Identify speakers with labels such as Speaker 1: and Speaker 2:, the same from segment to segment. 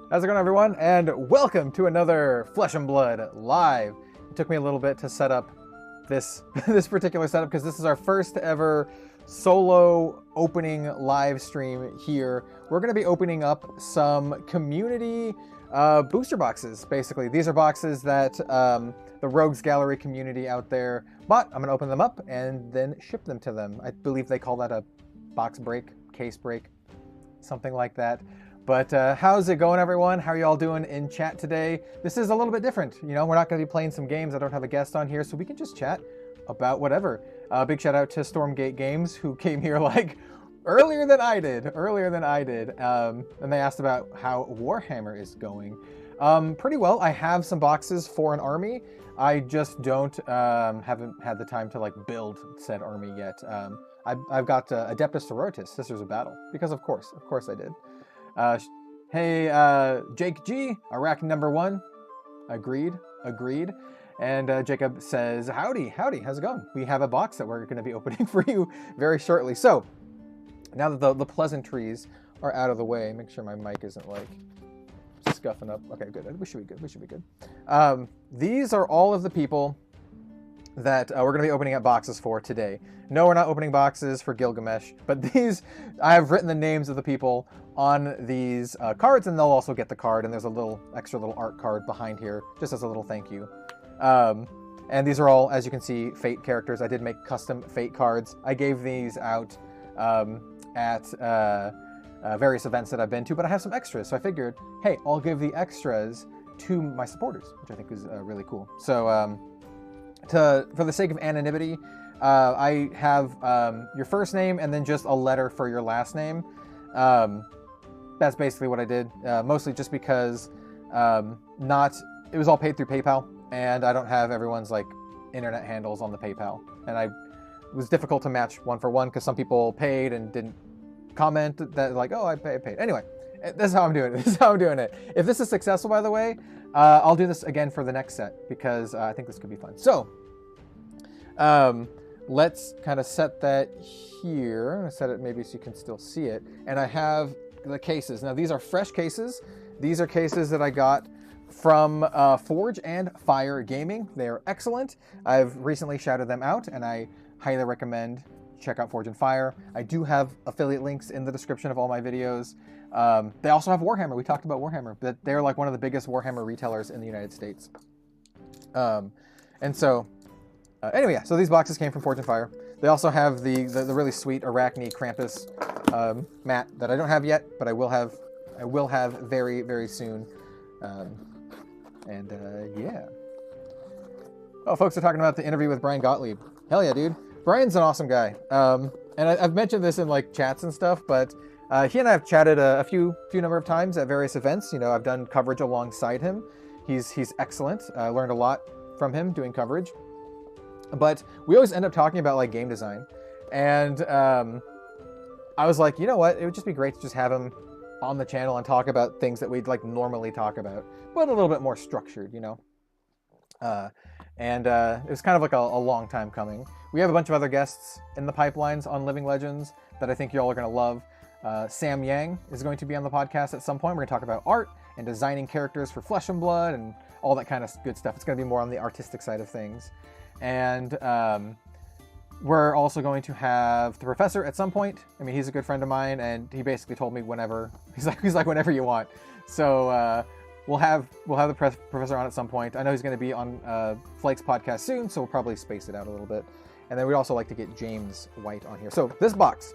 Speaker 1: How's it going, everyone? And welcome to another Flesh and Blood Live. It took me a little bit to set up this particular setup because this is our first ever solo opening live stream here. We're going to be opening up some community booster boxes, basically. These are boxes that the Rogues Gallery community out there bought. I'm going to open them up and then ship them to them. I believe they call that a box break, case break, something like that. But how's it going, everyone? How are you all doing in chat today? This is a little bit different. You know, we're not going to be playing some games. I don't have a guest on here, so we can just chat about whatever. Big shout out to Stormgate Games, who came here like earlier than I did. And they asked about how Warhammer is going. Pretty well. I have some boxes for an army. I just haven't had the time to like build said army yet. I've got Adeptus Sororitas, Sisters of Battle, because of course I did. Hey, Jake G, Iraq #1. Agreed. And Jacob says, howdy, how's it going? We have a box that we're going to be opening for you very shortly. So, now that the pleasantries are out of the way, make sure my mic isn't like scuffing up. Okay, good. We should be good. These are all of the people that we're going to be opening up boxes for today. No, we're not opening boxes for Gilgamesh, but these, I have written the names of the people on these cards, and they'll also get the card, and there's a extra little art card behind here, just as a little thank you. And these are all, as you can see, Fate characters. I did make custom Fate cards. I gave these out at various events that I've been to, but I have some extras, so I figured, hey, I'll give the extras to my supporters, which I think is really cool. So, for the sake of anonymity, I have your first name and then just a letter for your last name. That's basically what I did, mostly just because it was all paid through PayPal, and I don't have everyone's like internet handles on the PayPal, and it was difficult to match one for one because some people paid and didn't comment that like, oh, I paid. Anyway, this is how I'm doing it. If this is successful, by the way, I'll do this again for the next set because I think this could be fun. So, let's kind of set that here. I'm going to set it maybe so you can still see it. And I have the cases. Now, these are fresh cases. These are cases that I got from Forge and Fire Gaming. They are excellent. I've recently shouted them out, and I highly recommend check out Forge and Fire. I do have affiliate links in the description of all my videos. They also have Warhammer. We talked about Warhammer, but they're like one of the biggest Warhammer retailers in the United States. And so, anyway, yeah, so these boxes came from Forge and Fire. They also have the really sweet Arachne Krampus mat that I don't have yet, but I will have very, very soon. Yeah. Oh, folks are talking about the interview with Brian Gottlieb. Hell yeah, dude. Brian's an awesome guy. And I've mentioned this in like chats and stuff, but he and I have chatted a few number of times at various events. You know, I've done coverage alongside him. He's excellent. I learned a lot from him doing coverage. But we always end up talking about like game design. And I was like, you know what? It would just be great to just have him on the channel and talk about things that we'd like normally talk about, but a little bit more structured, you know? It was kind of like a long time coming. We have a bunch of other guests in the pipelines on Living Legends that I think y'all are going to love. Sam Yang is going to be on the podcast at some point. We're going to talk about art and designing characters for Flesh and Blood and all that kind of good stuff. It's going to be more on the artistic side of things. And we're also going to have the professor at some point. I mean, he's a good friend of mine, and he basically told me whenever. He's like whenever you want. So we'll have the professor on at some point. I know he's going to be on Flake's podcast soon, so we'll probably space it out a little bit. And then we'd also like to get James White on here. So this box,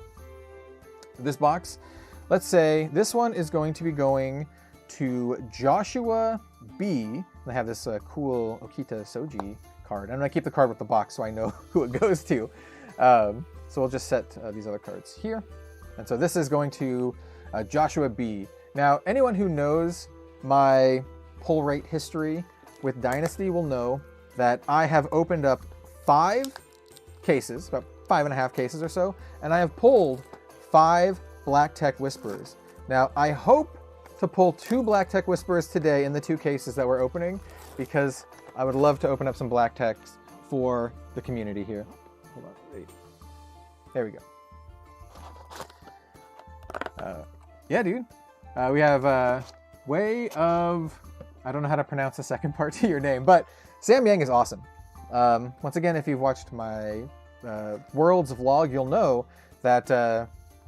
Speaker 1: let's say this one is going to be going to Joshua B. I have this cool Okita Soji card. I'm going to keep the card with the box so I know who it goes to. So we'll just set these other cards here. And so this is going to Joshua B. Now, anyone who knows my pull rate history with Dynasty will know that I have opened up 5 cases, about 5.5 cases or so, and I have pulled 5 Black Tech Whisperers. Now, I hope to pull 2 Black Tech Whisperers today in the 2 cases that we're opening, because I would love to open up some Black Techs for the community here. Hold on, wait. There we go. Yeah, dude. We have Way of... I don't know how to pronounce the second part to your name, but Sam Yang is awesome. Once again, if you've watched my Worlds vlog, you'll know that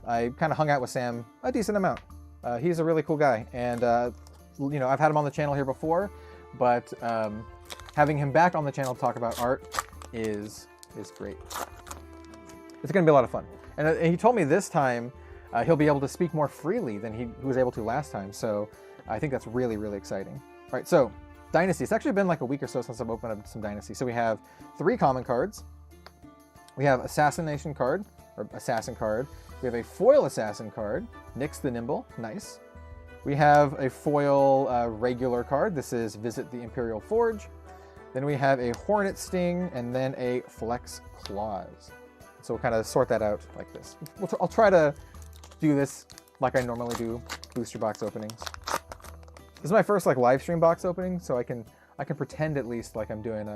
Speaker 1: I kind of hung out with Sam a decent amount. He's a really cool guy, and you know, I've had him on the channel here before, but having him back on the channel to talk about art is great. It's going to be a lot of fun. And he told me this time he'll be able to speak more freely than he was able to last time, so I think that's really, really exciting. All right, so Dynasty. It's actually been like a week or so since I've opened up some Dynasty. So we have 3 common cards. We have Assassination card, or Assassin card. We have a foil Assassin card, Nyx the Nimble, nice. We have a foil regular card. This is Visit the Imperial Forge. Then we have a Hornet Sting, and then a Flex Claws. So we'll kind of sort that out like this. I'll try to do this like I normally do booster box openings. This is my first like live stream box opening, so I can pretend at least like I'm doing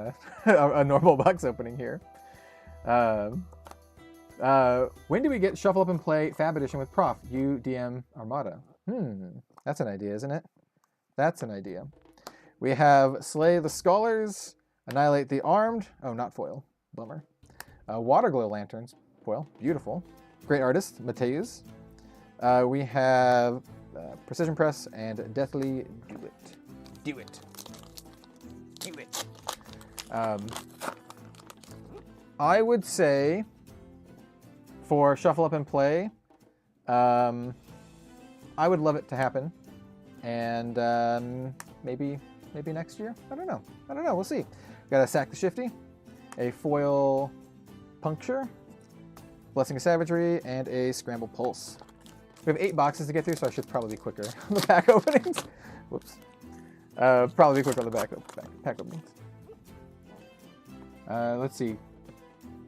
Speaker 1: a normal box opening here. When do we get Shuffle Up and Play Fab Edition with Prof? You DM Armada. That's an idea, isn't it? That's an idea. We have Slay the Scholars, Annihilate the Armed. Oh, not foil. Bummer. Waterglow Lanterns. Foil. Beautiful. Great Artist, Mateus. We have Precision Press and Deathly Do It. Do it. Do it. I would say for Shuffle Up and Play, I would love it to happen, and maybe next year. I don't know. We'll see. Got a Sack the Shifty, a foil Puncture, Blessing of Savagery, and a Scramble Pulse. We have 8 boxes to get through, so I should probably be quicker on the pack openings. Whoops. Probably be quicker on the pack openings. Let's see.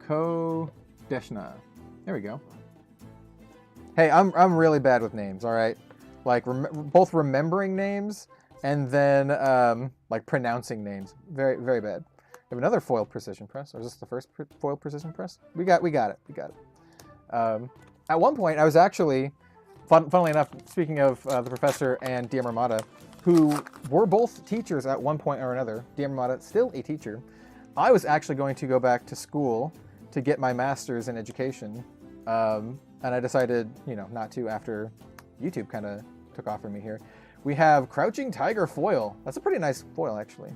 Speaker 1: Kodeshna. There we go. Hey, I'm really bad with names, all right? Like, both remembering names and then, like, pronouncing names. Very, very bad. We have another foil Precision Press. Or is this the first foil Precision Press? We got it. At one point, I was actually... Funnily enough, speaking of the professor and DM Armada, who were both teachers at one point or another, DM Armada still a teacher, I was actually going to go back to school to get my master's in education, and I decided, you know, not to after YouTube kind of took off for me here. We have Crouching Tiger foil. That's a pretty nice foil, actually.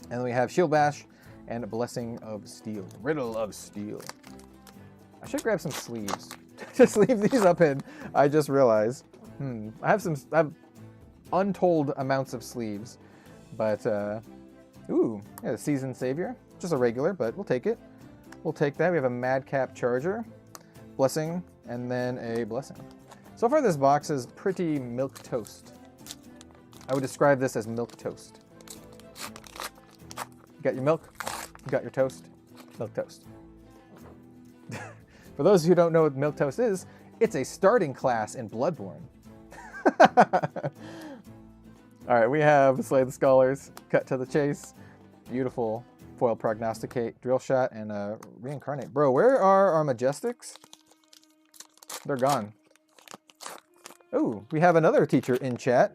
Speaker 1: And then we have Shield Bash and Blessing of Steel. Riddle of Steel. I should grab some sleeves to sleeve these up in. I just realized. I have untold amounts of sleeves, but ooh, yeah, Seasoned Savior, just a regular, but we'll take it. We'll take that. We have a Madcap Charger, Blessing, and then a Blessing. So far, this box is pretty milk toast. I would describe this as milk toast. You got your milk, you got your toast, milk toast. For those who don't know what milk toast is, it's a starting class in Bloodborne. All right, we have Slay the Scholars, Cut to the Chase, beautiful foil Prognosticate, Drill Shot, and Reincarnate. Bro, where are our Majestics? They're gone. Oh, we have another teacher in chat.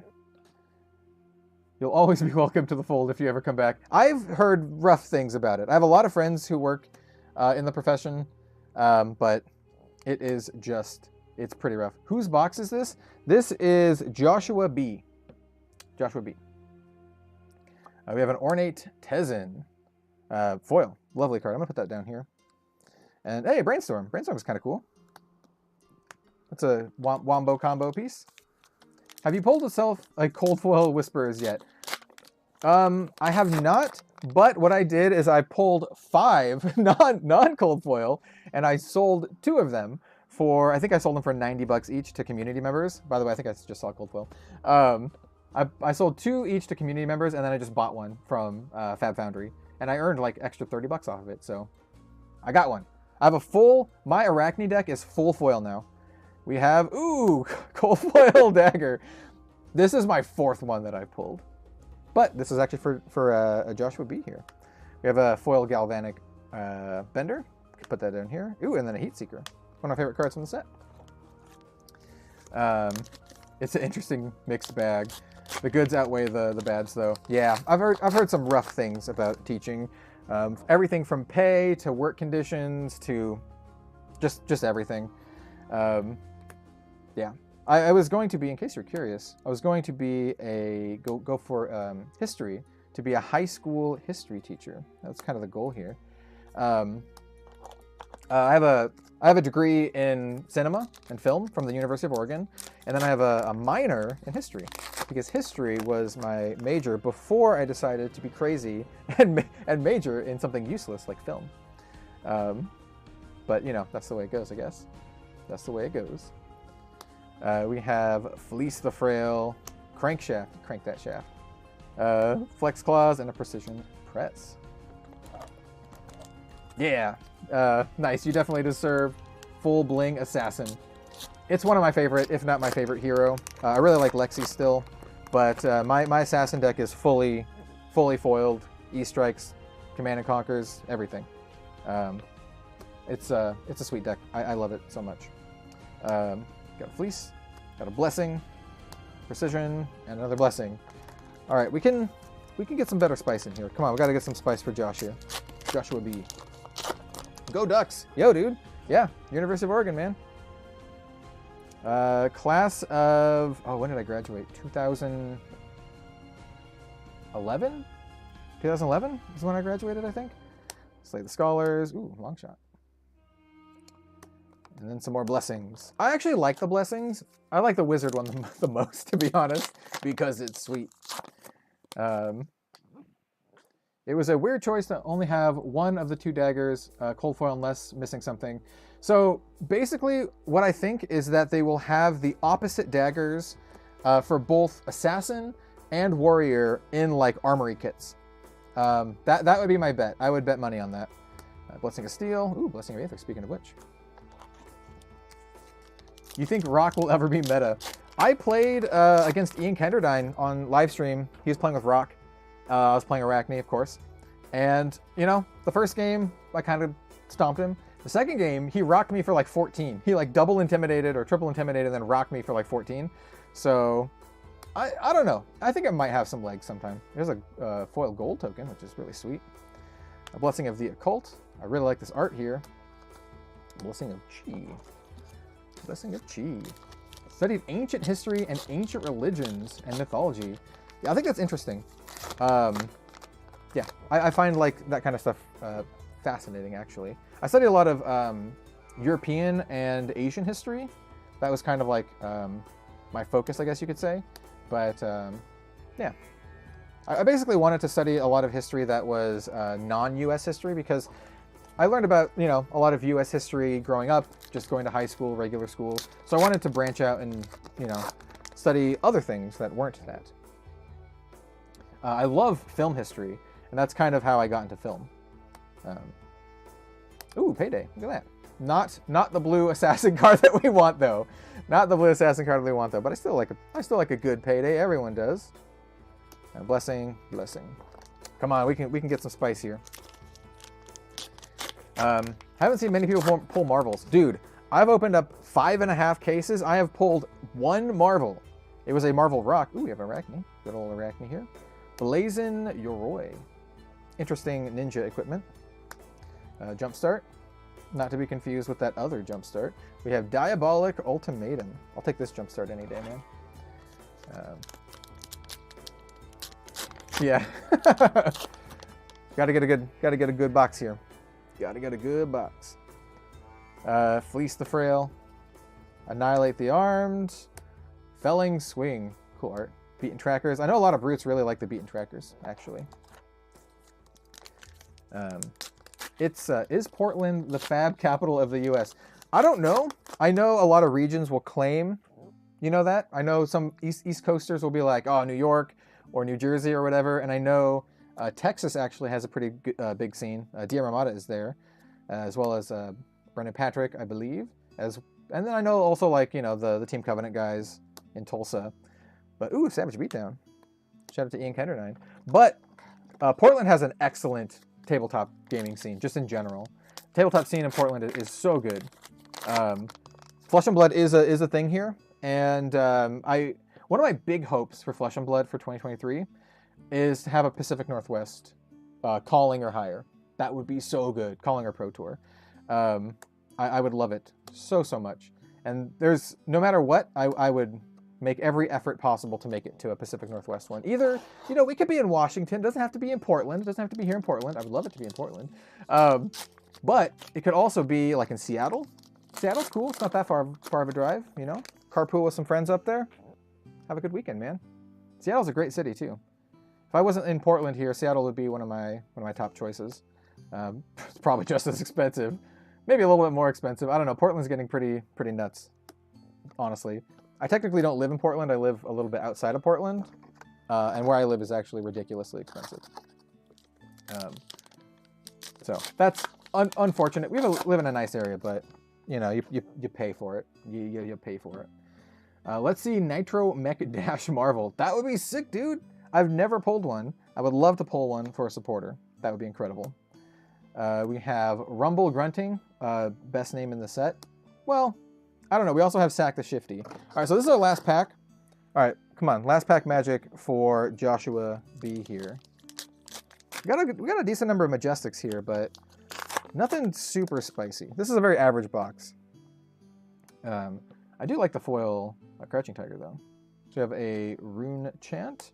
Speaker 1: You'll always be welcome to the fold if you ever come back. I've heard rough things about it. I have a lot of friends who work in the profession, but it is just, it's pretty rough. Whose box is this? This is Joshua B. Joshua B. We have an Ornate Tezzin foil. Lovely card. I'm going to put that down here. And hey, Brainstorm. Brainstorm is kind of cool. That's a Wombo combo piece. Have you pulled yourself a Cold Foil Whisperers yet? I have not, but what I did is I pulled 5 non-Cold Foil, and I sold 2 of them for, I think I sold them for 90 bucks each to community members. By the way, I think I just saw Cold Foil. I sold 2 each to community members, and then I just bought one from Fab Foundry, and I earned like extra 30 bucks off of it, so I got one. I have a full, my Arachne deck is full foil now. We have, ooh, Cold Foil Dagger. This is my 4th one that I pulled. But this is actually for a Joshua B here. We have a foil Galvanic Bender. Put that down here. Ooh, and then a Heat Seeker. One of my favorite cards from the set. it's an interesting mixed bag. The goods outweigh the bads, though. Yeah, I've heard some rough things about teaching. Everything from pay to work conditions to just everything. Yeah, I was going to be, in case you're curious, I was going to be go for history, to be a high school history teacher. That's kind of the goal here. I have a degree in cinema and film from the University of Oregon, and then I have a minor in history, because history was my major before I decided to be crazy and major in something useless like film. But you know, that's the way it goes, I guess. That's the way it goes. We have Fleece the Frail, Crankshaft, crank that shaft, Flex Claws, and a Precision Press. Yeah, nice. You definitely deserve Full Bling Assassin. It's one of my favorite, if not my favorite hero. I really like Lexi still, but my Assassin deck is fully foiled, E-Strikes, Command and Conquers, everything. It's a sweet deck. I love it so much. Got a Fleece, got a Blessing, Precision, and another Blessing. All right, we can get some better spice in here. Come on, we gotta get some spice for Joshua. Joshua B. Go Ducks! Yo, dude. Yeah, University of Oregon, man. Class of, oh, when did I graduate? 2011? 2011 is when I graduated, I think. Slay the Scholars. Ooh, long shot. And then some more Blessings. I actually like the Blessings. I like the Wizard one the most, to be honest, because it's sweet. It was a weird choice to only have one of the two daggers, cold foil unless missing something. So basically what I think is that they will have the opposite daggers for both Assassin and Warrior in like armory kits. That would be my bet. I would bet money on that. Blessing of Steel. Ooh, Blessing of Aether, speaking of which. You think Rock will ever be meta? I played against Ian Kenderdine on live stream. He was playing with Rock. I was playing Arachne, of course. And, you know, the first game, I kind of stomped him. The second game, he rocked me for like 14. He like double intimidated or triple intimidated and then rocked me for like 14. So, I don't know. I think it might have some legs sometime. There's a foil gold token, which is really sweet. A Blessing of the Occult. I really like this art here. Blessing of Chi. Blessing of Chi. Studied ancient history and ancient religions and mythology. Yeah, I think that's interesting. Yeah, I find like that kind of stuff fascinating, actually. I studied a lot of European and Asian history. That was kind of like my focus, I guess you could say. But yeah, I basically wanted to study a lot of history that was non-US history, because I learned about, you know, a lot of US history growing up, just going to high school, regular school. So I wanted to branch out and, you know, study other things that weren't that. I love film history, and that's kind of how I got into film. Ooh, Payday, look at that. Not the blue assassin card that we want, though. Not the blue assassin card that we want, though. But I still like a good Payday. Everyone does. Blessing. Come on, we can get some spice here. Haven't seen many people pull Marvels. Dude, I've opened up 5.5 cases. I have pulled one Marvel. It was a Marvel Rock. Ooh, we have Arachne. Good old Arachne here. Blazin' Yoroi. Interesting ninja equipment. Jumpstart. Not to be confused with that other Jumpstart. We have Diabolic Ultimatum. I'll take this Jumpstart any day, man. Yeah. Gotta get a good box here. Gotta get a good box. Fleece the Frail. Annihilate the Armed. Felling Swing. Cool art. Beaten Trackers. I know a lot of brutes really like the Beaten Trackers, actually. Is Portland the FAB capital of the U.S.? I don't know. I know a lot of regions will claim, you know that. I know some East Coasters will be like, oh, New York or New Jersey or whatever. And I know Texas actually has a pretty big scene. Dia Ramada is there, as well as Brendan Patrick, I believe. And then I know also, like, you know, the Team Covenant guys in Tulsa. But, ooh, Savage Beatdown. Shout out to Ian Kenderdine. But Portland has an excellent tabletop gaming scene, just in general. Tabletop scene in Portland is so good. Flesh and Blood is a thing here. And one of my big hopes for Flesh and Blood for 2023 is to have a Pacific Northwest calling or higher. That would be so good. Calling or Pro Tour. I would love it so much. And there's, no matter what, I would make every effort possible to make it to a Pacific Northwest one. Either, you know, we could be in Washington. It doesn't have to be in Portland. It doesn't have to be here in Portland. I would love it to be in Portland. But it could also be like in Seattle. Seattle's cool. It's not that far of a drive, you know. Carpool with some friends up there. Have a good weekend, man. Seattle's a great city too. If I wasn't in Portland here, Seattle would be one of my top choices. It's probably just as expensive. Maybe a little bit more expensive. I don't know. Portland's getting pretty nuts, honestly. I technically don't live in Portland. I live a little bit outside of Portland. And where I live is actually ridiculously expensive. So that's unfortunate. We live in a nice area, but you know, you pay for it. You pay for it. Let's see, Nitro Mech Dash Marvel. That would be sick, dude. I've never pulled one. I would love to pull one for a supporter. That would be incredible. We have Rumble Grunting, best name in the set. Well, I don't know. We also have Sack the Shifty. All right, so this is our last pack. All right, come on. Last pack magic for Joshua B here. We got a decent number of Majestics here, but nothing super spicy. This is a very average box. I do like the foil Crouching Tiger, though. So we have a Rune Chant.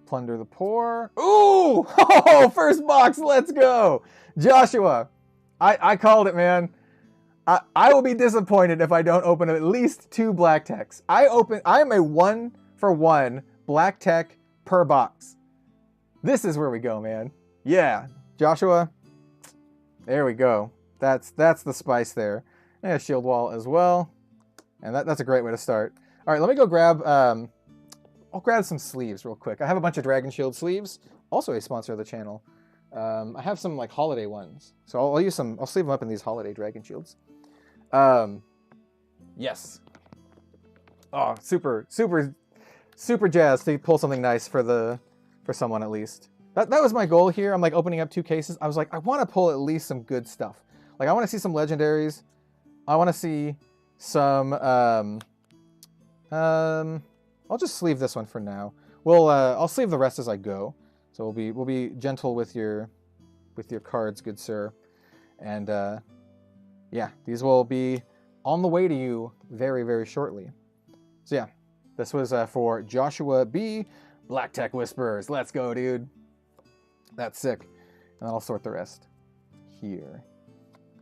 Speaker 1: Plunder the Poor. Ooh! Oh, first box. Let's go. Joshua, I called it, man. I will be disappointed if I don't open at least 2 black techs. I am a 1-for-1 black tech per box. This is where we go, man. Yeah, Joshua. There we go. That's the spice there. And a shield wall as well. And that's a great way to start. All right, let me go grab. I'll grab some sleeves real quick. I have a bunch of Dragon Shield sleeves. Also a sponsor of the channel. I have some like holiday ones. So I'll use some. I'll sleeve them up in these holiday Dragon Shields. Yes. Oh, super jazzed to pull something nice for someone at least. That was my goal here. I'm like opening up 2 cases. I was like, I want to pull at least some good stuff. Like I want to see some legendaries. I want to see some. I'll just sleeve this one for now. I'll sleeve the rest as I go. So we'll be gentle with your cards, good sir. And yeah, these will be on the way to you very shortly. So yeah, this was for Joshua B. Black Tech Whisperers. Let's go, dude. That's sick. And then I'll sort the rest here.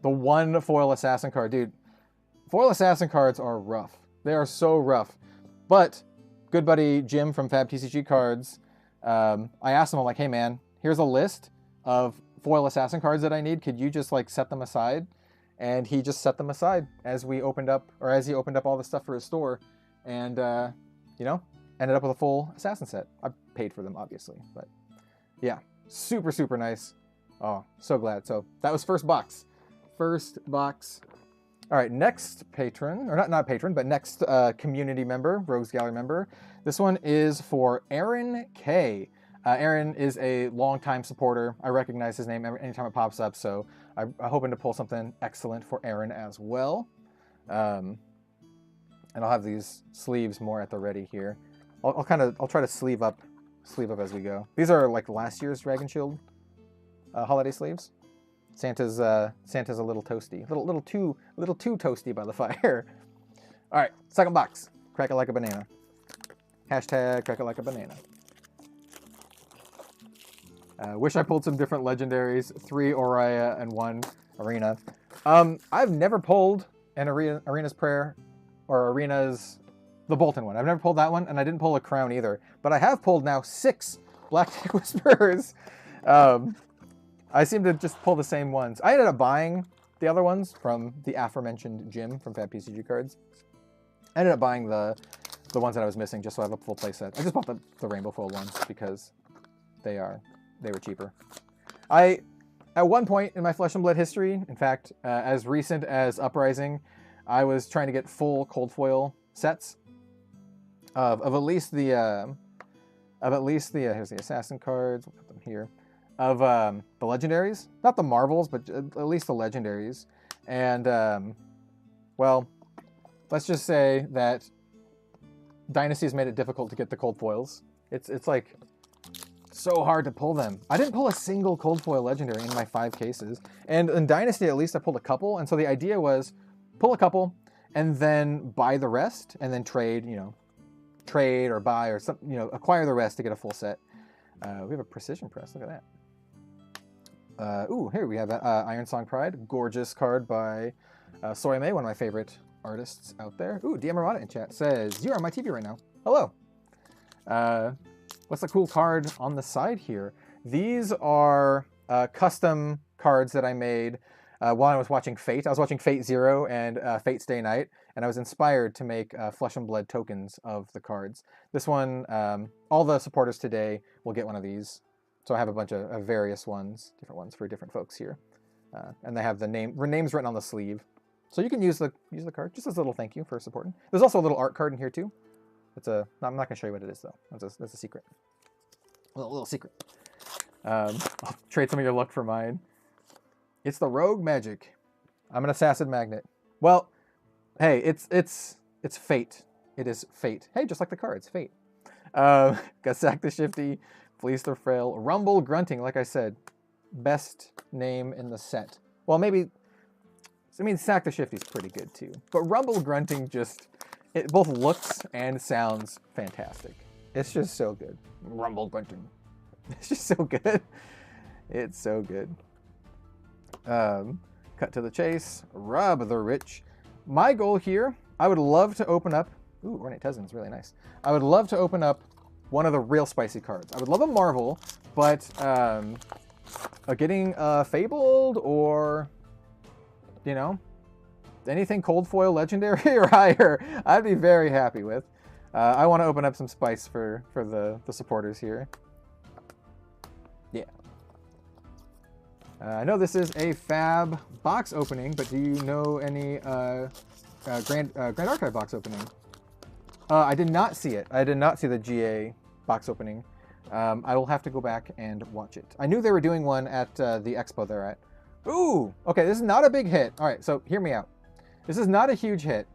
Speaker 1: The 1 foil assassin card, dude. Foil assassin cards are rough. They are so rough. But good buddy Jim from FAB TCG Cards, I asked him, I'm like, hey man, here's a list of foil assassin cards that I need. Could you just like set them aside? And he just set them aside as he opened up all the stuff for his store, and you know, ended up with a full assassin set. I paid for them, obviously, but yeah, super nice. Oh, so glad. So that was first box. All right, next patron, or not patron, but next community member, Rogues Gallery member. This one is for Aaron K. Aaron is a longtime supporter. I recognize his name anytime it pops up, so I'm hoping to pull something excellent for Aaron as well. And I'll have these sleeves more at the ready here. I'll try to sleeve up as we go. These are like last year's Dragon Shield holiday sleeves. Santa's a little toasty, little too toasty by the fire. All right, second box. Crack it like a banana. Hashtag crack it like a banana. Wish I pulled some different legendaries. 3 Oriya and 1 Arena. I've never pulled an Arena's Prayer or the Bolton one. I've never pulled that one, and I didn't pull a Crown either. But I have pulled now 6 Black Tech Whisperers. I seem to just pull the same ones. I ended up buying the other ones from the aforementioned Jim from FAB TCG Cards. I ended up buying the ones that I was missing just so I have a full playset. I just bought the rainbow foil ones because they were cheaper. At one point in my Flesh and Blood history, in fact, as recent as Uprising, I was trying to get full cold foil sets of at least the here's the assassin cards. We'll put them here. Of the legendaries, not the Marvels, but at least the legendaries. And well, let's just say that Dynasty's made it difficult to get the cold foils. It's like so hard to pull them. I didn't pull a single cold foil legendary in my 5 cases. And in Dynasty, at least, I pulled a couple. And so the idea was pull a couple and then buy the rest and then trade, you know, trade or buy or something, you know, acquire the rest to get a full set. We have a precision press. Look at that. Ooh, here we have Iron Song Pride. Gorgeous card by Soy May, one of my favorite artists out there. Ooh, DM Ramada in chat says, "You're on my TV right now." Hello. What's the cool card on the side here? These are custom cards that I made while I was watching Fate. I was watching Fate Zero and Fate Stay Night, and I was inspired to make Flesh and Blood tokens of the cards. This one, all the supporters today will get one of these. So I have a bunch of various ones, different ones for different folks here. And they have the names written on the sleeve. So you can use the card just as a little thank you for supporting. There's also a little art card in here too. I'm not going to show you what it is though. That's a secret. A little secret. I'll trade some of your luck for mine. It's the Rogue Magic. I'm an Assassin Magnet. Well, hey, it's fate. It is fate. Hey, just like the cards, fate. Gasak the Shifty, Fleece the Frail, Rumble Grunting. Like I said, best name in the set. Well, maybe. I mean, Sack the Shifty's pretty good too, but Rumble Grunting it both looks and sounds fantastic. It's just so good. Rumble Grunting. It's just so good. It's so good. Cut to the chase. Rob the Rich. My goal here, I would love to open up... Ooh, Ornate Tessin's really nice. I would love to open up one of the real spicy cards. I would love a Marvel, but getting Fabled or, you know, anything cold foil legendary or higher, I'd be very happy with. I want to open up some spice for the supporters here. Yeah. I know this is a FAB box opening, but do you know any Grand Archive box opening? I did not see it. I did not see the GA box opening. I will have to go back and watch it. I knew they were doing one at the expo they're at. Ooh, okay, this is not a big hit. All right, so hear me out. This is not a huge hit,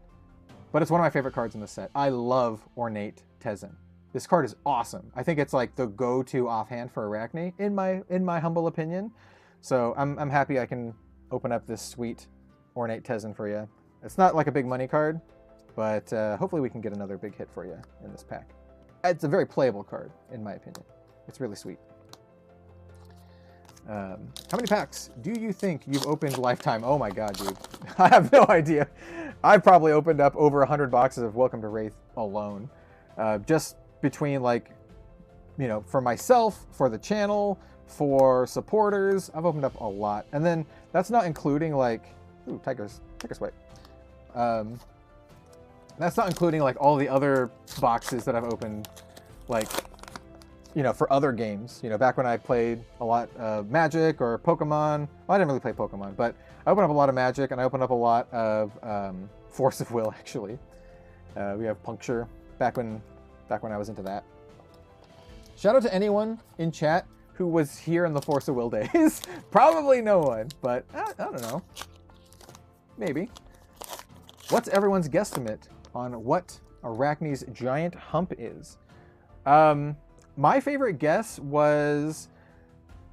Speaker 1: but it's one of my favorite cards in the set. I love Ornate Tessin. This card is awesome. I think it's like the go-to offhand for Arachne, in my humble opinion. So I'm happy I can open up this sweet Ornate Tessin for you. It's not like a big money card, but hopefully we can get another big hit for you in this pack. It's a very playable card, in my opinion. It's really sweet. How many packs do you think you've opened lifetime? Oh my god, dude. I have no idea. I've probably opened up over 100 boxes of Welcome to Wraith alone. Just between, like, you know, for myself, for the channel, for supporters, I've opened up a lot. And then that's not including, like, ooh, Tiger's White. That's not including, like, all the other boxes that I've opened, like, you know, for other games. You know, back when I played a lot of Magic or Pokemon. Well, I didn't really play Pokemon, but I opened up a lot of Magic, and I opened up a lot of Force of Will, actually. We have Puncture back when I was into that. Shout out to anyone in chat who was here in the Force of Will days. Probably no one, but I don't know. Maybe. What's everyone's guesstimate on what Arachne's giant hump is? My favorite guess was,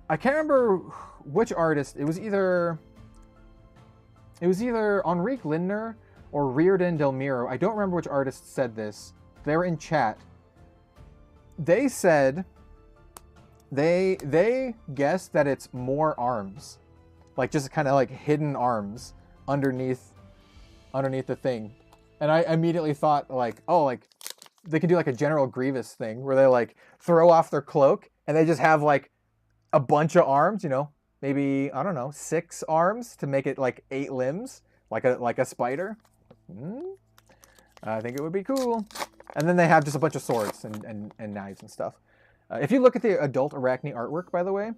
Speaker 1: I can't remember which artist. It was either Enrique Lindner or Riordan Del Miro. I don't remember which artist said this. They were in chat. They said they guessed that it's more arms, like just kind of like hidden arms underneath the thing, and I immediately thought, like, oh, like they could do like a General Grievous thing where they like throw off their cloak and they just have like a bunch of arms, you know, maybe, I don't know, 6 arms to make it like 8 limbs, like a spider. I think it would be cool. And then they have just a bunch of swords and knives and stuff. If you look at the adult Arachne artwork, by the way,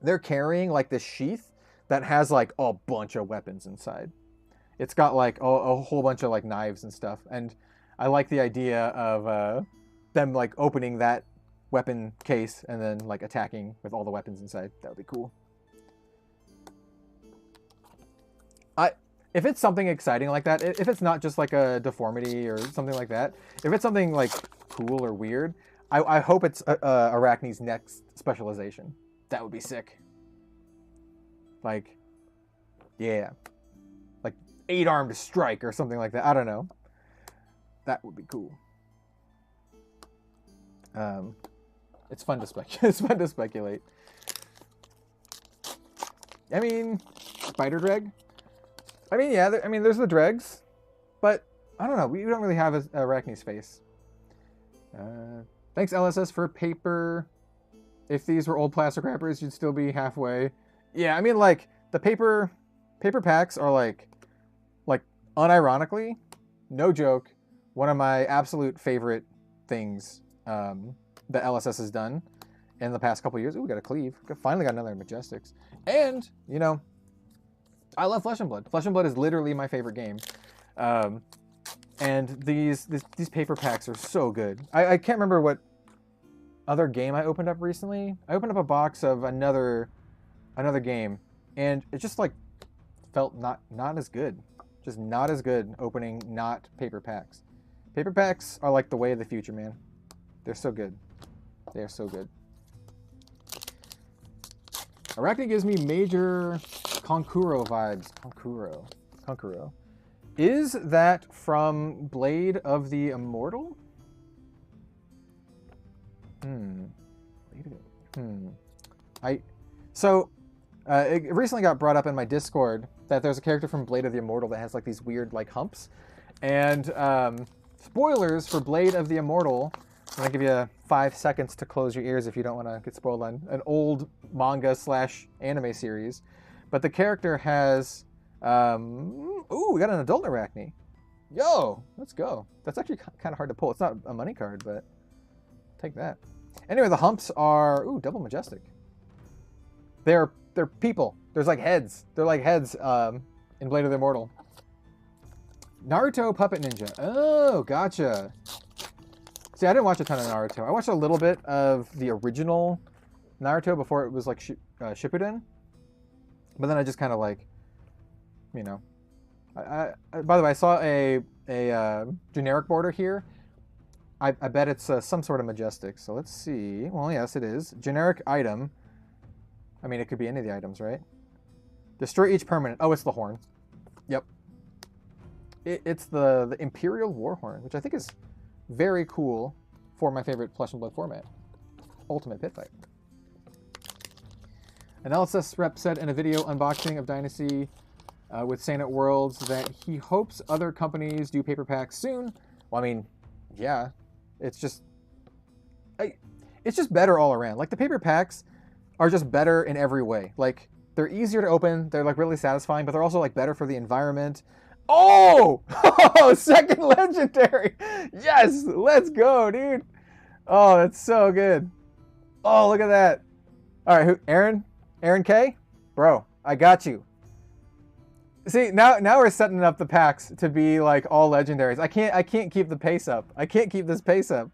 Speaker 1: they're carrying like this sheath that has like a bunch of weapons inside. It's got like a whole bunch of like knives and stuff. And I like the idea of them like opening that weapon case and then like attacking with all the weapons inside. That would be cool. if it's something exciting like that, if it's not just like a deformity or something like that, if it's something like cool or weird, I hope it's Arachne's next specialization. That would be sick. Like, yeah. Like 8-armed strike or something like that. I don't know. That would be cool. It's fun to speculate. It's fun to speculate. I mean, spider dreg. I mean, yeah. There's the dregs, but I don't know. We don't really have Arachne's face. Thanks LSS for paper. If these were old plastic wrappers, you'd still be halfway. Yeah, I mean, like the paper packs are like unironically, no joke, one of my absolute favorite things that LSS has done in the past couple years. Ooh, we got a cleave. Finally got another Majestics. And, you know, I love Flesh and Blood. Flesh and Blood is literally my favorite game. And these paper packs are so good. I can't remember what other game I opened up recently. I opened up a box of another game, and it just like felt not as good. Just not as good opening not paper packs. Paper packs are like the way of the future, man. They're so good. They are so good. Arachne gives me major Konkuro vibes. Konkuro. Is that from Blade of the Immortal? It recently got brought up in my Discord that there's a character from Blade of the Immortal that has like these weird like humps. And spoilers for Blade of the Immortal. I'm gonna give you 5 seconds to close your ears if you don't want to get spoiled on an old manga / anime series. But the character has, ooh, we got an adult Arachne. Yo, let's go. That's actually kind of hard to pull. It's not a money card, but take that. Anyway, the humps are, ooh, double majestic. They're people. There's like heads. They're like heads in Blade of the Immortal. Naruto Puppet Ninja. Oh, gotcha. See, I didn't watch a ton of Naruto. I watched a little bit of the original Naruto before it was like Shippuden. But then I just kind of like, you know. By the way, I saw a generic border here. I bet it's some sort of majestic. So let's see. Well, yes, it is. Generic item. I mean, it could be any of the items, right? Destroy each permanent. Oh, it's the horn. Yep. It's the Imperial Warhorn, which I think is very cool for my favorite Flesh and Blood format. Ultimate Pit Fight. An LSS rep said in a video unboxing of Dynasty with Sanet Worlds that he hopes other companies do paper packs soon. Well, I mean, yeah. It's just better all around. Like, the paper packs are just better in every way. Like, they're easier to open. They're, like, really satisfying, but they're also, like, better for the environment. Oh! Second legendary! Yes! Let's go, dude! Oh, that's so good. Oh, look at that. All right, who? Aaron? Aaron K? Bro, I got you. See, now we're setting up the packs to be, like, all legendaries. I can't keep the pace up. I can't keep this pace up.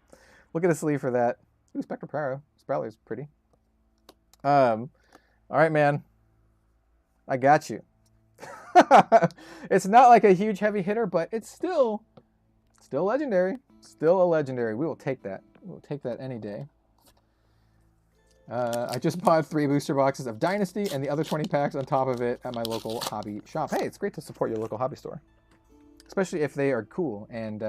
Speaker 1: Look at the sleeve for that. Ooh, Spectre Praro. Sprouler's pretty. All right, man. I got you. It's not like a huge heavy hitter, but it's still legendary. Still a legendary. We will take that. We'll take that any day. I just bought 3 booster boxes of Dynasty and the other 20 packs on top of it at my local hobby shop. Hey, it's great to support your local hobby store, especially if they are cool and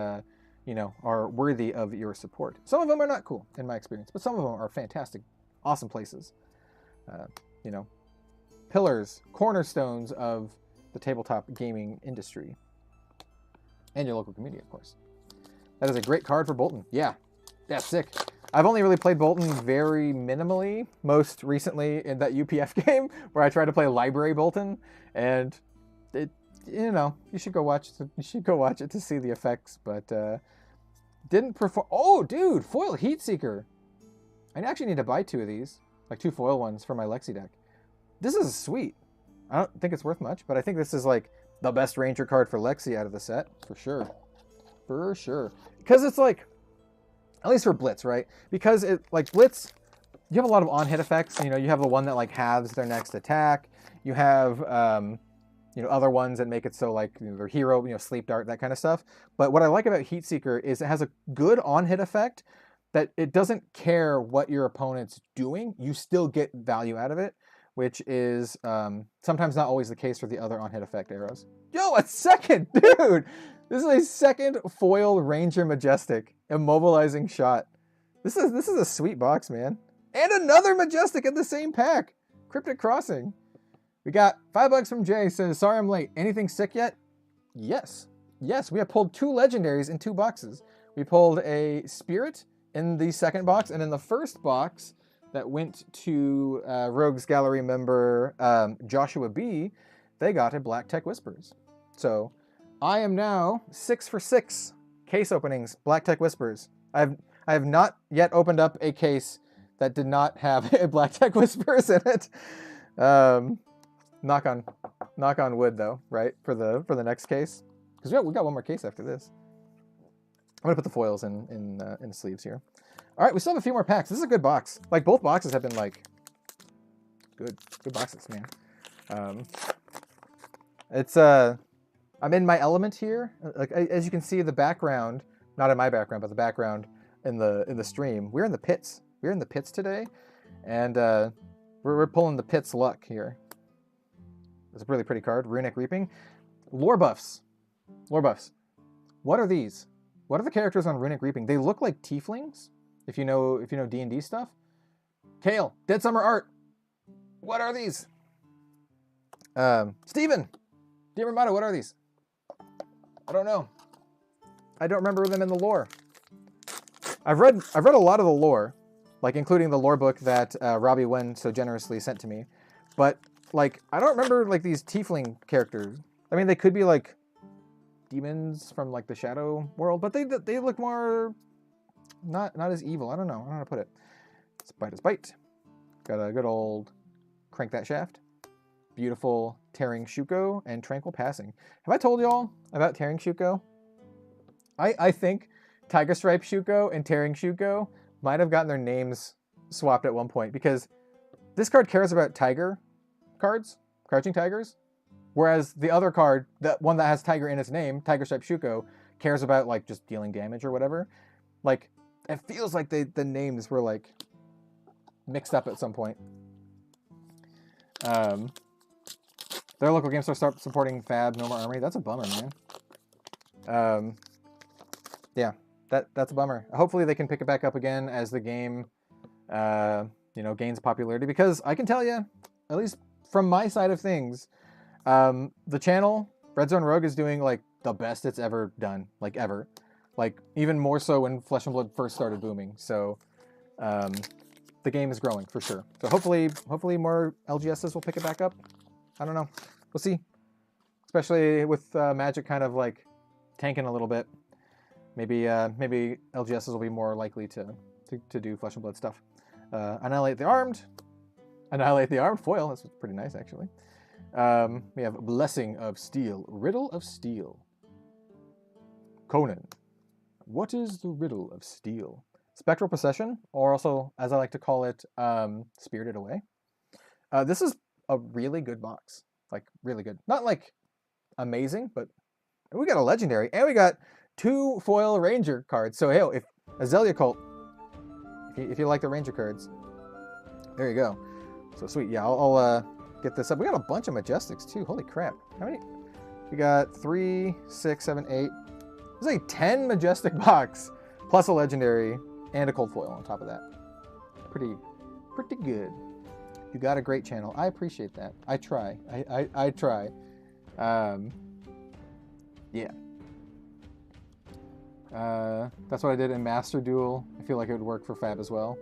Speaker 1: you know, are worthy of your support. Some of them are not cool in my experience, but some of them are fantastic, awesome places. You know, pillars, cornerstones of the tabletop gaming industry. And your local community, of course. That is a great card for Bolton. Yeah, that's sick. I've only really played Bolton very minimally, most recently in that UPF game where I tried to play Library Bolton, and it, you know, you should go watch it to see the effects, but didn't perform. Oh, dude, foil Heatseeker. I actually need to buy 2 of these, like 2 foil ones for my Lexi deck. This is sweet. I don't think it's worth much, but I think this is like the best Ranger card for Lexi out of the set, for sure. For sure. Because it's like, at least for Blitz, right? Because it, like Blitz, you have a lot of on-hit effects. You know, you have the one that like halves their next attack. You have, other ones that make it so like their hero, sleep dart, that kind of stuff. But what I like about Heatseeker is it has a good on-hit effect that it doesn't care what your opponent's doing. You still get value out of it, which is sometimes not always the case for the other on-hit effect arrows. Yo, a second, dude! This is a second foil Ranger Majestic immobilizing shot. This is a sweet box, man. And another Majestic in the same pack. Cryptic Crossing. We got $5 from Jay, says, sorry I'm late. Anything sick yet? Yes. Yes, we have pulled 2 legendaries in 2 boxes. We pulled a Spirit in the second box, and in the first box that went to Rogues Gallery member Joshua B, they got a Black Tech Whispers. So I am now 6 for 6 case openings, Black Tech Whispers. I have not yet opened up a case that did not have a Black Tech Whispers in it. Knock on wood though, right? For the next case, because we got one more case after this. I'm gonna put the foils in sleeves here. All right, we still have a few more packs. This is a good box. Like both boxes have been like good boxes, man. It's I'm in my element here. Like as you can see, the background, not in my background, but the background in the stream. We're in the pits. We're in the pits today, and we're pulling the pits luck here. It's a really pretty card. Runic Reaping. Lore buffs. Lore buffs. What are these? What are the characters on Runic Reaping? They look like tieflings, if you know D&D stuff. Kale. Dead Summer Art. What are these? Steven. Dear Ramada, what are these? I don't know. I don't remember them in the lore. I've read a lot of the lore, like including the lore book that Robbie Wen so generously sent to me, but like I don't remember like these tiefling characters. I mean, they could be like demons from like the Shadow world, but they look more not as evil. I don't know how to put it. Spite is bite. Got a good old Crank That Shaft. Beautiful Tearing Shuko and Tranquil Passing. Have I told y'all about Tearing Shuko? I think Tiger Stripe Shuko and Tearing Shuko might have gotten their names swapped at one point, because this card cares about tiger cards, Crouching Tigers, whereas the other card, that one that has tiger in its name, Tiger Stripe Shuko, cares about like just dealing damage or whatever. Like it feels like the names were like mixed up at some point. Their local game store start supporting FAB No More Armory. That's a bummer, man. Yeah, that's a bummer. Hopefully they can pick it back up again as the game, gains popularity. Because I can tell you, at least from my side of things, the channel Red Zone Rogue is doing like the best it's ever done, like ever, like even more so when Flesh and Blood first started booming. So the game is growing for sure. So hopefully more LGSs will pick it back up. I don't know. We'll see. Especially with Magic kind of like tanking a little bit. Maybe LGSs will be more likely to do Flesh and Blood stuff. Annihilate the Armed. Annihilate the Armed foil. That's pretty nice, actually. We have Blessing of Steel. Riddle of Steel. Conan. What is the Riddle of Steel? Spectral Possession, or also, as I like to call it, Spirited Away. This is a really good box. Like, really good. Not, like, amazing, but we got a Legendary, and we got 2 foil Ranger cards. So, hey, if Azalea Cult, if you like the Ranger cards, there you go. So, sweet. Yeah, I'll get this up. We got a bunch of Majestics, too. Holy crap. How many? We got 3, 6, 7, 8. This is a 10 Majestic box, plus a Legendary, and a cold foil on top of that. Pretty good. You got a great channel. I appreciate that. I try. I try. Yeah. That's what I did in Master Duel. I feel like it would work for FAB as well.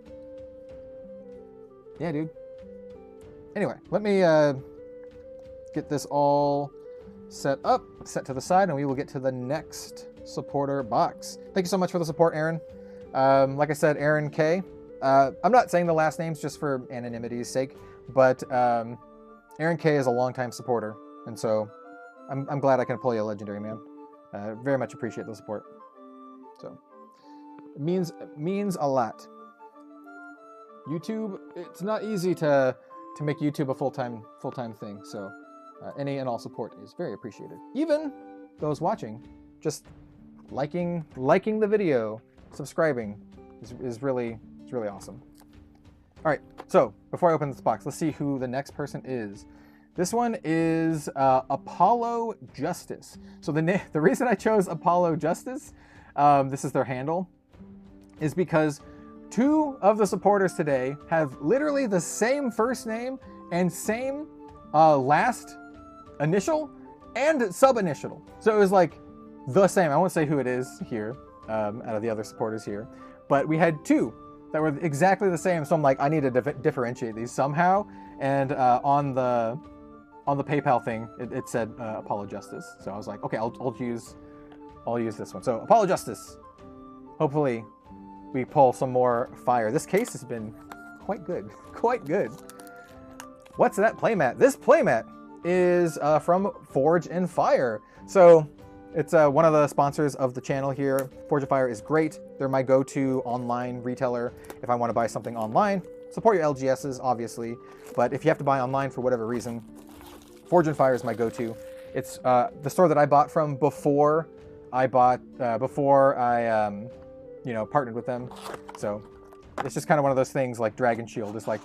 Speaker 1: Yeah, dude. Anyway, let me get this all set up, set to the side, and we will get to the next supporter box. Thank you so much for the support, Aaron. Like I said, Aaron K. I'm not saying the last names just for anonymity's sake, but Aaron K is a longtime supporter, and so I'm glad I can pull you a Legendary, man. Very much appreciate the support. So it means a lot. YouTube, it's not easy to make YouTube a full-time thing, so Any and all support is very appreciated. Even those watching, just liking the video, subscribing is really awesome. All right, so before I open this box, let's see who the next person is. This one is Apollo Justice. So the reason I chose Apollo Justice, this is their handle, is because 2 of the supporters today have literally the same first name and same last initial and sub-initial. So it was like the same. I won't say who it is here out of the other supporters here, but we had 2 that were exactly the same. So I'm like, I need to differentiate these somehow. And on the PayPal thing, it said Apollo Justice. So I was like, okay, I'll use this one. So Apollo Justice. Hopefully we pull some more fire. This case has been quite good, quite good. What's that playmat? This playmat is from Forge and Fire. So it's one of the sponsors of the channel here. Forge and Fire is great. They're my go-to online retailer if I want to buy something online. Support your LGSs, obviously, but if you have to buy online for whatever reason, Forge and Fire is my go-to. It's the store that I bought from before I partnered with them. So it's just kind of one of those things like Dragon Shield. It's like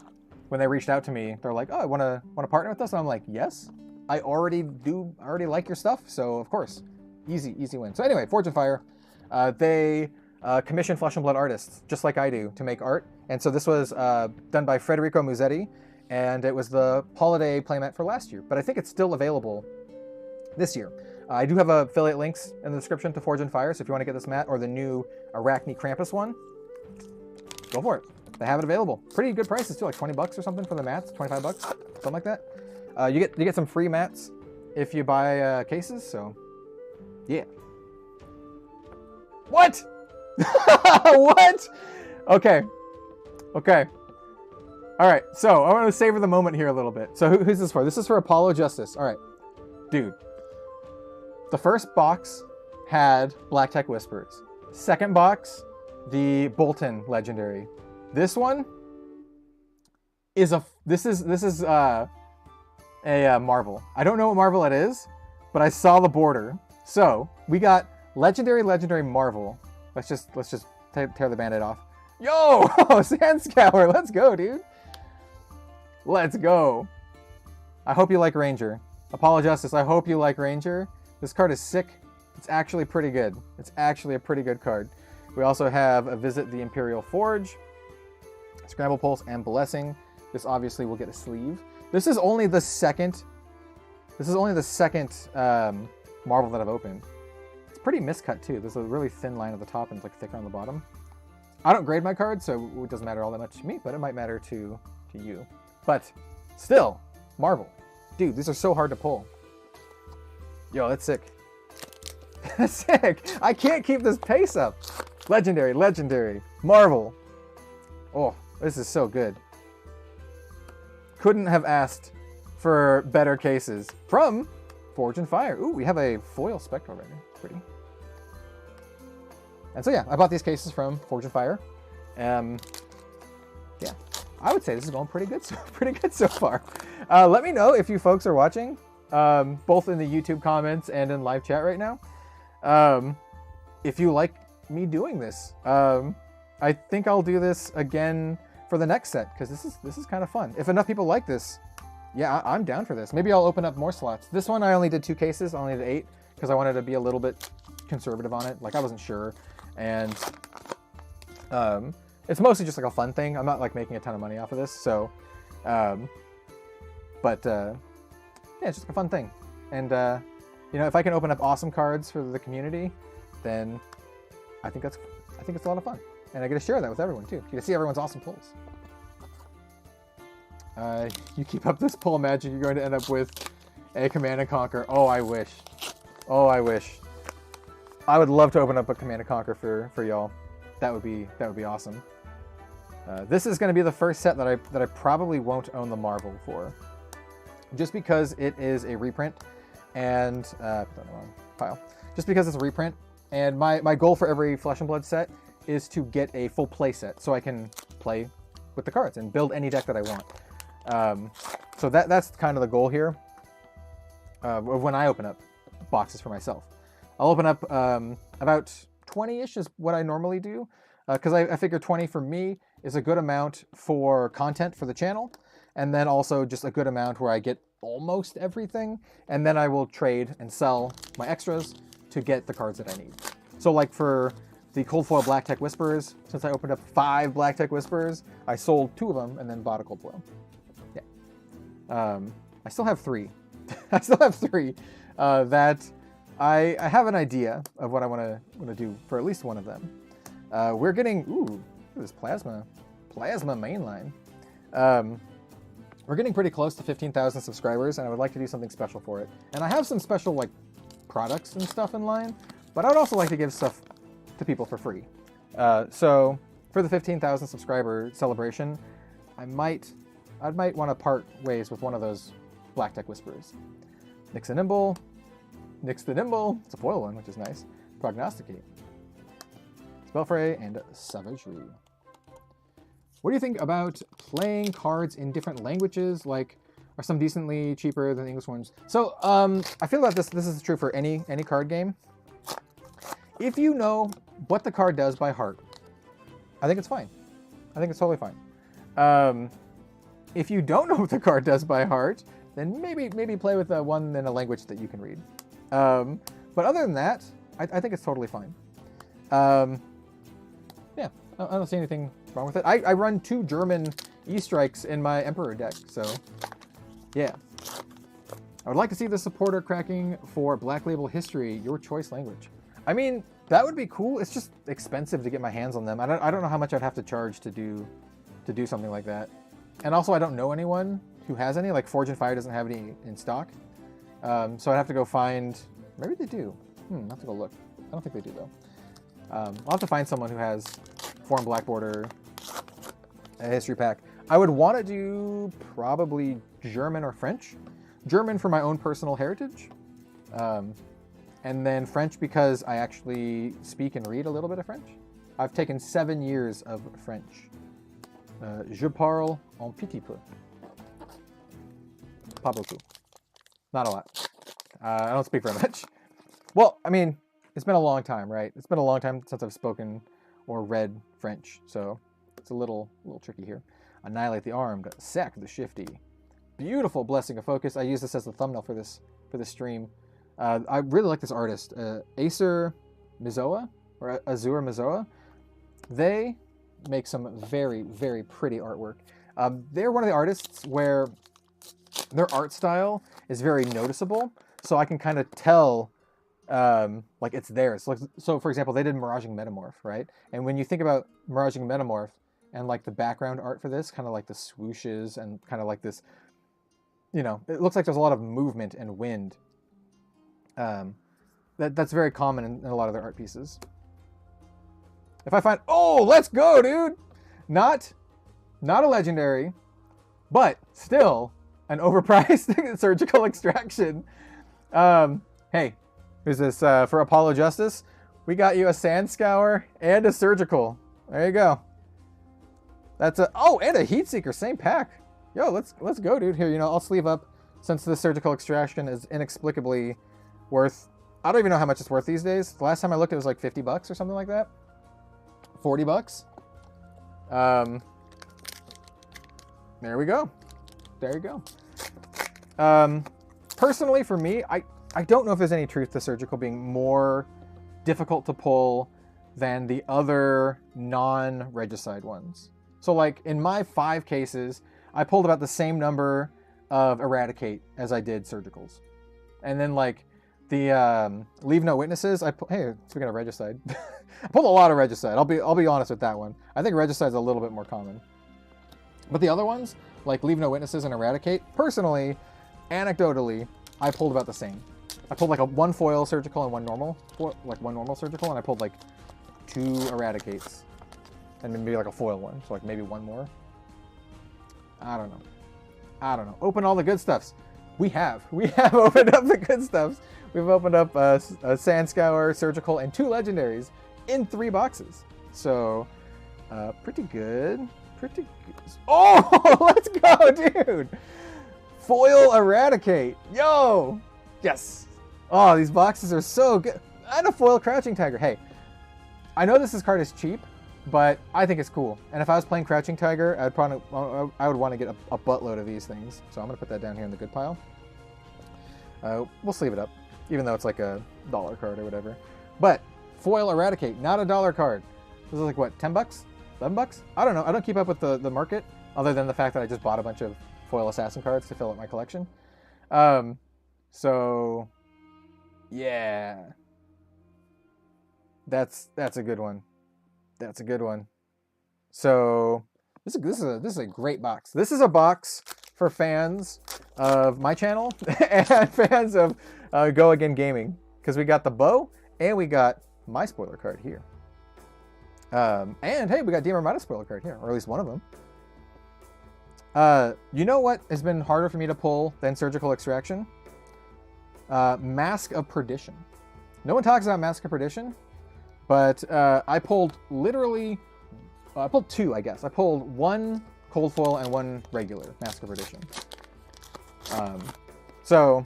Speaker 1: when they reached out to me, they're like, "Oh, want to partner with us?" And I'm like, "Yes, I already like your stuff, so of course, easy win." So anyway, Forge and Fire, they commission Flesh and Blood artists just like I do to make art, and so this was done by Federico Musetti, and it was the holiday playmat for last year, but I think it's still available this year. I do have affiliate links in the description to Forge and Fire, so if you want to get this mat or the new Arachne Krampus one, go for it. They have it available. Pretty good prices too, like 20 bucks or something for the mats, 25 bucks, something like that. You get some free mats if you buy cases, so yeah. What? What? Okay. All right, so I want to savor the moment here a little bit. So who's this for? This is for Apollo Justice. All right, dude. The first box had Black Tech Whispers. Second box, the Bolton Legendary. This one is a Marvel. I don't know what Marvel it is, but I saw the border. So we got Legendary Marvel. Let's just tear the Band-Aid off. Yo, Sandscour, let's go, dude. Let's go. I hope you like Ranger. Apollo Justice, I hope you like Ranger. This card is sick. It's actually pretty good. It's actually a pretty good card. We also have a Visit the Imperial Forge, Scramble Pulse, and Blessing. This obviously will get a sleeve. This is only the second. Marvel that I've opened. It's pretty miscut too. There's a really thin line at the top and it's like thicker on the bottom. I don't grade my cards, so it doesn't matter all that much to me, but it might matter to you. But still, Marvel. Dude, these are so hard to pull. Yo, that's sick. That's sick. I can't keep this pace up. Legendary, Marvel. Oh, this is so good. Couldn't have asked for better cases from Forge and Fire. Ooh, we have a foil Spectral right now. Pretty. And so yeah, I bought these cases from Forge and Fire. Yeah, I would say this is going pretty good so far. Let me know if you folks are watching, both in the YouTube comments and in live chat right now. If you like me doing this, I think I'll do this again for the next set because this is kind of fun. If enough people like this, yeah, I'm down for this. Maybe I'll open up more slots. This one I only did 2 cases. I only did 8 because I wanted to be a little bit conservative on it. Like I wasn't sure, and it's mostly just like a fun thing. I'm not like making a ton of money off of this, so yeah, it's just a fun thing. And you know, if I can open up awesome cards for the community, then I think it's a lot of fun, and I get to share that with everyone too. You get to see everyone's awesome pulls. You keep up this pull magic, you're going to end up with a Command and Conquer. Oh, I wish. Oh, I wish. I would love to open up a Command and Conquer for y'all. That would be awesome. This is going to be the first set that I probably won't own the Marvel for, just because it is a reprint, and put that in the wrong pile. Just because it's a reprint, and my goal for every Flesh and Blood set is to get a full play set so I can play with the cards and build any deck that I want. So that's kind of the goal here. when I open up boxes for myself. I'll open up about 20-ish is what I normally do, because I figure 20 for me is a good amount for content for the channel, and then also just a good amount where I get almost everything, and then I will trade and sell my extras to get the cards that I need. So like for the Cold Foil Black Tech Whisperers, since I opened up 5 Black Tech Whisperers, I sold 2 of them and then bought a Cold Foil. Yeah. I still have 3. I still have 3 that I have an idea of what I want to do for at least one of them. We're getting, ooh, look at this plasma mainline. We're getting pretty close to 15,000 subscribers, and I would like to do something special for it. And I have some special like products and stuff in line, but I would also like to give stuff to people for free. So for the 15,000 subscriber celebration, I might want to part ways with one of those Black Tech Whisperers. Nix the Nimble. It's a foil one, which is nice. Prognosticate. Spellfray and Savagery. What do you think about playing cards in different languages? Like, are some decently cheaper than the English ones? So, I feel that this is true for any card game. If you know what the card does by heart, I think it's fine. I think it's totally fine. If you don't know what the card does by heart, then maybe play with one in a language that you can read. But other than that, I think it's totally fine. Yeah, I don't see anything wrong with it. I run 2 German E-Strikes in my Emperor deck, so yeah. I would like to see the supporter cracking for Black Label History, your choice language. I mean, that would be cool. It's just expensive to get my hands on them. I don't know how much I'd have to charge to do something like that. And also, I don't know anyone who has any. Like Forge and Fire doesn't have any in stock. So I'd have to go find, maybe they do. I'll have to go look. I don't think they do though. I'll have to find someone who has Foreign Black Border, a history pack. I would want to do probably German or French. German for my own personal heritage. And then French because I actually speak and read a little bit of French. I've taken 7 years of French. Je parle un petit peu. Pas beaucoup. Not a lot. I don't speak very much. Well, I mean, it's been a long time, right? It's been a long time since I've spoken or read French, so it's a little tricky here. Annihilate the Armed, Sack the Shifty. Beautiful Blessing of Focus. I use this as the thumbnail for this stream. I really like this artist, Acer Mizoa, or Azur Mizoa. They make some very, very pretty artwork. They're one of the artists where their art style is very noticeable, so I can kind of tell like it's theirs. So for example, they did Miraging Metamorph, right? And when you think about Miraging Metamorph and like the background art for this, kind of like the swooshes and kind of like this, you know, it looks like there's a lot of movement and wind. That's very common in a lot of their art pieces. If I find, oh, let's go, dude! Not a legendary, but still an overpriced surgical extraction. Hey, who's this? For Apollo Justice, we got you a Sand Scour and a surgical. There you go. That's a, oh, and a Heat Seeker, same pack. Yo, let's go, dude. Here, you know, I'll sleeve up since the surgical extraction is inexplicably worth, I don't even know how much it's worth these days. The last time I looked, it was like 50 bucks or something like that. 40 bucks. There we go. There you go. Personally, for me, I don't know if there's any truth to surgical being more difficult to pull than the other non-regicide ones. So like in my 5 cases, I pulled about the same number of Eradicate as I did surgicals. And then like the Leave No Witnesses, hey, speaking of regicide, I pulled a lot of regicide. I'll be honest with that one. I think regicide's a little bit more common. But the other ones, like Leave No Witnesses and Eradicate, personally, anecdotally, I pulled about the same. I pulled like one foil surgical and one normal surgical, and I pulled like 2 Eradicates. And maybe like a foil one, so like maybe one more. I don't know. Open all the good stuffs. We have opened up the good stuffs. We've opened up a Sand Scour, surgical, and 2 legendaries in 3 boxes. So, pretty good. Pretty good. Oh, let's go, dude! Foil Eradicate. Yo! Yes. Oh, these boxes are so good. And a foil Crouching Tiger. Hey, I know this card is cheap, but I think it's cool. And if I was playing Crouching Tiger, I would want to get a buttload of these things. So I'm going to put that down here in the good pile. We'll sleeve it up, even though it's like a $1 card or whatever. But foil Eradicate, not a $1 card. This is like what, 10 bucks? 11 bucks? I don't know. I don't keep up with the market, other than the fact that I just bought a bunch of foil assassin cards to fill up my collection. So yeah, that's a good one. That's a good one. So this is a great box. This is a box for fans of my channel and fans of Go Again Gaming, because we got the bow and we got my spoiler card here. And hey, we got DM Armada spoiler card here, or at least one of them. You know what has been harder for me to pull than Surgical Extraction? Mask of Perdition. No one talks about Mask of Perdition, but I pulled literally, I pulled two, I guess. I pulled one cold foil and one regular Mask of Perdition. So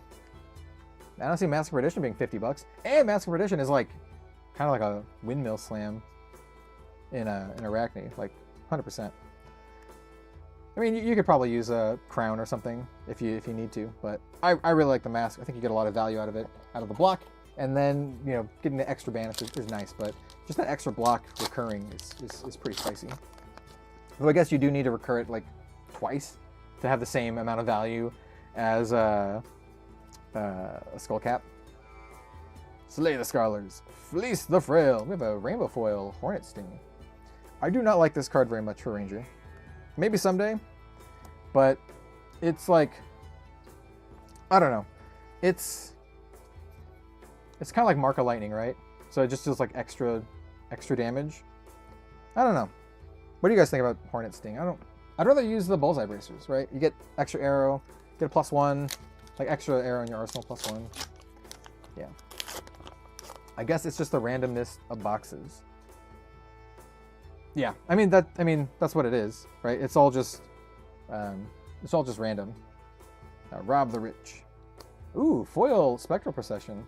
Speaker 1: I don't see Mask of Perdition being 50 bucks. And Mask of Perdition is like kind of like a windmill slam in Arachne, like 100%. I mean, you could probably use a crown or something if you need to, but I really like the mask. I think you get a lot of value out of it, out of the block, and then, you know, getting the extra banish is nice, but just that extra block recurring is pretty spicy. Though I guess you do need to recur it like twice to have the same amount of value as a skull cap. Slay the Scarlers, fleece the frail. We have a rainbow foil Hornet Sting. I do not like this card very much for Ranger. Maybe someday, but it's like, I don't know. It's kind of like Mark of Lightning, right? So it just does like extra damage. I don't know. What do you guys think about Hornet Sting? I'd rather use the Bullseye Bracers, right? You get extra arrow, get a +1, like extra arrow in your arsenal, +1. Yeah. I guess it's just the randomness of boxes. Yeah, I mean that's what it is, right? It's all just random. Rob the Rich. Ooh, foil Spectral Procession.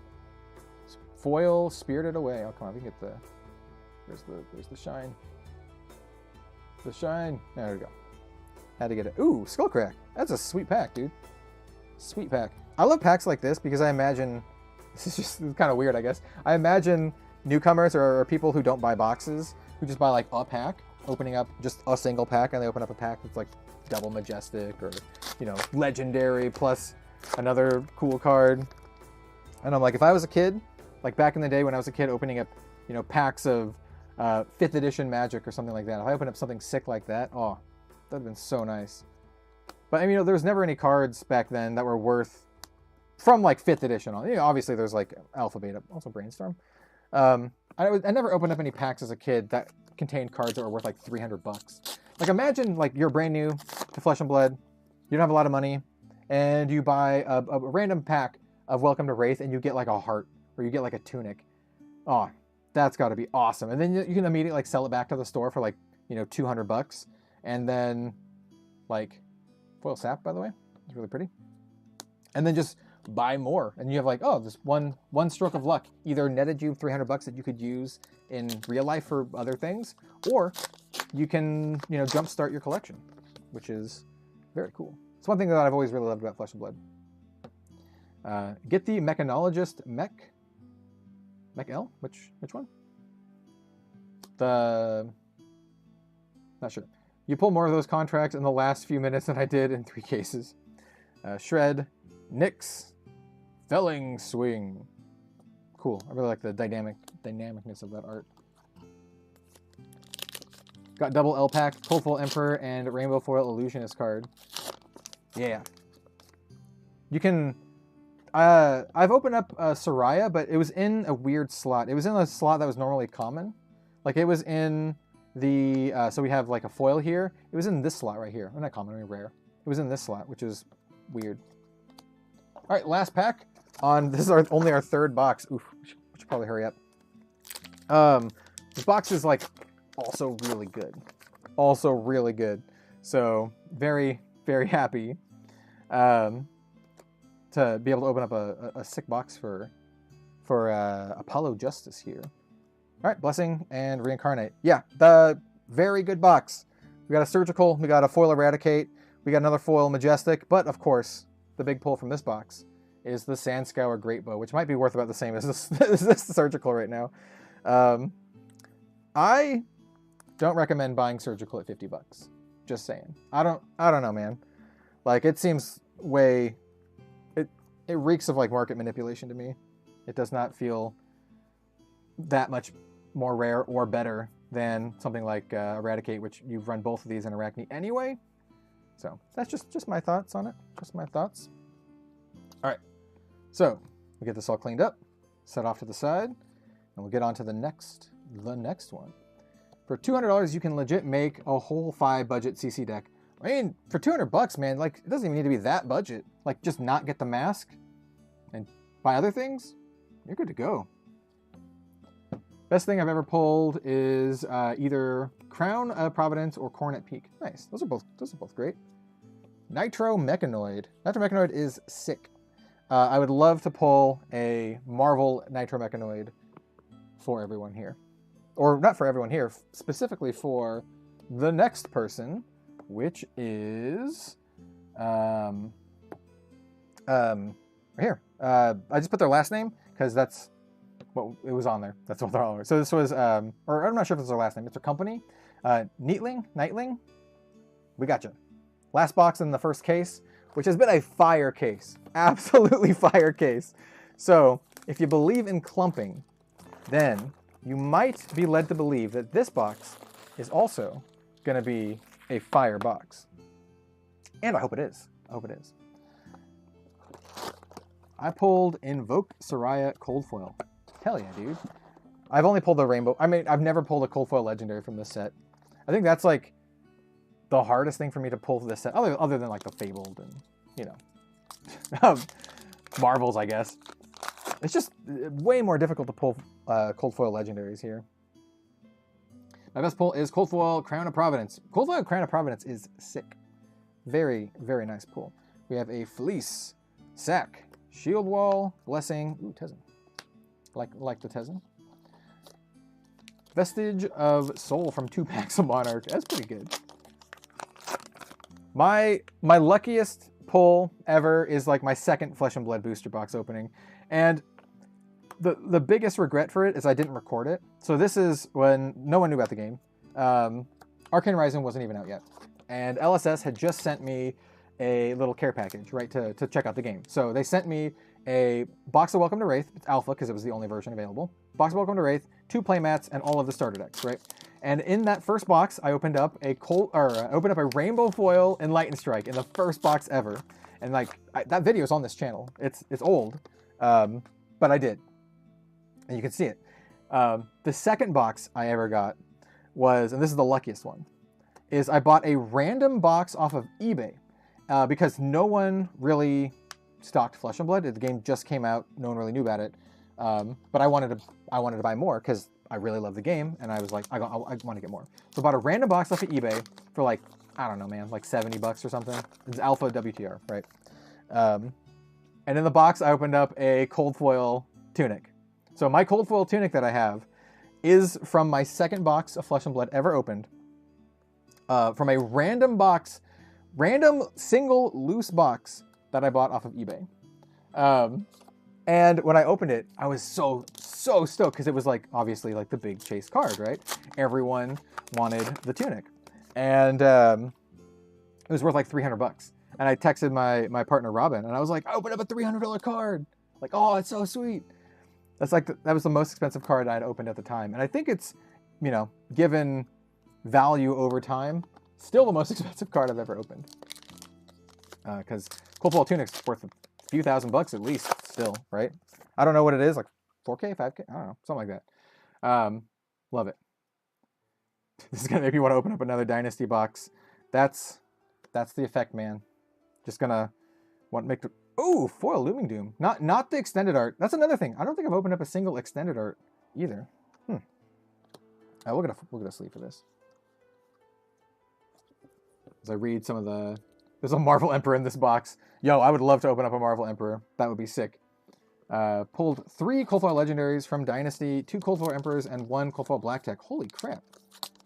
Speaker 1: Foil Spirited Away. Oh, come on, we can get the. There's the shine. The shine. There we go. Had to get it. Ooh, Skullcrack. That's a sweet pack, dude. Sweet pack. I love packs like this because I imagine. This is kind of weird, I guess. I imagine newcomers or people who don't buy boxes, who just buy like a pack, opening up just a single pack, and they open up a pack that's like double majestic or, you know, legendary plus another cool card. And I'm like, if I was a kid, like back in the day when I was a kid opening up, you know, packs of 5th edition Magic or something like that, if I opened up something sick like that, oh, that'd have been so nice. But I mean, you know, there was never any cards back then that were worth, from like 5th edition on. You know, obviously there's like Alpha, Beta, also Brainstorm. I never opened up any packs as a kid that contained cards that were worth like 300 bucks. Like imagine like you're brand new to Flesh and Blood, you don't have a lot of money, and you buy a random pack of Welcome to Wraith and you get like a heart or you get like a tunic. Oh, that's got to be awesome. And then you can immediately like sell it back to the store for like, you know, 200 bucks. And then like foil sap, by the way, it's really pretty. And then just buy more, and you have like, oh, this one stroke of luck either netted you 300 bucks that you could use in real life for other things, or you can, you know, jumpstart your collection, which is very cool. It's one thing that I've always really loved about Flesh and Blood. Get the Mechanologist Mech L. Which one? Not sure. You pull more of those contracts in the last few minutes than I did in 3 cases. Shred, Nyx, Felling Swing. Cool. I really like the dynamicness of that art. Got double L pack, Cold Foil Emperor, and Rainbow Foil Illusionist card. Yeah. You can. I've opened up Soraya, but it was in a weird slot. It was in a slot that was normally common. Like it was in the. So we have like a foil here. It was in this slot right here. Well, not common, I mean rare. It was in this slot, which is weird. All right, last pack. This is only our 3rd box. Oof, we should probably hurry up. This box is like also really good. Also really good. So very, very happy to to be able to open up a sick box for Apollo Justice here. All right, Blessing and Reincarnate. Yeah, the very good box. We got a Surgical, we got a foil Eradicate, we got another foil Majestic, but of course, the big pull from this box is the Sandscour Great Bow, which might be worth about the same as this Surgical right now. I don't recommend buying Surgical at $50. Just saying. I don't know, man. Like, it seems way... It reeks of, like, market manipulation to me. It does not feel that much more rare or better than something like Eradicate, which you've run both of these in Arachne anyway. So that's just my thoughts on it. Just my thoughts. All right. So we get this all cleaned up, set off to the side, and we'll get on to the next one. For $200, you can legit make a whole 5 budget CC deck. I mean, for $200, man, like, it doesn't even need to be that budget. Like, just not get the mask and buy other things, you're good to go. Best thing I've ever pulled is either Crown of Providence or Coronet Peak. Nice. Those are both great. Nitro Mechanoid. Nitro Mechanoid is sick. I would love to pull a Marvel Nitro Mechanoid for everyone here. Or not for everyone here, specifically for the next person, which is right here. I just put their last name because that's what it was on there. That's what they're all over. So this was, or I'm not sure if it's their last name. It's their company. Nightling. We got you. Last box in the first case, which has been a fire case. Absolutely fire case. So if you believe in clumping, then you might be led to believe that this box is also going to be a fire box. And I hope it is. I hope it is. I pulled Invoke Soraya Cold Foil. Hell yeah, dude. I've only pulled the Rainbow. I mean, I've never pulled a Cold Foil Legendary from this set. I think that's like the hardest thing for me to pull this set, other than like the Fabled and, you know, Marvels, I guess. It's just way more difficult to pull Cold Foil Legendaries here. My best pull is Cold Foil Crown of Providence. Cold Foil Crown of Providence is sick. Very, very nice pull. We have a Fleece, Sack, Shield Wall, Blessing. Ooh, Tezzin. Like the Tezzin. Vestige of Soul from 2 packs of Monarch. That's pretty good. My luckiest pull ever is like my second Flesh and Blood booster box opening. And the biggest regret for it is I didn't record it. So this is when no one knew about the game. Arcane Rising wasn't even out yet. And LSS had just sent me a little care package, right, to check out the game. So they sent me a box of Welcome to Wraith. It's Alpha, because it was the only version available. Box of Welcome to Wraith, 2 playmats, and all of the starter decks, right? And in that first box, I opened up a Rainbow Foil Enlightened Strike in the first box ever. And like, that video is on this channel. It's old, but I did. And you can see it. The second box I ever got was, and this is the luckiest one, is I bought a random box off of eBay because no one really stocked Flesh and Blood. The game just came out. No one really knew about it. But I wanted to buy more because I really love the game, and I was like, I want to get more. So I bought a random box off of eBay for like, I don't know, man, like $70 or something. It's Alpha WTR, right? And in the box, I opened up a Cold Foil Tunic. So my Cold Foil Tunic that I have is from my second box of Flesh and Blood ever opened. From a random box, random single loose box that I bought off of eBay. And when I opened it, I was so stoked because it was like, obviously like the big chase card, right? Everyone wanted the Tunic. And it was worth like $300. And I texted my partner Robin, and I was like, I opened up a $300 card. Like, oh, it's so sweet. That's like, that was the most expensive card I'd opened at the time. And I think it's, you know, given value over time, still the most expensive card I've ever opened. Because Cold Foil Tunic's worth a few $1,000 at least still, right? I don't know what it is, like 4K, 5K, I don't know, something like that. Love it. This is gonna make me want to open up another Dynasty box. That's the effect, man. Just gonna want to make the, ooh, foil Looming Doom. Not the extended art. That's another thing. I don't think I've opened up a single extended art either. We'll get a sleeve for this. As I read some of the There's a Marvel Emperor in this box. Yo, I would love to open up a Marvel Emperor. That would be sick. Pulled 3 Cold Foil Legendaries from Dynasty, 2 Cold Foil Emperors, and 1 Cold Foil Black Tech. Holy crap.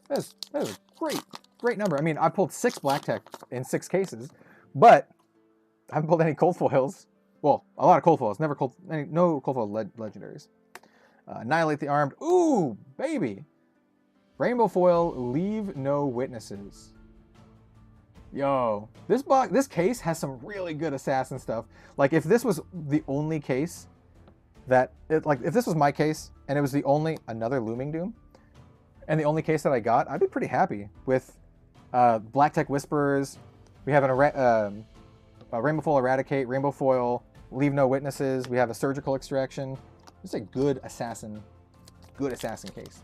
Speaker 1: That is a great number. I mean, I pulled 6 Black Tech in 6 cases, but I haven't pulled any Cold Foils. Well, a lot of Cold Foils. Never no Cold Foil Legendaries. Annihilate the Armed. Ooh, baby. Rainbow Foil, Leave No Witnesses. Yo, this case has some really good assassin stuff. Like, if this was the only case that, if this was my case, and it was the only, another Looming Doom, and the only case that I got, I'd be pretty happy with Black Tech Whisperers. We have a Rainbow Foil Eradicate, Rainbow Foil, Leave No Witnesses. We have a Surgical Extraction. It's a good assassin case.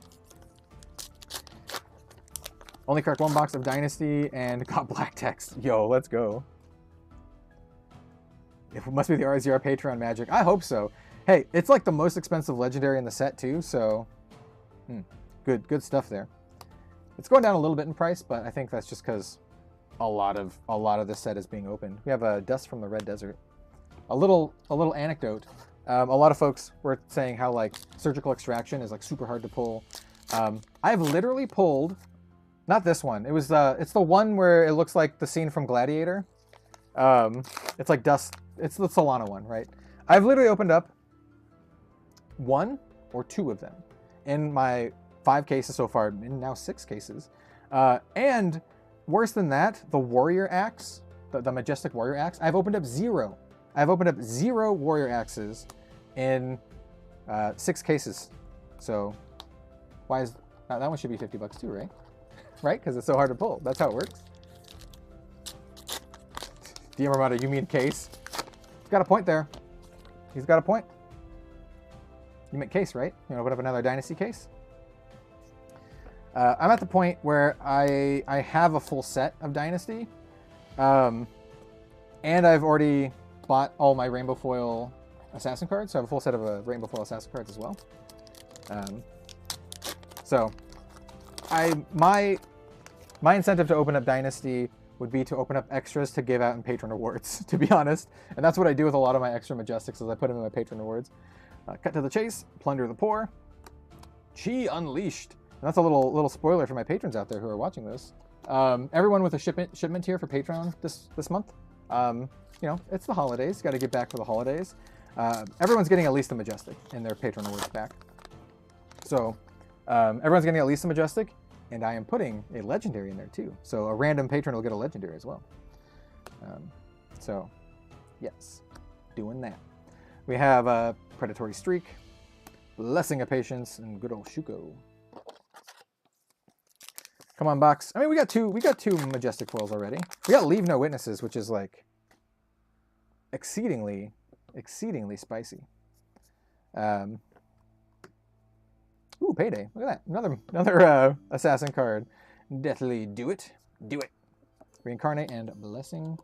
Speaker 1: Only cracked 1 box of Dynasty and got Black Text. Yo, let's go. It must be the RZR Patreon magic. I hope so. Hey, it's like the most expensive legendary in the set too, so good stuff there. It's going down a little bit in price, but I think that's just because a lot of this set is being opened. We have a Dust from the Red Desert. A little anecdote. A lot of folks were saying how like Surgical Extraction is like super hard to pull. I've literally pulled. Not this one. It was it's the one where it looks like the scene from Gladiator. It's like Dust. It's the Solana one, right? I've literally opened up 1 or 2 of them in my 5 cases so far, and now 6 cases. And worse than that, the Warrior Axe, the Majestic Warrior Axe, I've opened up 0. I've opened up 0 Warrior Axes in 6 cases. So why is that one should be $50 too, right? Right? Because it's so hard to pull. That's how it works. DM Armada, you mean case? He's got a point there. He's got a point. You meant case, right? You know, open up another Dynasty case. I'm at the point where I have a full set of Dynasty. And I've already bought all my Rainbow Foil Assassin cards. So I have a full set of Rainbow Foil Assassin cards as well. So my incentive to open up Dynasty would be to open up extras to give out in patron rewards, to be honest. And that's what I do with a lot of my extra Majestics, is I put them in my patron rewards. Cut to the chase, Plunder the Poor, Chi Unleashed. And that's a little spoiler for my patrons out there who are watching this. Everyone with a shipment tier for Patreon this month. You know, it's the holidays. Got to get back for the holidays. Everyone's getting at least a Majestic in their patron rewards pack. So everyone's getting at least a Majestic, and I am putting a Legendary in there too. So a random patron will get a Legendary as well. So, yes, doing that. We have a Predatory Streak, Blessing of Patience, and good old Shuko. Come on, box. I mean, we got two Majestic foils already. We got Leave No Witnesses, which is like exceedingly spicy. Ooh, Payday. Look at that. Another assassin card. Deathly Do It. Do it. Reincarnate and Blessing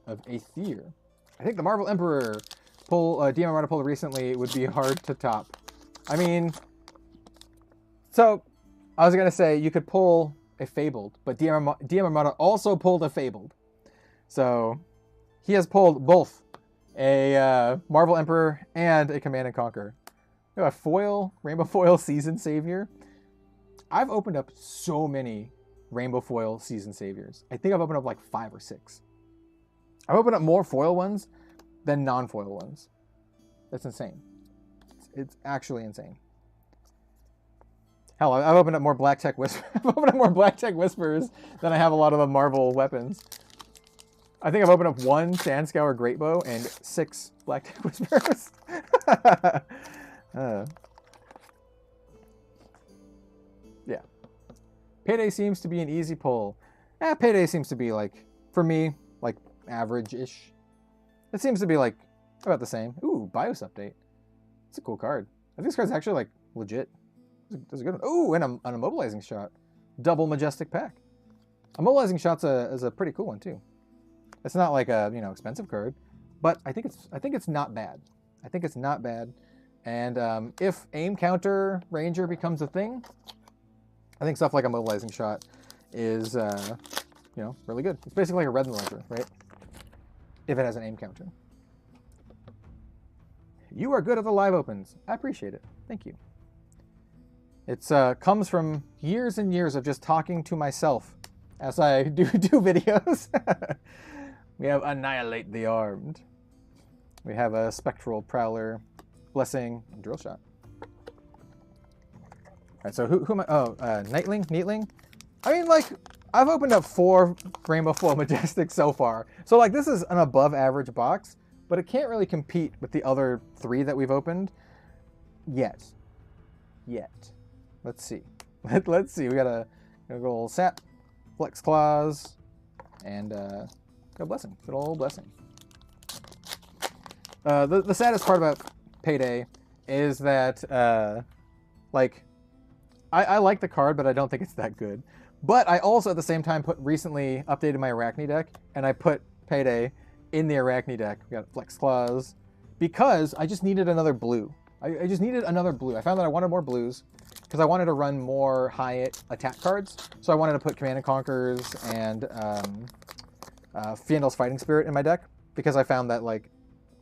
Speaker 1: of Aether. I think the Marvel Emperor DM Armada pull recently would be hard to top. I mean, so I was going to say you could pull a Fabled, but DM Armada also pulled a Fabled. So he has pulled both a Marvel Emperor and a Command and Conquer. We have a foil, Rainbow Foil Season Savior. I've opened up so many Rainbow Foil Season Saviors. I think I've opened up like 5 or 6. I've opened up more foil ones than non-foil ones. That's insane. It's actually insane. Hell, I've opened up more Black Tech Whispers than I have a lot of the Marvel weapons. I think I've opened up 1 Sandscour Greatbow and 6 Black Tech Whispers. Yeah. Payday seems to be an easy pull. Payday seems to be, like, for me, like, average-ish. It seems to be, like, about the same. Ooh, BIOS update. It's a cool card. I think this card's actually, like, legit. That's a good one. Ooh, and an Immobilizing Shot. Double Majestic pack. Immobilizing Shot's is a pretty cool one, too. It's not, like, a, expensive card, but I think it's not bad. I think it's not bad. And if aim counter Ranger becomes a thing, I think stuff like a Immobilizing Shot is, really good. It's basically like a Red Ranger, right? if it has an aim counter. You are good at the live opens. I appreciate it. Thank you. It's comes from years and years of just talking to myself as I do videos. We have Annihilate the Armed. We have a Spectral Prowler, Blessing, and Drill Shot. All right, so who am I? Oh, Neatling? I mean, like, I've opened up 4 Rainbow Foil Majestics so far. So, like, this is an above average box, but it can't really compete with the other 3 that we've opened yet. Let's see. Let's see. We got a little Sap, Flex Claws, and a Blessing. Good old Blessing. The saddest part about Payday is that, like, I like the card, but I don't think it's that good. But I also, at the same time, recently updated my Arachne deck, and I put Payday in the Arachne deck. We got Flex Claws, because I just needed another blue. I just needed another blue. I found that I wanted more blues, because I wanted to run more high attack cards. So I wanted to put Command and Conquers and Fiendal's Fighting Spirit in my deck, because I found that, like,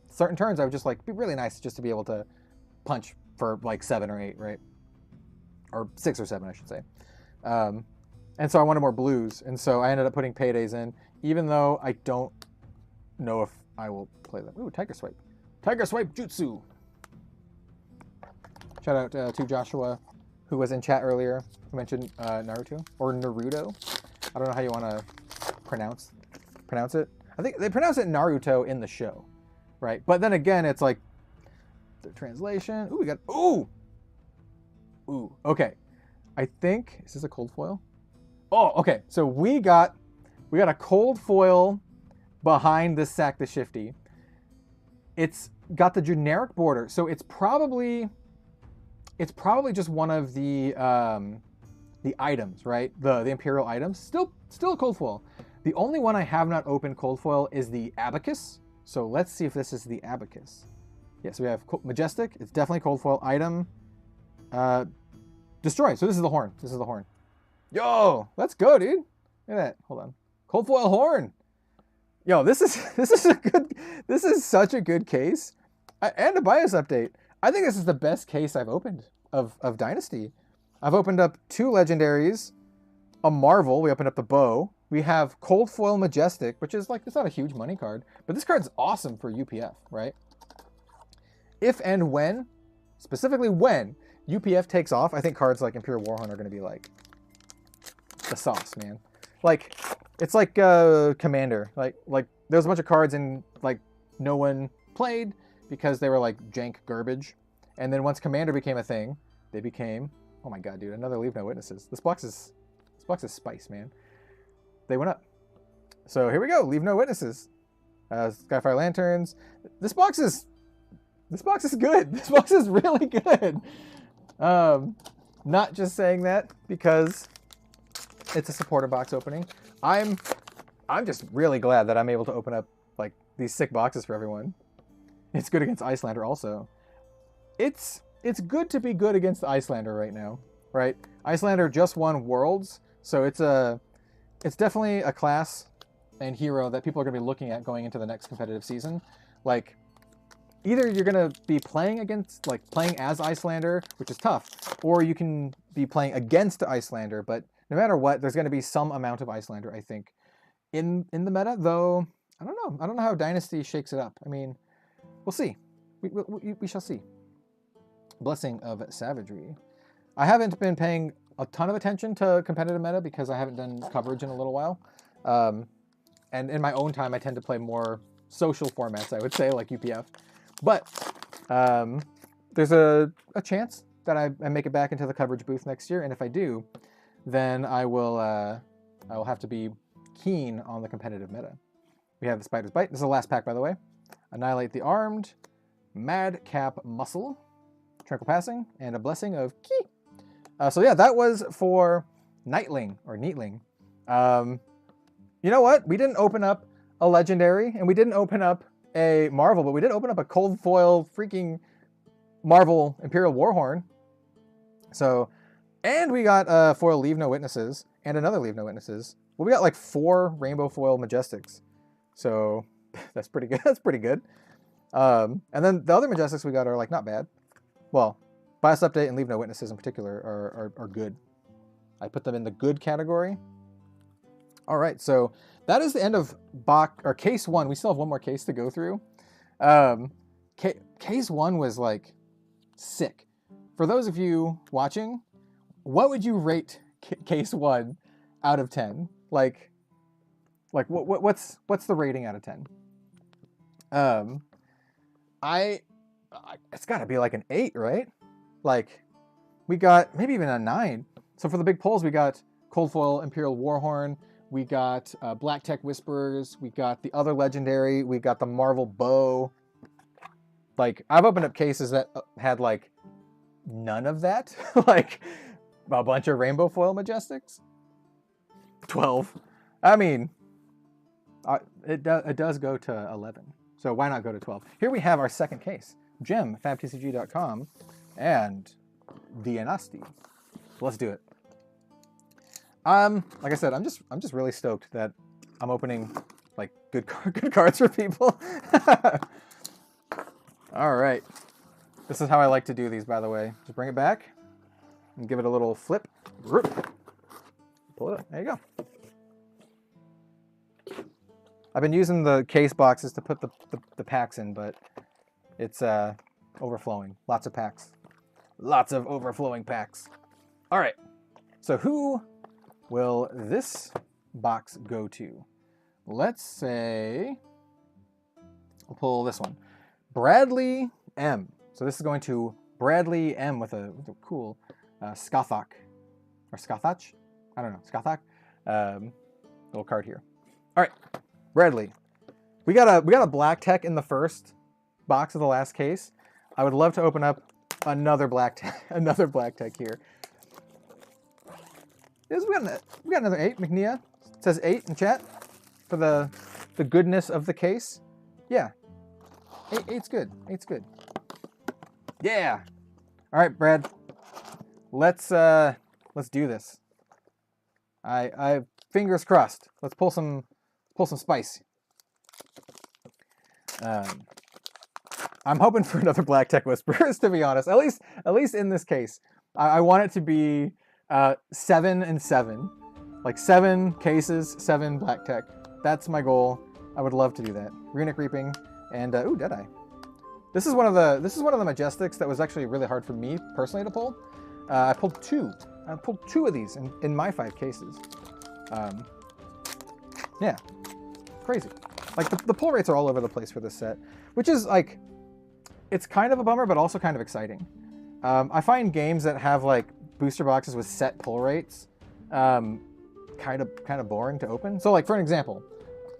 Speaker 1: certain turns I would just, like, be really nice just to be able to punch for, like, 7 or 8, right? Or 6 or 7, I should say. And so I wanted more blues, and so I ended up putting Paydays in, even though I don't know if I will play them. Ooh, Tiger Swipe. Tiger Swipe Jutsu! Shout out to Joshua, who was in chat earlier, who mentioned Naruto, or Naruto. I don't know how you want to pronounce it. I think they pronounce it Naruto in the show, right? But then again, it's like, the translation. Ooh, we got, ooh! Ooh, okay. I think, is this a cold foil? Oh, okay. So we got a cold foil behind this Sack the Shifty. It's got the generic border, so it's probably just one of the items, right? The Imperial items. Still a cold foil. The only one I have not opened cold foil is the Abacus. So let's see if this is the Abacus. Yeah, so we have Majestic. It's definitely cold foil item. Destroy. So this is the horn. This is the horn. Yo, let's go, dude. Look at that. Hold on. Cold foil horn. Yo, this is such a good case. And a bias update. I think this is the best case I've opened of Dynasty. I've opened up 2 legendaries, a Marvel. We opened up the Bow. We have cold foil Majestic, which is, like, it's not a huge money card, but this card's awesome for UPF, right? If and when, specifically when, UPF takes off, I think cards like Imperial Warhorn are going to be, like, the sauce, man. Like, it's like Commander. Like there's a bunch of cards in, like, no one played because they were, like, jank garbage. And then once Commander became a thing, they became, oh my god, dude, another Leave No Witnesses. This box is spice, man. They went up. So here we go, Leave No Witnesses. Skyfire Lanterns. This box is good. This box is really good. Not just saying that because it's a supporter box opening. I'm just really glad that I'm able to open up, like, these sick boxes for everyone. It's good against Icelander also. It's good to be good against the Icelander right now, right? Icelander just won Worlds, so it's definitely a class and hero that people are going to be looking at going into the next competitive season. Like, either you're going to be playing as Icelander, which is tough, or you can be playing against Icelander, but no matter what, there's going to be some amount of Icelander, I think, in the meta, though. I don't know. I don't know how Dynasty shakes it up. I mean, we'll see. We shall see. Blessing of Savagery. I haven't been paying a ton of attention to competitive meta because I haven't done coverage in a little while. And in my own time, I tend to play more social formats, I would say, like UPF. But there's a chance that I make it back into the coverage booth next year, and if I do, then I will have to be keen on the competitive meta. We have the Spider's Bite. This is the last pack, by the way. Annihilate the Armed, Madcap Muscle, Tranquil Passing, and a Blessing of Ki. So yeah, that was for Neatling. You know what? We didn't open up a Legendary, and we didn't open up a Marvel, but we did open up a cold foil freaking Marvel Imperial Warhorn. So, and we got a foil Leave No Witnesses, and another Leave No Witnesses. Well, we got like 4 rainbow foil Majestics. So, That's pretty good. That's pretty good. And then the other Majestics we got are like not bad. Well, Bias Update and Leave No Witnesses in particular are good. I put them in the good category. All right, so that is the end of case 1. We still have one more case to go through. Case 1 was like sick. For those of you watching, what would you rate case 1 out of 10? Like what's the rating out of 10? It's got to be like an 8, right? Like we got maybe even a 9. So for the big pulls, we got Cold Foil Imperial Warhorn, we got Black Tech Whisperers, we got the other legendary, we got the Marvel Bow. Like I've opened up cases that had like none of that, like a bunch of Rainbow Foil Majestics. 12. I mean, it does go to 11. So why not go to 12? Here we have our second case. Gem, fabtcg.com, and Dynasty. Let's do it. Like I said, I'm just really stoked that I'm opening like good cards for people. All right. This is how I like to do these, by the way. Just bring it back and give it a little flip. Pull it up. There you go. I've been using the case boxes to put the packs in, but it's overflowing. Lots of packs. Lots of overflowing packs. All right. So who will this box go to? Let's say I'll pull this one. Bradley M. So this is going to Bradley M with a cool Skathach. Or Skathach? I don't know. Skathach? Little card here. All right. Bradley. We got a Black Tech in the first box of the last case. I would love to open up another Black Tech here. We got another 8, McNea. It says 8 in chat for the goodness of the case. Yeah. 8's good. 8's good. Yeah. All right, Brad. Let's do this. I fingers crossed. Let's pull some spice. I'm hoping for another Black Tech Whisperers, to be honest. At least in this case. I want it to be 7 and 7. Like 7 cases, 7 Black Tech. That's my goal. I would love to do that. Runic Reaping and ooh, Deadeye. This is one of the Majestics that was actually really hard for me personally to pull. I pulled 2. I pulled 2 of these in my 5 cases. Yeah, crazy. Like the pull rates are all over the place for this set, which is like, it's kind of a bummer, but also kind of exciting. I find games that have like booster boxes with set pull rates kind of boring to open. So like for an example,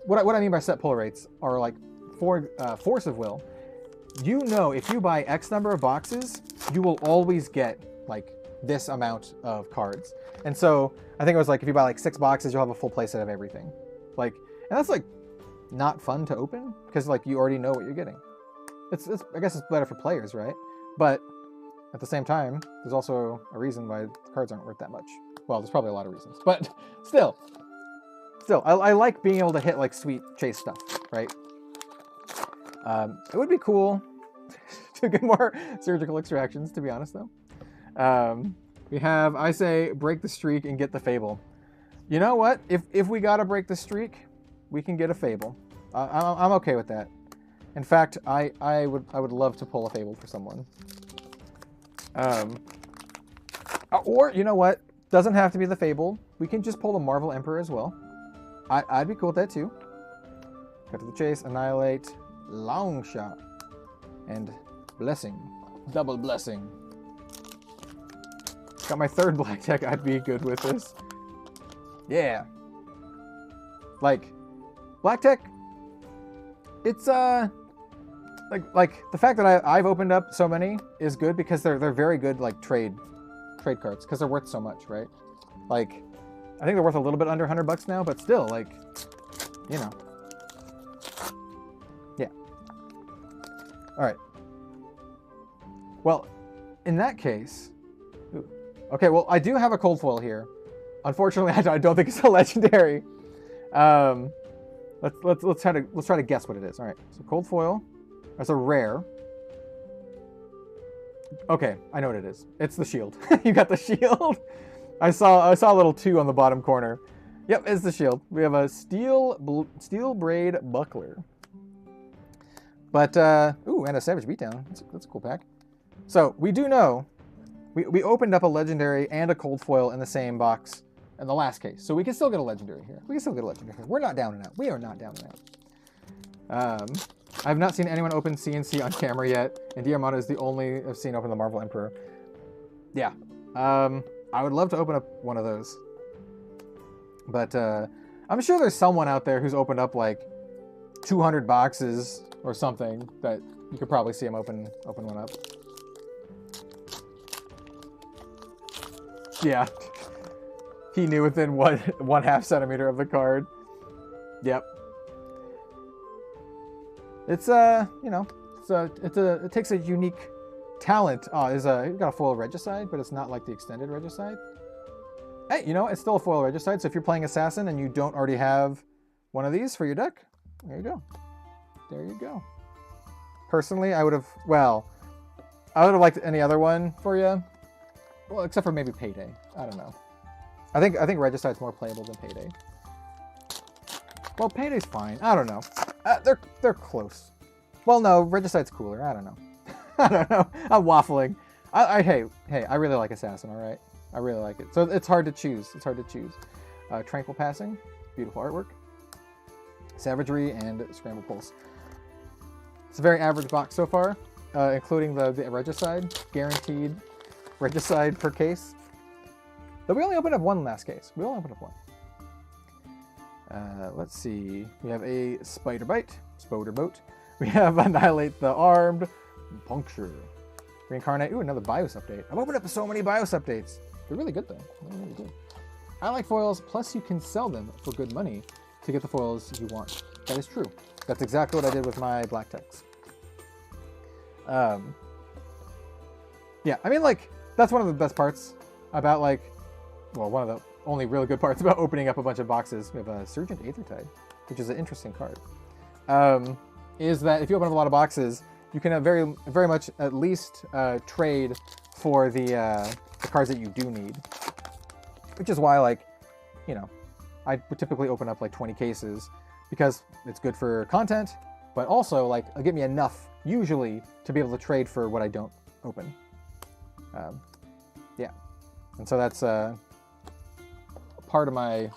Speaker 1: what I mean by set pull rates are like for Force of Will. You know, if you buy X number of boxes, you will always get like this amount of cards. And so I think it was like if you buy like 6 boxes, you'll have a full playset of everything. Like, and that's like not fun to open because like you already know what you're getting. It's I guess it's better for players, right? But at the same time, there's also a reason why the cards aren't worth that much. Well, there's probably a lot of reasons, but still, I like being able to hit like sweet chase stuff, right? It would be cool to get more surgical extractions, to be honest, though. We have, I say, break the streak and get the Fable. You know what? If we gotta break the streak, we can get a Fable. I'm okay with that. In fact, I would love to pull a Fable for someone. Or you know what? Doesn't have to be the Fable. We can just pull the Marvel Emperor as well. I'd be cool with that too. Cut to the chase, annihilate, long shot, and blessing, double blessing. Got my 3rd Black Tech. I'd be good with this. Yeah. Like Black Tech. It's like the fact that I've opened up so many is good because they're very good like trade cards because they're worth so much, right? Like I think they're worth a little bit under $100 now, but still, like, you know. Yeah. All right. Well, in that case, okay. Well, I do have a cold foil here. Unfortunately, I don't think it's a legendary. Let's try to guess what it is. All right, so cold foil. That's a rare. Okay, I know what it is. It's the shield. You got the shield. I saw a little 2 on the bottom corner. Yep, it's the shield. We have a steel braid buckler. But ooh, and a savage beatdown. That's a cool pack. So we do know we opened up a legendary and a cold foil in the same box in the last case, so we can still get a legendary here. We're not down and out. We are not down and out. I've not seen anyone open CNC on camera yet, and Diarmada is the only I've seen open the Marvel Emperor. Yeah, I would love to open up one of those, but I'm sure there's someone out there who's opened up like 200 boxes or something that you could probably see him open one up. Yeah, he knew within 1/2 centimeter of the card. Yep. It's you know, it takes a unique talent. Oh, you've got a foil regicide, but it's not like the extended regicide. Hey, you know, it's still a foil regicide. So if you're playing assassin and you don't already have one of these for your deck, there you go. There you go. Personally, I would have liked any other one for you. Well, except for maybe Payday. I don't know. I think Regicide's more playable than Payday. Well, Payday's fine. I don't know. They're close. Well, no, Regicide's cooler. I don't know. I don't know. I'm waffling. Hey, I really like Assassin. All right, I really like it. So it's hard to choose. Tranquil Passing, beautiful artwork. Savagery and Scramble Pulse. It's a very average box so far, including the Regicide, guaranteed Regicide per case. But we only opened up one last case. We only opened up one. Let's see. We have a Spoderboat. We have Annihilate the Armed, Puncture, Reincarnate. Ooh, another BIOS update. I've opened up so many BIOS updates. They're really good though. They're really good. I like foils. Plus, you can sell them for good money to get the foils you want. That is true. That's exactly what I did with my Black Tex. Yeah, I mean, like, that's one of the best parts about, like, well, one of the only really good parts about opening up a bunch of boxes. We have a Surgent Aethertide, which is an interesting card. Is that if you open up a lot of boxes, you can very, very much at least trade for the cards that you do need. Which is why, like, you know, I would typically open up like 20 cases because it's good for content, but also like it'll get me enough usually to be able to trade for what I don't open. Yeah, and so that's part of my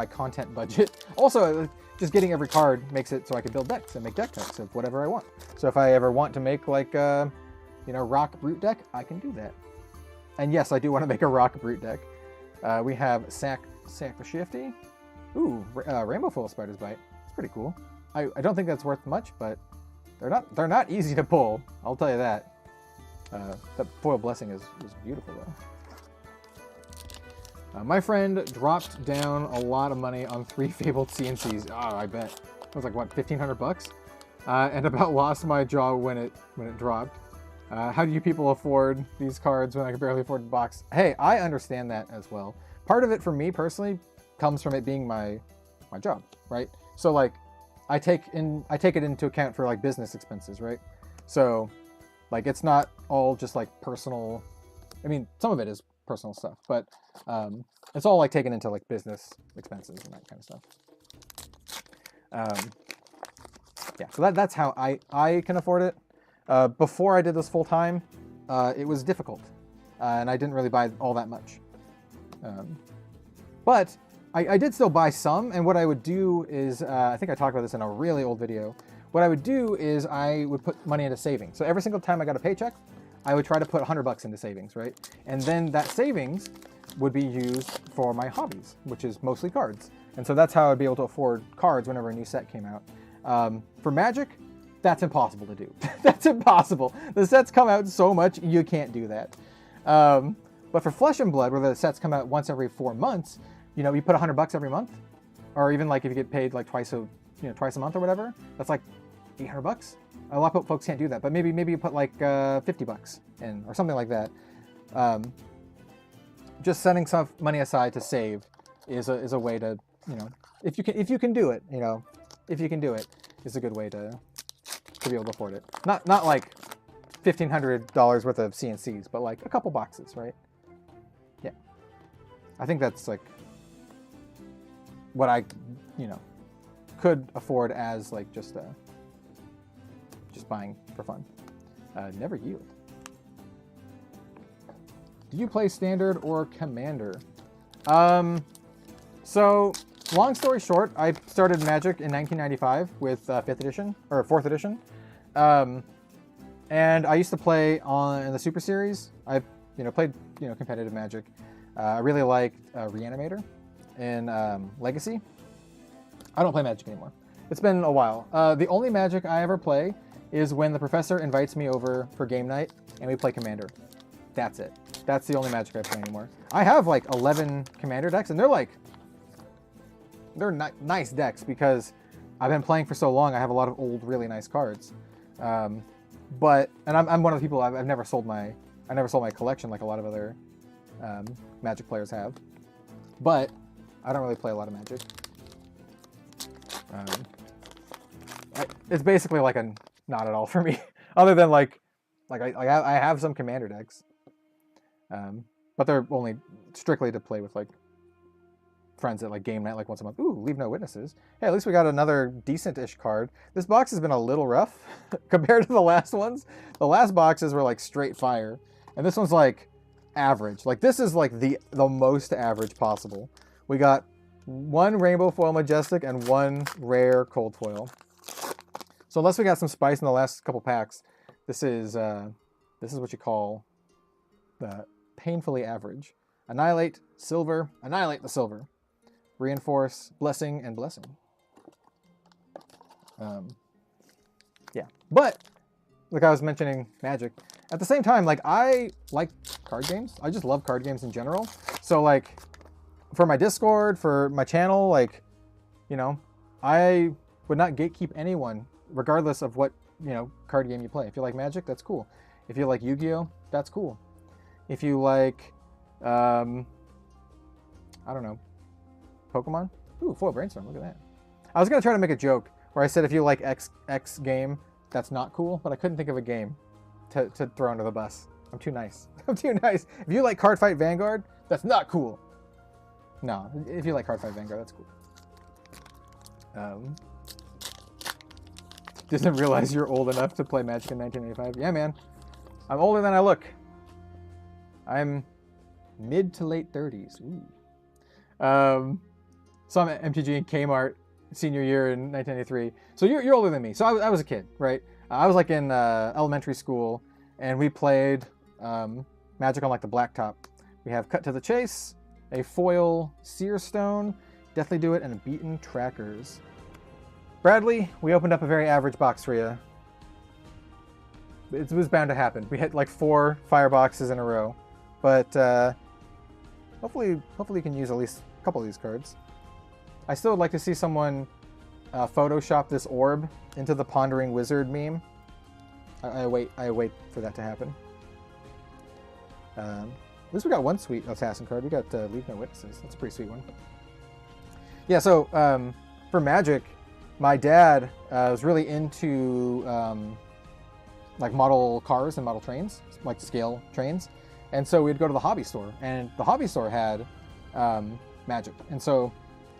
Speaker 1: content budget. Also, just getting every card makes it so I can build decks and make deck types of whatever I want. So if I ever want to make like you know, Rock Brute deck, I can do that. And yes, I do want to make a Rock Brute deck. We have Sack the Shifty. Ooh, Rainbow Foil Spider's Bite. It's pretty cool. I don't think that's worth much, but they're not easy to pull. I'll tell you that. That Foil Blessing is beautiful though. My friend dropped down a lot of money on 3 Fabled CNCs. Oh, I bet. It was like, what, 1,500 bucks? And about lost my jaw when it dropped. How do you people afford these cards when I can barely afford the box? Hey, I understand that as well. Part of it for me personally comes from it being my job, right? So like, I take it into account for like business expenses, right? So like, it's not all just like personal. I mean, some of it is personal stuff, but it's all like taken into like business expenses and that kind of stuff. Yeah, so that's how I can afford it. Before I did this full time, it was difficult, and I didn't really buy all that much. But I did still buy some, and what I would do is, I think I talked about this in a really old video, what I would do is I would put money into savings. So every single time I got a paycheck, I would try to put 100 bucks into savings, right? And then that savings would be used for my hobbies, which is mostly cards. And so that's how I'd be able to afford cards whenever a new set came out. For Magic, that's impossible to do. That's impossible. The sets come out so much, you can't do that. But for Flesh and Blood, where the sets come out once every 4 months, you know, you put 100 bucks every month, or even like if you get paid like twice a month or whatever, that's like 800 bucks. A lot of folks can't do that, but maybe you put like 50 bucks in or something like that. Just setting some money aside to save is a way to, you know, if you can do it, you know, if you can do it, is a good way to be able to afford it. Not like $1,500 worth of CNCs, but like a couple boxes, right? Yeah. I think that's like what I, you know, could afford as like just buying for fun. Never yield. Do you play standard or commander? So long story short, I started Magic in 1995 with 5th edition or 4th edition. And I used to play in the Super Series. I, played, competitive Magic. I really liked Reanimator in Legacy. I don't play Magic anymore. It's been a while. The only Magic I ever play is when the professor invites me over for game night and we play Commander. That's it. That's the only Magic I play anymore. I have like 11 Commander decks, and they're nice decks because I've been playing for so long. I have a lot of old, really nice cards. I'm one of the people I've never sold my collection like a lot of other Magic players have. But I don't really play a lot of Magic. It's basically like a not at all for me, other than like I have some Commander decks, but they're only strictly to play with like friends at like game night, like once a month. Ooh, Leave No Witnesses. Hey, at least we got another decent-ish card. This box has been a little rough compared to the last ones. The last boxes were like straight fire, and this one's like average. Like this is like the most average possible. We got one Rainbow Foil Majestic and one rare Cold Foil. So unless we got some spice in the last couple packs, this is what you call the painfully average. Annihilate, Silver, Annihilate the Silver. Reinforce, Blessing, and Blessing. Yeah, but like I was mentioning Magic, at the same time, like I like card games. I just love card games in general. So like for my Discord, for my channel, like, I would not gatekeep anyone regardless of what, card game you play. If you like Magic, that's cool. If you like Yu-Gi-Oh, that's cool. If you like, I don't know, Pokemon? Ooh, Foil Brainstorm, look at that. I was going to try to make a joke where I said if you like X game, that's not cool, but I couldn't think of a game to throw under the bus. I'm too nice. I'm too nice. If you like Cardfight Vanguard, that's not cool. No, if you like Cardfight Vanguard, that's cool. Didn't realize you're old enough to play Magic in 1985. Yeah, man. I'm older than I look. I'm mid to late 30s. Ooh. So I'm at MTG and Kmart senior year in 1983. So you're older than me. So I was a kid, right? I was like in elementary school, and we played Magic on like the blacktop. We have Cut to the Chase, a foil Seer Stone, Deathly Do It, and a Beaten Trackers. Bradley, we opened up a very average box for you. It was bound to happen. We hit like 4 fireboxes in a row, but hopefully you can use at least a couple of these cards. I still would like to see someone Photoshop this orb into the Pondering Wizard meme. I wait for that to happen. At least we got one sweet assassin card. We got Leave No Witnesses. That's a pretty sweet one. Yeah, so for Magic, my dad was really into like model cars and model trains, like scale trains. And so we'd go to the hobby store, and the hobby store had Magic. And so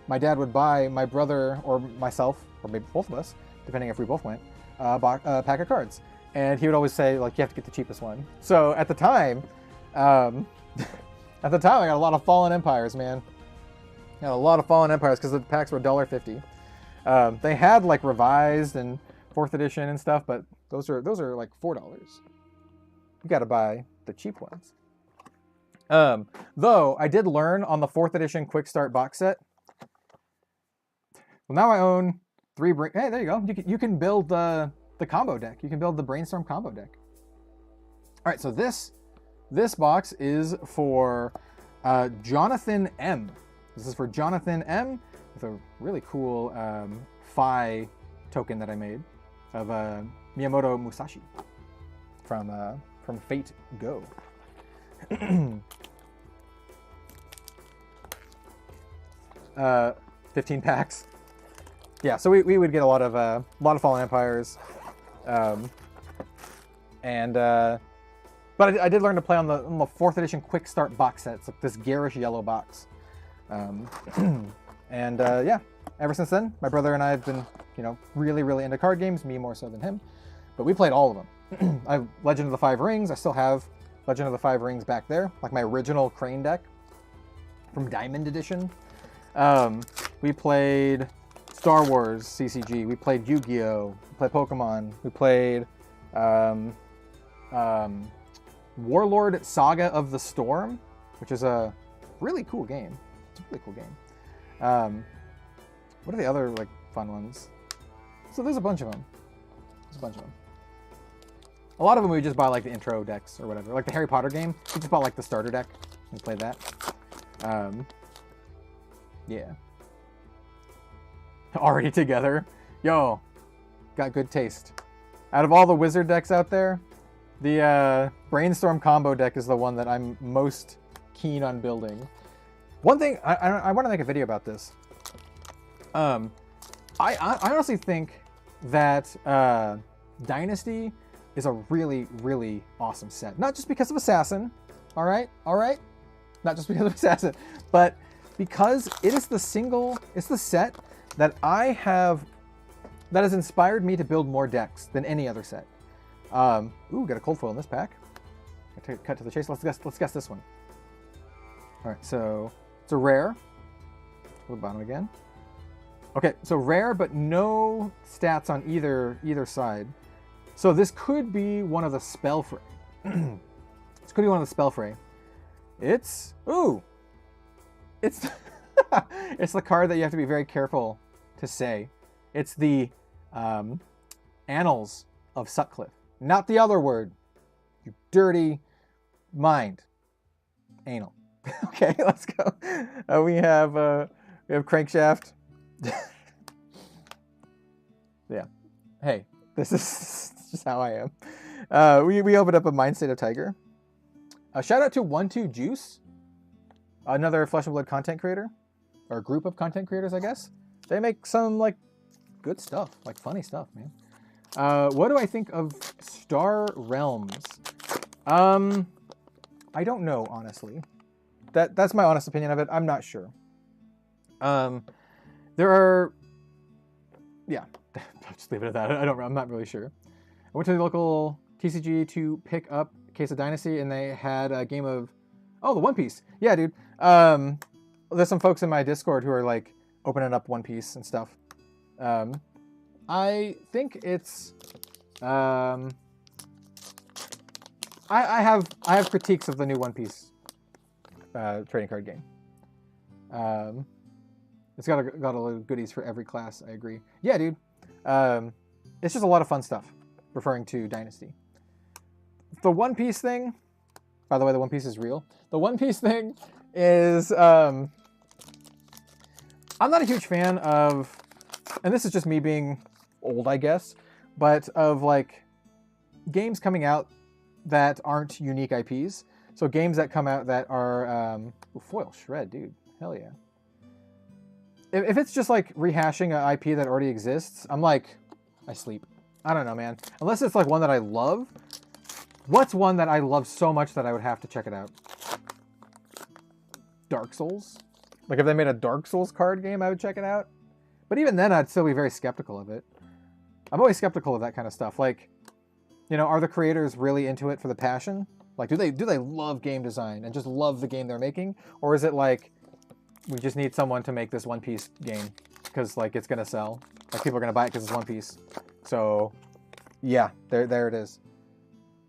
Speaker 1: my dad would buy my brother or myself, or maybe both of us, depending if we both went, a pack of cards. And he would always say, like, you have to get the cheapest one. So at the time, I got a lot of Fallen Empires, man. I got a lot of Fallen Empires because the packs were $1.50. They had like revised and 4th edition and stuff, but those are like $4. You got to buy the cheap ones. Though I did learn on the 4th edition Quick Start box set. Well, now I own 3. Hey, there you go. You can build the combo deck. You can build the Brainstorm combo deck. All right, so this box is for Jonathan M. This is for Jonathan M. with a really cool Phi token that I made of Miyamoto Musashi from Fate Go. 15 packs. yeah, so we would get a lot of Fallen Empires, but I did learn to play on the 4th edition Quick Start box set. It's like this garish yellow box, yeah. Ever since then, my brother and I have been, really into card games. Me more so than him, but we played all of them. I have Legend of the Five Rings. I still have Legend of the Five Rings back there, like my original Crane deck from Diamond Edition. We played Star Wars CCG. We played Yu-Gi-Oh. We played Pokemon. We played Warlord Saga of the Storm, which is a really cool game. It's a really cool game. What are the other fun ones? So there's a bunch of them. A lot of them we just buy the intro decks or whatever. Like the Harry Potter game, we just bought the starter deck and played that. Yeah. Already together. Yo, got good taste. Out of all the wizard decks out there, the Brainstorm combo deck is the one that I'm most keen on building. One thing, I want to make a video about this. I honestly think that Dynasty is a really, really awesome set. Not just because of Assassin, all right? Not just because of Assassin, but because it is it's the set that that has inspired me to build more decks than any other set. Ooh, got a cold foil in this pack. Cut to the chase. Let's guess this one. All right, so it's a rare. To the bottom again. Okay, so rare, but no stats on either side. So this could be one of the Spellfray. This could be one of the Spellfray. It's it's the card that you have to be very careful to say. It's the Annals of Sutcliffe, not the other word. You dirty mind. Anal. Okay, let's go. We have Crankshaft. Yeah. Hey, this is just how I am. We opened up a Mind State of Tiger. Shout out to 12 Juice, another Flesh and Blood content creator, or group of content creators, I guess. They make some good stuff, funny stuff, man. What do I think of Star Realms? I don't know, honestly. That's my honest opinion of it. I'm not sure. There are, yeah, I'll just leave it at that. I'm not really sure. I went to the local TCG to pick up a case of Dynasty, and they had a game of, the One Piece. Yeah, dude. There's some folks in my Discord who are opening up One Piece and stuff. I think it's, I have critiques of the new One Piece trading card game. It's got a lot of goodies for every class. I agree. Yeah, dude. It's just a lot of fun stuff. Referring to Dynasty. The One Piece thing. By the way, the One Piece is real. The One Piece thing is. I'm not a huge fan of, and this is just me being old, I guess, but of games coming out that aren't unique IPs. So games that come out that are foil shred, dude. Hell yeah. If it's just rehashing an IP that already exists, I'm I sleep. I don't know, man. Unless it's one that I love. What's one that I love so much that I would have to check it out? Dark Souls? If they made a Dark Souls card game, I would check it out. But even then, I'd still be very skeptical of it. I'm always skeptical of that kind of stuff. Are the creators really into it for the passion? Do they love game design and just love the game they're making? Or is it we just need someone to make this One Piece game because it's gonna sell. People are gonna buy it because it's One Piece. So yeah, there it is.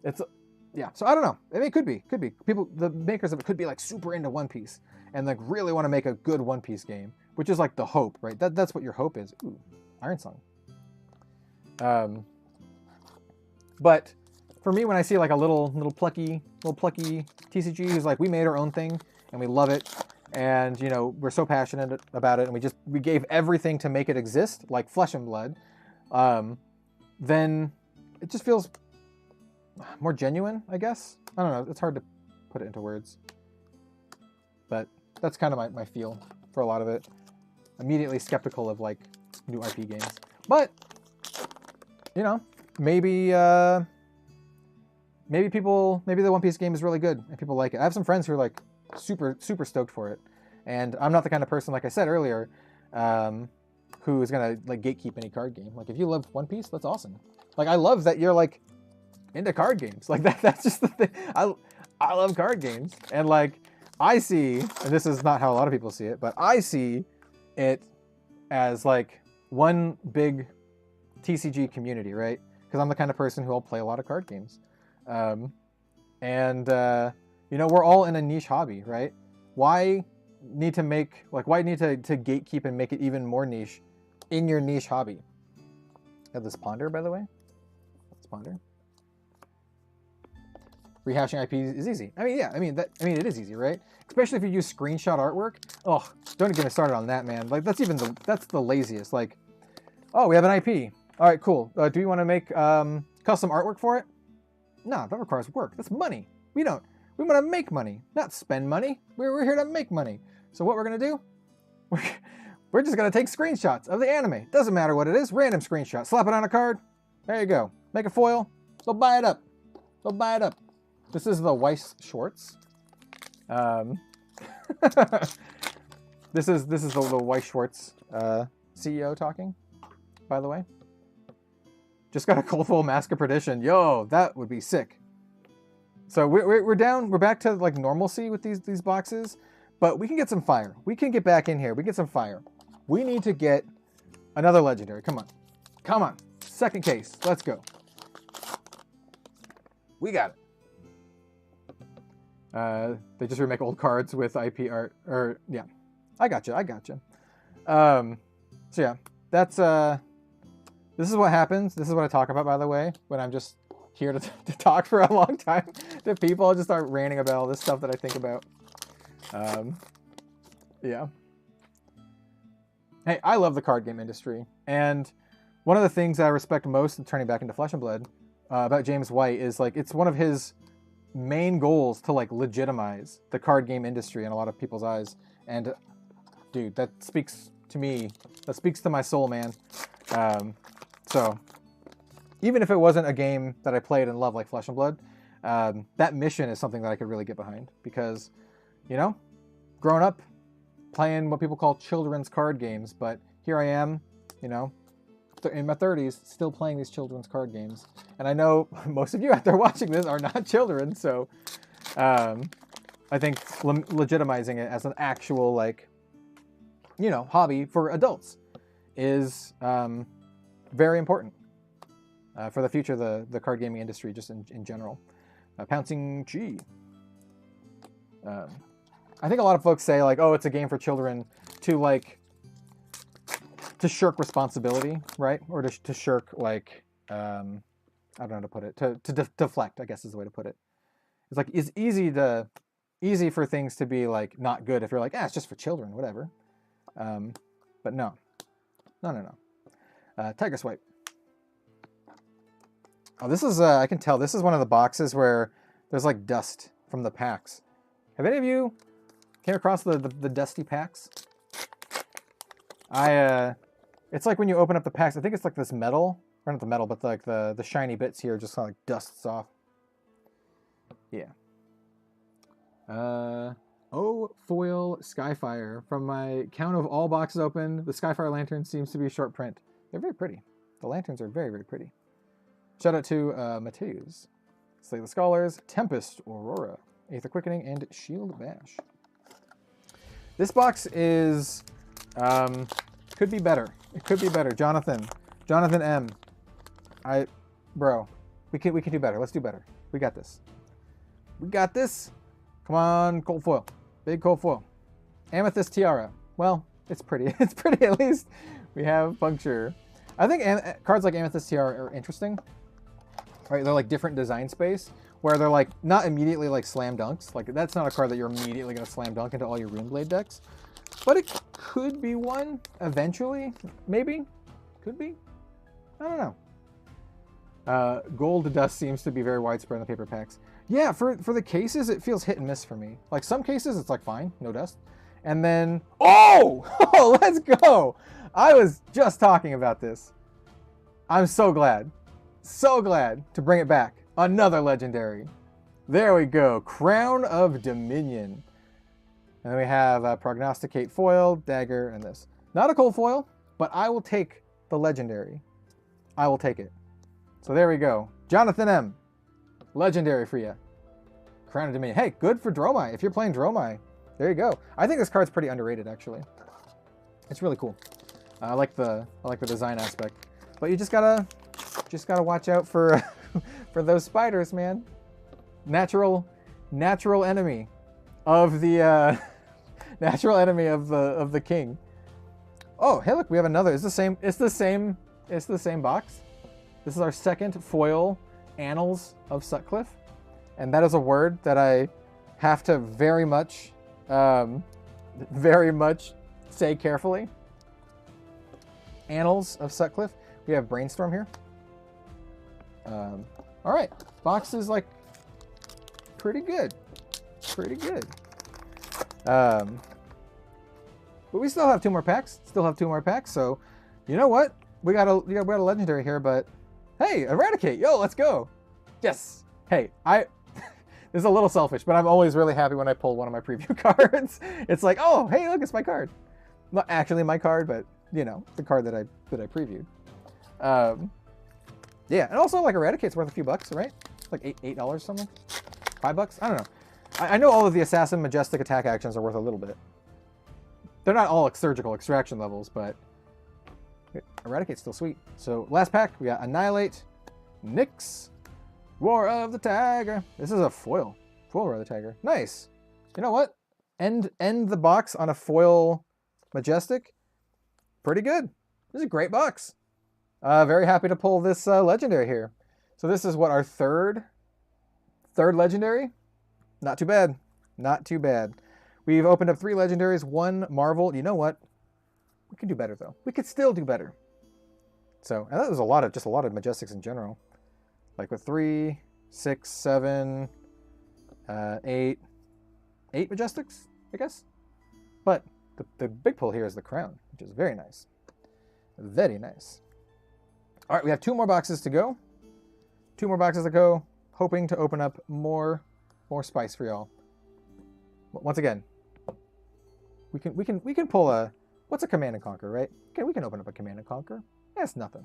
Speaker 1: It's yeah. So I don't know. I mean, it could be people. The makers of it could be super into One Piece and really want to make a good One Piece game, which is the hope, right? That's what your hope is. Ooh, Iron Song. But for me, when I see a little plucky TCG who's we made our own thing and we love it. And, we're so passionate about it, and we gave everything to make it exist, like Flesh and Blood, then it just feels more genuine, I guess. I don't know. It's hard to put it into words. But that's kind of my feel for a lot of it. Immediately skeptical of, new IP games. But, you know, maybe maybe the One Piece game is really good and people like it. I have some friends who are like super stoked for it, and I'm not the kind of person, like I said earlier, who is gonna like gatekeep any card game. Like if you love One Piece, that's awesome. Like I love that you're like into card games. Like that's just the thing. I love card games, and like I see, and this is not how a lot of people see it, but I see it as like one big TCG community, right? Because I'm the kind of person who will play a lot of card games. You know, we're all in a niche hobby, right? Why need to gatekeep and make it even more niche in your niche hobby? Got this ponder, by the way. Let's ponder. Rehashing IPs is easy. I mean, yeah, it is easy, right? Especially if you use screenshot artwork. Oh, don't get me started on that, man. Like that's the laziest. Like, oh, we have an IP. All right, cool. Do you want to make custom artwork for it? No, that requires work. That's money. We want to make money, not spend money. We're here to make money. So what we're gonna do? We're just gonna take screenshots of the anime. Doesn't matter what it is. Random screenshot. Slap it on a card. There you go. Make a foil. They'll buy it up. They'll buy it up. This is the Weiss Schwartz. This is the Weiss Schwartz CEO talking, by the way. Just got a cold full Mask of Perdition. Yo, that would be sick. So we're back to like normalcy with these boxes, but we can get some fire. We can get back in here. We get some fire. We need to get another legendary. Come on. Come on. Second case. Let's go. We got it. They just remake old cards with IP art, or yeah, I gotcha. So yeah, that's this is what happens. This is what I talk about, by the way, when I'm just here to talk for a long time to people. I just start ranting about all this stuff that I think about. Yeah. Hey, I love the card game industry, and one of the things that I respect most in turning back into Flesh and Blood about James White is like it's one of his main goals to like legitimize the card game industry in a lot of people's eyes. And dude, that speaks to me. That speaks to my soul, man. So even if it wasn't a game that I played and loved like Flesh and Blood, that mission is something that I could really get behind because, you know, growing up playing what people call children's card games, but here I am, you know, in my 30s, still playing these children's card games. And I know most of you out there watching this are not children, so I think legitimizing it as an actual, like, you know, hobby for adults is very important for the future of the card gaming industry, just in general. Pouncing G. I think a lot of folks say, like, oh, it's a game for children to, like, to shirk responsibility, right? Or to shirk, like, I don't know how to put it. To deflect, I guess is the way to put it. It's like, it's easy for things to be, like, not good if you're like, it's just for children, whatever. But no. Tiger Swipe. Oh, this is, I can tell, this is one of the boxes where there's, like, dust from the packs. Have any of you came across the dusty packs? It's like when you open up the packs, I think it's like this metal, or not the metal, but like the shiny bits here just kind of like dusts off. Yeah. Oh, foil Skyfire. From my count of all boxes opened, the Skyfire lantern seems to be short print. They're very pretty. The lanterns are very, very pretty. Shout out to Mateus, Slay the Scholars, Tempest Aurora, Aether Quickening, and Shield Bash. This box is could be better. It could be better. Jonathan M. Bro, we can do better. Let's do better. We got this. We got this. Come on, cold foil. Big cold foil. Amethyst Tiara. Well, it's pretty. It's pretty at least. We have puncture. I think cards like Amethyst Tiara are interesting. Right? They're like different design space where they're like not immediately like slam dunks. Like that's not a card that you're immediately going to slam dunk into all your Runeblade decks. But it could be one eventually. Maybe. Could be. I don't know. Gold dust seems to be very widespread in the paper packs. Yeah, for the cases, it feels hit and miss for me. Like some cases, it's like fine, no dust. And then, oh, let's go. I was just talking about this. I'm so glad to bring it back. Another legendary. There we go. Crown of Dominion. And then we have Prognosticate foil, dagger, and this. Not a cold foil, but I will take the legendary. I will take it. So there we go. Jonathan M. Legendary for you. Crown of Dominion. Hey, good for Dromai. If you're playing Dromai, there you go. I think this card's pretty underrated, actually. It's really cool. I like the design aspect. But you just gotta watch out for for those spiders, man. Natural enemy of the natural enemy of the king. Oh, hey, look, we have another. It's the same box. This is our second foil Annals of Sutcliffe, and that is a word that I have to very much say carefully. Annals of Sutcliffe. We have Brainstorm here. All right, box is like pretty good, but we still have two more packs. So, you know what? We got a legendary here, but hey, Eradicate, yo, let's go. Yes. Hey, this is a little selfish, but I'm always really happy when I pull one of my preview cards. It's like, oh, hey, look, it's my card. Not actually my card, but you know, the card that I previewed. Yeah, and also like Eradicate's worth a few bucks, right? Like $8 something, $5. I don't know. I know all of the Assassin Majestic attack actions are worth a little bit. They're not all surgical extraction levels, but Eradicate's still sweet. So last pack, we got Annihilate, Nyx, War of the Tiger. This is a foil War of the Tiger. Nice. You know what? End the box on a foil Majestic. Pretty good. This is a great box. Very happy to pull this legendary here. So this is what, our third legendary? Not too bad. Not too bad. We've opened up 3 legendaries, 1 Marvel. You know what? We can do better though. We could still do better. So, and that was a lot of Majestics in general. Like with 3, 6, 7, 8 Majestics, I guess. But the big pull here is the Crown, which is very nice. Very nice. All right, we have 2 more boxes to go. 2 more boxes to go. Hoping to open up more spice for y'all. Once again, we can pull a, what's a Command and Conquer, right? Okay, we can open up a Command and Conquer. That's nothing.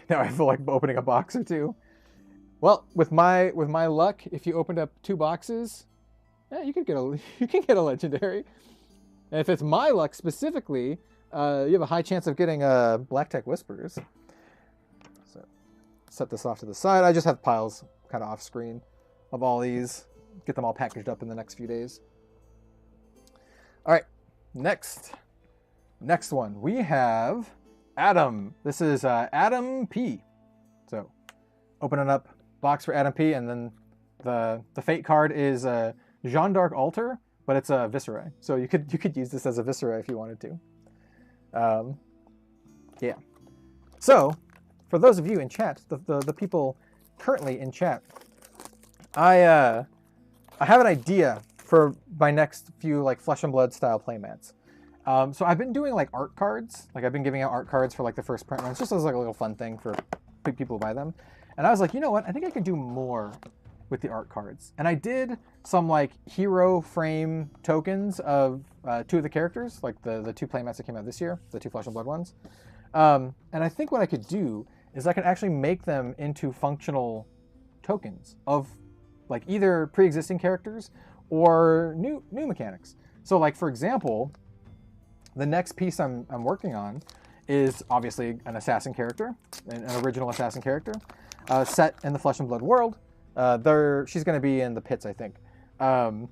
Speaker 1: Now I feel like opening a box or 2. Well, with my luck, if you opened up 2 boxes, yeah, you can get a legendary. And if it's my luck specifically, you have a high chance of getting Black Tech Whispers. So set this off to the side. I just have piles kind of off screen of all these. Get them all packaged up in the next few days. All right, next one we have Adam. This is Adam P. So opening up box for Adam P, and then the fate card is Jeanne d'Arc Altar, but it's a Viscera. So you could use this as a Viscera if you wanted to. Yeah. So for those of you in chat, the people currently in chat, I have an idea for my next few like Flesh and Blood style playmats. So I've been doing like art cards. Like I've been giving out art cards for like the first print runs, just as like a little fun thing for people who buy them. And I was like, you know what? I think I could do more with the art cards. And I did some like hero frame tokens of 2 of the characters, like the 2 playmats that came out this year, the 2 Flesh and Blood ones. And I think what I could do is I can actually make them into functional tokens of like either pre-existing characters or new mechanics. So like, for example, the next piece I'm working on is obviously an assassin character, an original assassin character, set in the Flesh and Blood world. She's going to be in the pits, I think. Drawn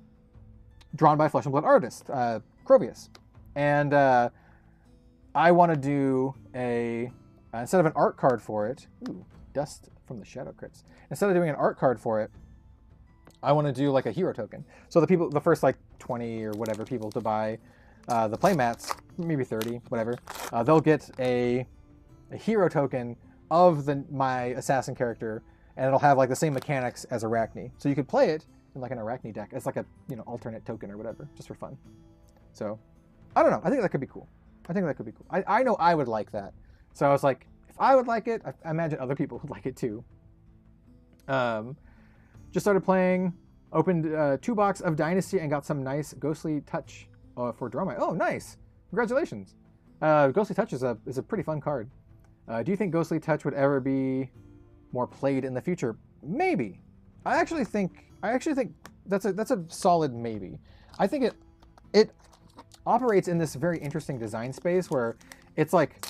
Speaker 1: by Flesh and Blood artist, Crovius. And I want to do instead of an art card for it, dust from the shadow crits. Instead of doing an art card for it, I want to do like a hero token. So the first like 20 or whatever people to buy the playmats, maybe 30, whatever, they'll get a hero token of my assassin character, and it'll have like the same mechanics as Arachne. So you could play it in like an Arachne deck as like a alternate token or whatever, just for fun. So I don't know. I think that could be cool. I think that could be cool. I know I would like that. So I was like, if I would like it, I imagine other people would like it too. Just started playing, opened 2 box of Dynasty and got some nice Ghostly Touch for Dromai. Oh, nice. Congratulations. Ghostly Touch is a pretty fun card. Do you think Ghostly Touch would ever be more played in the future? Maybe. I actually think that's a solid maybe. I think it operates in this very interesting design space where it's like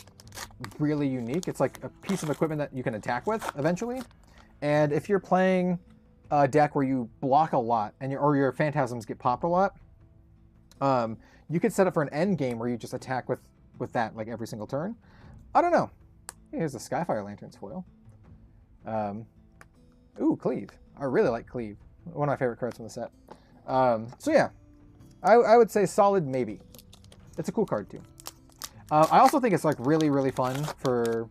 Speaker 1: really unique. It's like a piece of equipment that you can attack with eventually. And if you're playing a deck where you block a lot and your phantasms get popped a lot, you could set up for an end game where you just attack with that like every single turn. I don't know. Here's the Skyfire Lanterns foil. Ooh, Cleave. I really like Cleave. One of my favorite cards from the set. So yeah, I would say solid maybe. It's a cool card too. I also think it's like really, really fun for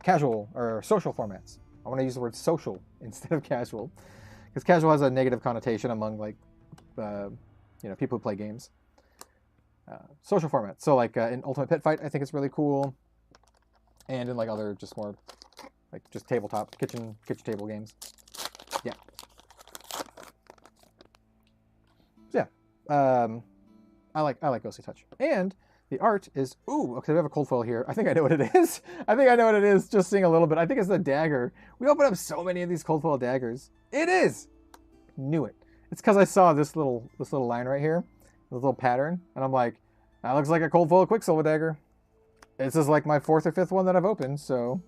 Speaker 1: casual or social formats. I want to use the word social instead of casual, because casual has a negative connotation among like people who play games. Social formats. So like in Ultimate Pit Fight, I think it's really cool, and in like other just more like just tabletop kitchen table games. Yeah. So yeah. I like Ghostly Touch. And the art is, ooh, okay, we have a cold foil here. I think I know what it is. I think I know what it is, just seeing a little bit. I think it's the dagger. We open up so many of these cold foil daggers. It is! Knew it. It's because I saw this little line right here, this little pattern, and I'm like, that looks like a cold foil Quicksilver dagger. This is like my 4th or 5th one that I've opened, so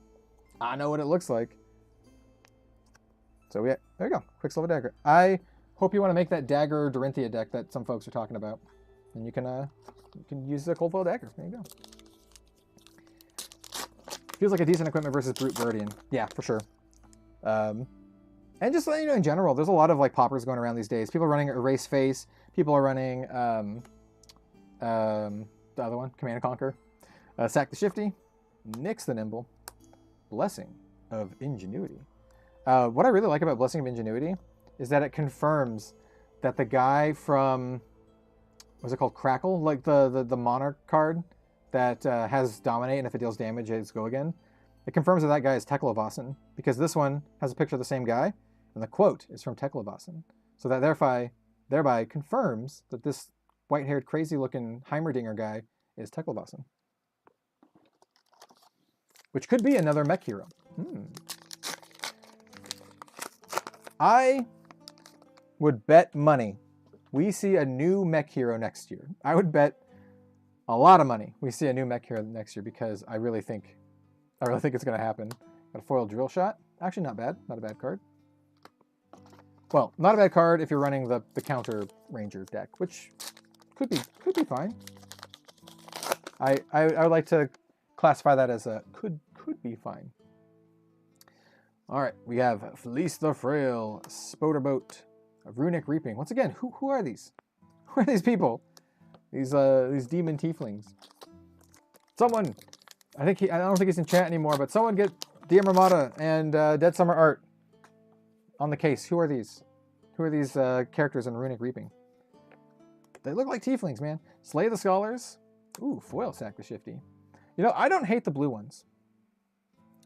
Speaker 1: I know what it looks like. So yeah, there you go, Quicksilver dagger. I hope you want to make that dagger Dorinthia deck that some folks are talking about. And you can use the cold foil dagger. There you go. Feels like a decent equipment versus Brute Viridian. Yeah, for sure. And just in general, there's a lot of like poppers going around these days. People are running Erase Face. People are running the other one, Command and Conquer. Sack the Shifty, Nix the Nimble, Blessing of Ingenuity. What I really like about Blessing of Ingenuity is that it confirms that the guy from, what's it called, Crackle? Like the Monarch card that has Dominate, and if it deals damage, it's go again. It confirms that that guy is Teklevasen, because this one has a picture of the same guy, and the quote is from Teklevasen. So that thereby confirms that this white-haired, crazy-looking Heimerdinger guy is Teklevasen. Which could be another mech hero. I would bet money we see a new mech hero next year. I would bet a lot of money we see a new mech hero next year, because I really think it's going to happen. Got a foil Drill Shot. Actually, not bad. Not a bad card. Well, not a bad card if you're running the counter Ranger deck, which could be fine. I would like to classify that as a could be fine. All right, we have Fleece the Frail, Spoderboat, Runic Reaping. Once again, who are these? Who are these people? These demon tieflings. Someone, I don't think he's in chat anymore, but someone get DM Ramada and Dead Summer Art on the case. Who are these? Who are these characters in Runic Reaping? They look like tieflings, man. Slay the Scholars. Ooh, foil Sack the Shifty. You know, I don't hate the blue ones.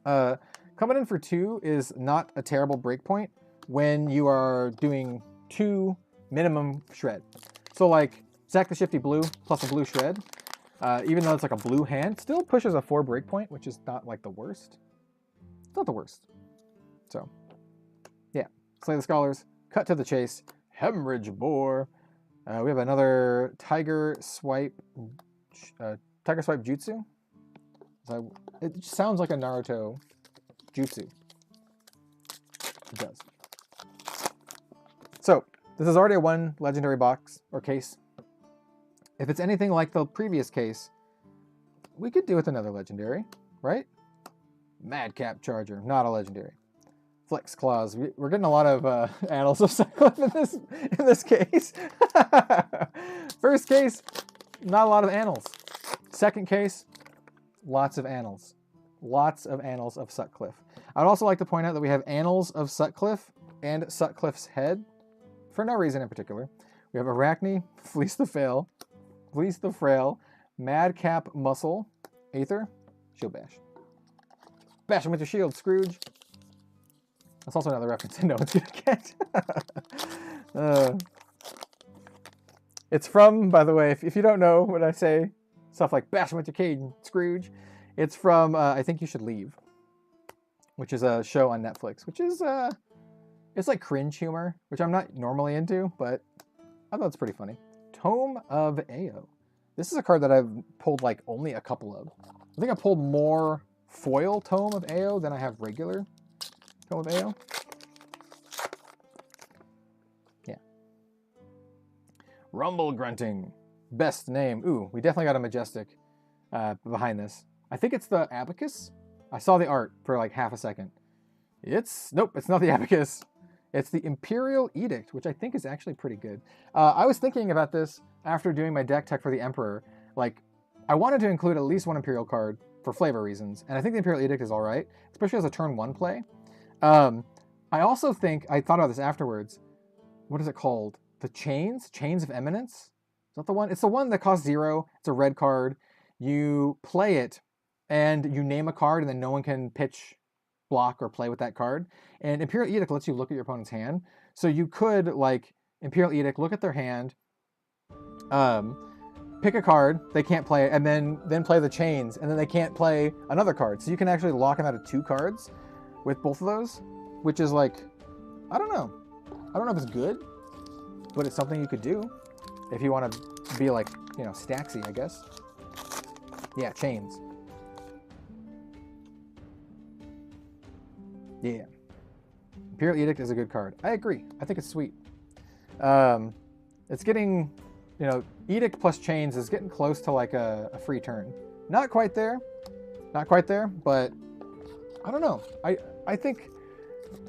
Speaker 1: Coming in for 2 is not a terrible breakpoint when you are doing 2 minimum shred. So like Sack the Shifty blue plus a blue shred, even though it's like a blue hand, still pushes a 4 breakpoint, which is not like the worst. It's not the worst. So yeah, Slay the Scholars, cut to the chase, Hemorrhage Boar. We have another Tiger Swipe Jutsu. So it sounds like a Naruto jutsu. It does. So this is already a 1 legendary box or case. If it's anything like the previous case, we could do with another legendary, right? Madcap Charger, not a legendary. Flex Claws. We're getting a lot of Annals of Cyclops in this case. First case, not a lot of Annals. Second case, lots of Annals. Lots of Annals of Sutcliffe. I'd also like to point out that we have Annals of Sutcliffe and Sutcliffe's Head for no reason in particular. We have Arachne, Fleece the Frail, Madcap Muscle, Aether, Shield Bash. Bash him with your shield, Scrooge. That's also another reference no one's gonna get. It's from, by the way, if you don't know when I say stuff like bash him with your cane, Scrooge, it's from I Think You Should Leave, which is a show on Netflix, which is it's like cringe humor, which I'm not normally into, but I thought it's pretty funny. Tome of Ao. This is a card that I've pulled like only a couple of. I think I pulled more foil Tome of Ao than I have regular Tome of Ao. Yeah. Rumble Grunting. Best name. Ooh, we definitely got a Majestic behind this. I think it's the Abacus. I saw the art for like half a second. Nope, it's not the Abacus. It's the Imperial Edict, which I think is actually pretty good. I was thinking about this after doing my deck tech for the Emperor. Like, I wanted to include at least one Imperial card for flavor reasons, and I think the Imperial Edict is all right, especially as a turn 1 play. I also think, I thought about this afterwards, what is it called? The Chains? Chains of Eminence? Is that the one? It's the one that costs 0. It's a red card. You play it, and you name a card, and then no one can pitch, block, or play with that card. And Imperial Edict lets you look at your opponent's hand. So you could, like, Imperial Edict, look at their hand, pick a card, they can't play it, and then play the Chains, and then they can't play another card. So you can actually lock them out of 2 cards with both of those, which is like, I don't know. I don't know if it's good, but it's something you could do if you want to be like, you know, Staxy, I guess. Yeah, Chains. Yeah. Imperial Edict is a good card. I agree. I think it's sweet. It's getting, you know, Edict plus Chains is getting close to like a free turn. Not quite there. Not quite there, but I don't know. I think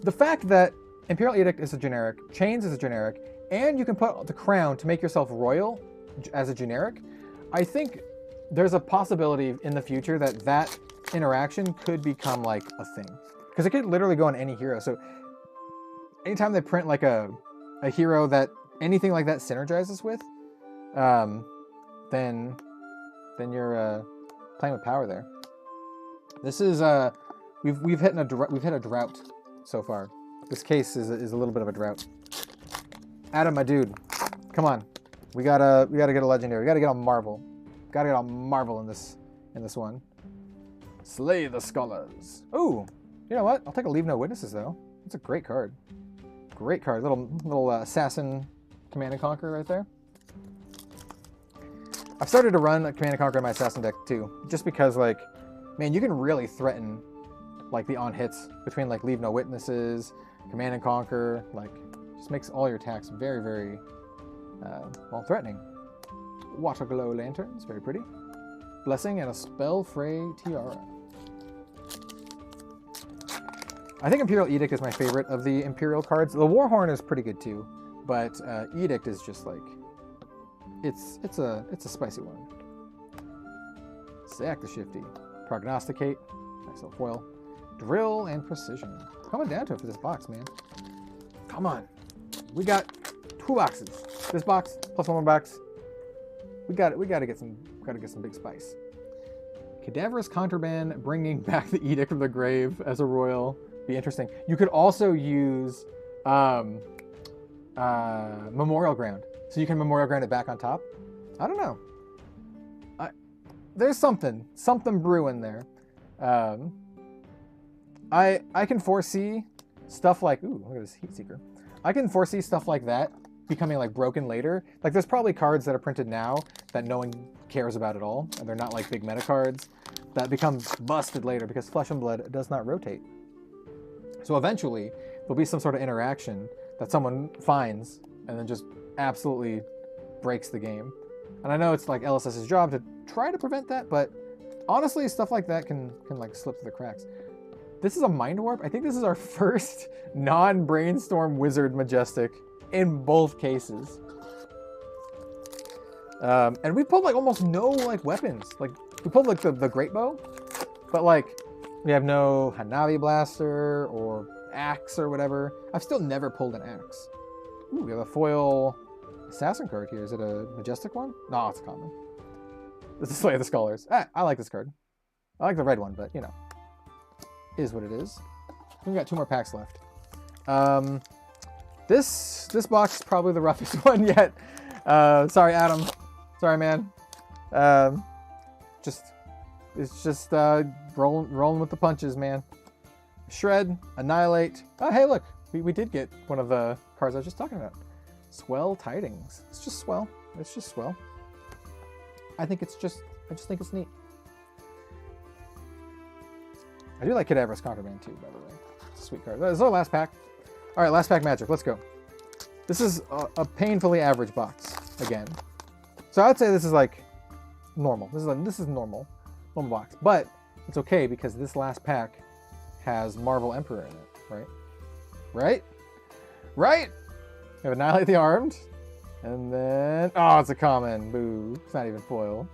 Speaker 1: the fact that Imperial Edict is a generic, Chains is a generic, and you can put the Crown to make yourself royal as a generic, I think there's a possibility in the future that that interaction could become like a thing. Because it could literally go on any hero. So anytime they print like a hero that anything like that synergizes with, then you're playing with power there. This is we've hit a drought so far. This case is a little bit of a drought. Adam, my dude, come on, we gotta get a legendary. We gotta get a Marvel. Gotta get a Marvel in this one. Slay the Scholars. Ooh. You know what? I'll take a Leave No Witnesses, though. It's a great card. Great card. Little assassin Command and Conquer right there. I've started to run a Command and Conquer in my assassin deck, too. Just because, like, man, you can really threaten, like, the on-hits between, like, Leave No Witnesses, Command and Conquer. Like, just makes all your attacks very, very, well, threatening. Water Glow Lanterns. Very pretty. Blessing and a Spell Fray Tiara. I think Imperial Edict is my favorite of the Imperial cards. The Warhorn is pretty good too, but Edict is just like, it's a spicy one. Sack the Shifty, Prognosticate, nice little foil, Drill and Precision. Coming down to it for this box, man. Come on, we got 2 boxes. This box plus 1 more box. We got to get some big spice. Cadaverous Contraband, bringing back the Edict from the grave as a royal. Be interesting. You could also use Memorial Ground, so you can Memorial Ground it back on top. I don't know. There's something brewing there. I can foresee stuff like, ooh, look at this Heat Seeker. I can foresee stuff like that becoming like broken later. Like there's probably cards that are printed now that no one cares about at all, and they're not like big meta cards that become busted later because Flesh and Blood does not rotate. So eventually, there'll be some sort of interaction that someone finds and then just absolutely breaks the game. And I know it's like LSS's job to try to prevent that, but honestly, stuff like that can like slip through the cracks. This is a Mind Warp. I think this is our first non-Brainstorm Wizard Majestic in both cases. And we pulled like almost no like weapons. Like we pulled like the Great Bow, but like we have no Hanabi Blaster or Axe or whatever. I've still never pulled an Axe. Ooh, we have a foil assassin card here. Is it a Majestic one? No, it's common. The Display of the Scholars. I like this card. I like the red one, but, you know, is what it is. We've got 2 more packs left. This box is probably the roughest one yet. Sorry, Adam. Sorry, man. It's just rolling with the punches, man. Shred, Annihilate. Oh, hey, look. We did get one of the cards I was just talking about. Swell Tidings. It's just swell. It's just swell. I just think it's neat. I do like Cadaverous Contraband too, by the way. It's a sweet card. This is our last pack. All right, last pack magic. Let's go. This is a painfully average box again. So I'd say this is like normal. This is normal box, but it's okay because this last pack has Marvel Emperor in it, right? Right? Right? We have Annihilate the Armed, and then it's a common. Boo! It's not even foil.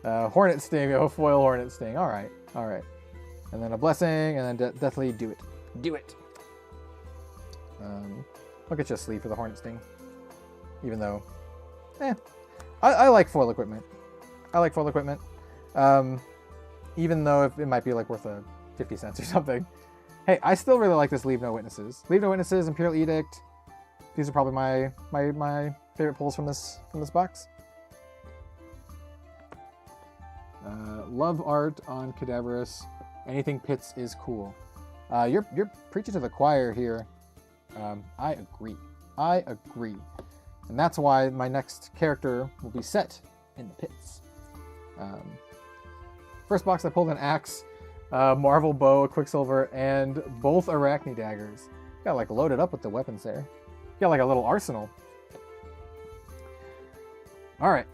Speaker 1: Hornet Sting. Oh, foil Hornet Sting. All right, all right. And then a Blessing, and then Deathly Do It. Do it. I'll get you a sleeve for the Hornet Sting, even though, I like foil equipment. I like foil equipment, even though it might be like worth 50 cents or something. Hey, I still really like this Leave No Witnesses. Leave No Witnesses, Imperial Edict. These are probably my favorite pulls from this box. Love art on Cadaverous. Anything Pits is cool. You're preaching to the choir here. I agree. I agree. And that's why my next character will be set in the pits. First box I pulled an Axe, Marvel Bow, a Quicksilver, and both Arachne Daggers. Got like loaded up with the weapons there. Got like a little arsenal. Alright.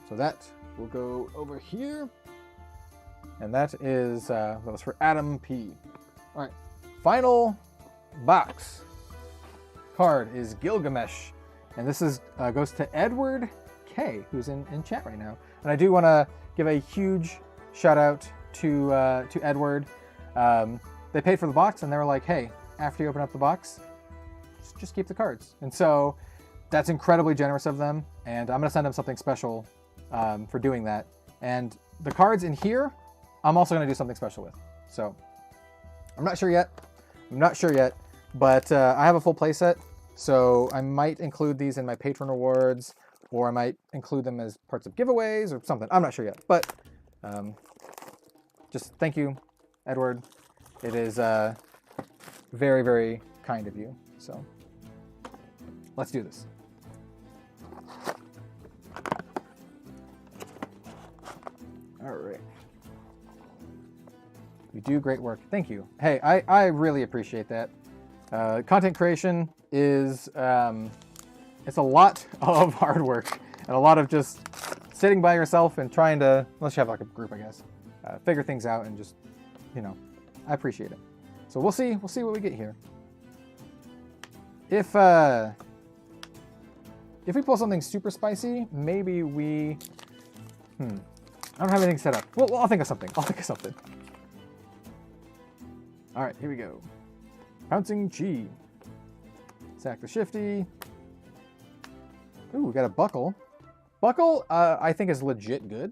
Speaker 1: So that will go over here. And that was for Adam P. Alright. Final box card is Gilgamesh. And this goes to Edward K, who's in chat right now. And I do want to give a huge shout out to Edward. They paid for the box and they were like, hey, after you open up the box, just keep the cards. And so that's incredibly generous of them. And I'm going to send them something special for doing that. And the cards in here, I'm also going to do something special with. So I'm not sure yet. But I have a full playset. So I might include these in my patron rewards, or I might include them as parts of giveaways or something. I'm not sure yet. But just thank you, Edward. It is very, very kind of you. So let's do this. All right. You do great work. Thank you. Hey, I really appreciate that. Content creation is, it's a lot of hard work and a lot of just sitting by yourself and trying to, unless you have like a group, I guess, figure things out and just, I appreciate it. So we'll see what we get here. If we pull something super spicy, maybe we, I don't have anything set up. Well, I'll think of something. All right, here we go. Pouncing Chi. Sack the Shifty. Ooh, we got a Buckle. Buckle, I think is legit good.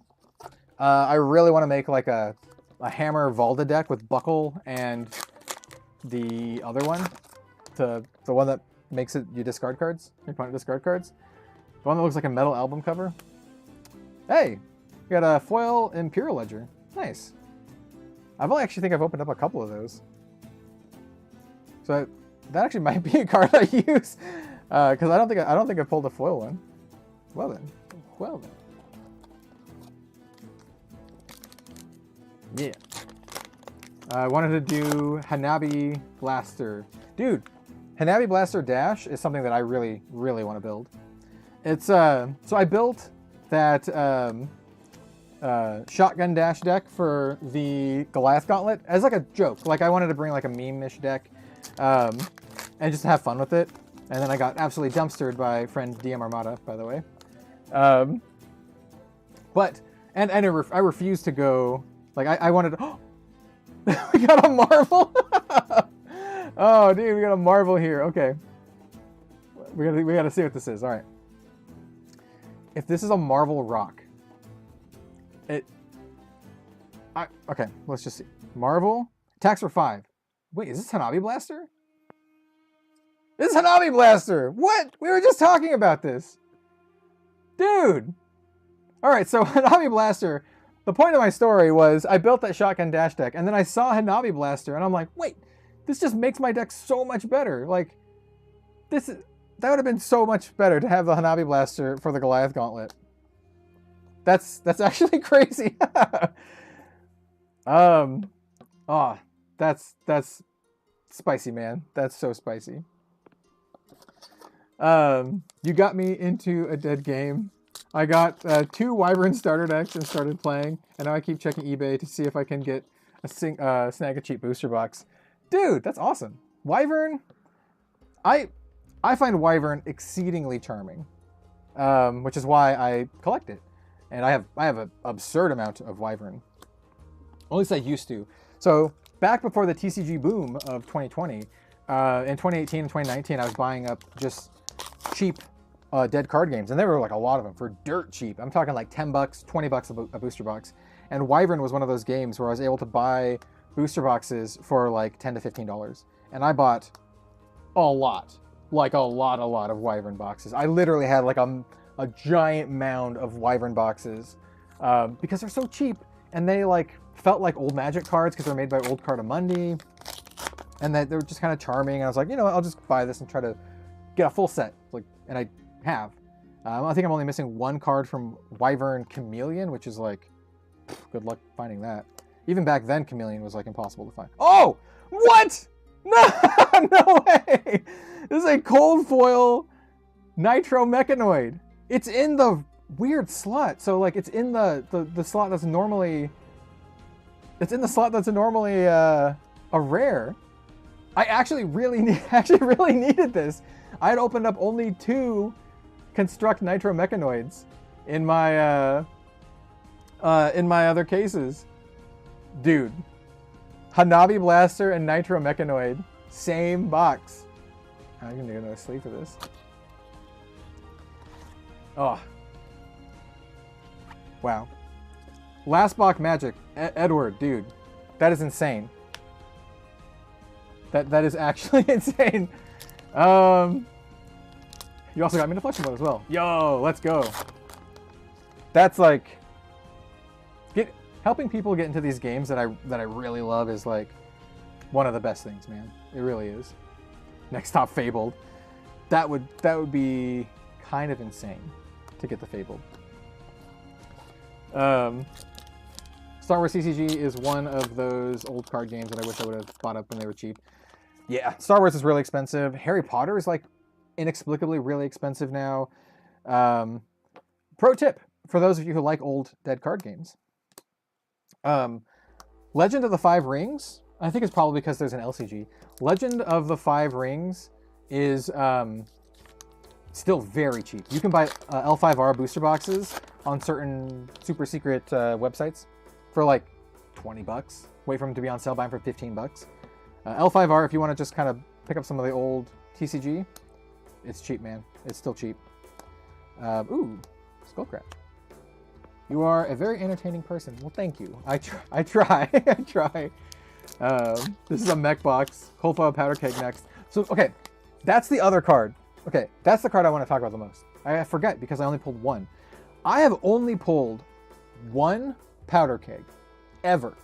Speaker 1: I really want to make like a Hammer Valda deck with Buckle and the other one. The one that makes it you discard cards. Your opponent discard cards. The one that looks like a metal album cover. Hey, we got a foil Imperial Ledger. Nice. I've opened up a couple of those. So that actually might be a card I use, because I don't think I pulled a foil one. Well then. Yeah. I wanted to do Hanabi Blaster. Dude, Hanabi Blaster Dash is something that I really, really want to build. It's so I built that Shotgun Dash deck for the Goliath Gauntlet as like a joke. Like I wanted to bring like a meme-ish deck. And just have fun with it. And then I got absolutely dumpstered by friend DM Armada, by the way. I refused to go. Like I wanted. Oh, we got a Marvel. Oh, dude, we got a Marvel here. Okay, we gotta see what this is. All right. If this is a Marvel Rock, Okay, let's just see. Marvel. Attacks for 5. Wait, is this Hanabi Blaster? This is Hanabi Blaster! What? We were just talking about this. Dude! Alright, so Hanabi Blaster, the point of my story was I built that Shotgun Dash deck, and then I saw Hanabi Blaster, and I'm like, wait, this just makes my deck so much better. Like, that would have been so much better to have the Hanabi Blaster for the Goliath Gauntlet. That's actually crazy. Oh, that's spicy, man. That's so spicy. You got me into a dead game. I got 2 Wyvern starter decks and started playing, and now I keep checking eBay to see if I can get snag a cheap booster box. Dude, that's awesome. Wyvern, I find Wyvern exceedingly charming, which is why I collect it, and I have an absurd amount of Wyvern. At least I used to. So back before the TCG boom of 2020, in 2018 and 2019, I was buying up just cheap dead card games, and there were like a lot of them for dirt cheap. I'm talking like 10 bucks, 20 bucks a booster box. And Wyvern was one of those games where I was able to buy booster boxes for like $10 to $15. And I bought a lot, like a lot of Wyvern boxes. I literally had like a giant mound of Wyvern boxes because they're so cheap, and they like felt like old Magic cards because they're made by Old Cardamundi, and that they're just kind of charming. And I was like, you know, I'll just buy this and try to get a full set. Like, and I have. I think I'm only missing 1 card from Wyvern Chameleon, which is like, good luck finding that. Even back then, Chameleon was like impossible to find. Oh, what? No, no way. This is a cold foil Nitro Mechanoid. It's in the weird slot. So like, it's in the slot that's normally. It's in the slot that's normally a rare. I actually really needed this. I had opened up only 2 Construct Nitro Mechanoids in my other cases. Dude, Hanabi Blaster and Nitro Mechanoid, same box. I'm gonna get another sleeve for this. Oh, wow. Last box Magic, Edward, dude, that is insane. That is actually insane. You also got me into Flesh Mode as well. Yo, let's go. That's like, helping people get into these games that I really love is like one of the best things, man. It really is. Next top Fabled. That would be kind of insane to get the Fabled. Star Wars TCG is one of those old card games that I wish I would have bought up when they were cheap. Yeah, Star Wars is really expensive. Harry Potter is like inexplicably really expensive now. Pro tip for those of you who like old dead card games. Legend of the Five Rings, I think it's probably because there's an LCG. Legend of the Five Rings is still very cheap. You can buy L5R booster boxes on certain super secret websites for like 20 bucks. Wait for them to be on sale, buy them for 15 bucks. L5R, if you want to just kind of pick up some of the old TCG, it's cheap, man. It's still cheap. Ooh, Skullcrap. You are a very entertaining person. Well, thank you. I try. I try. This is a mech box. Cold foil powder keg next. So, okay, that's the other card. Okay, that's the card I want to talk about the most. I forget because I only pulled 1. I have only pulled 1 powder keg ever.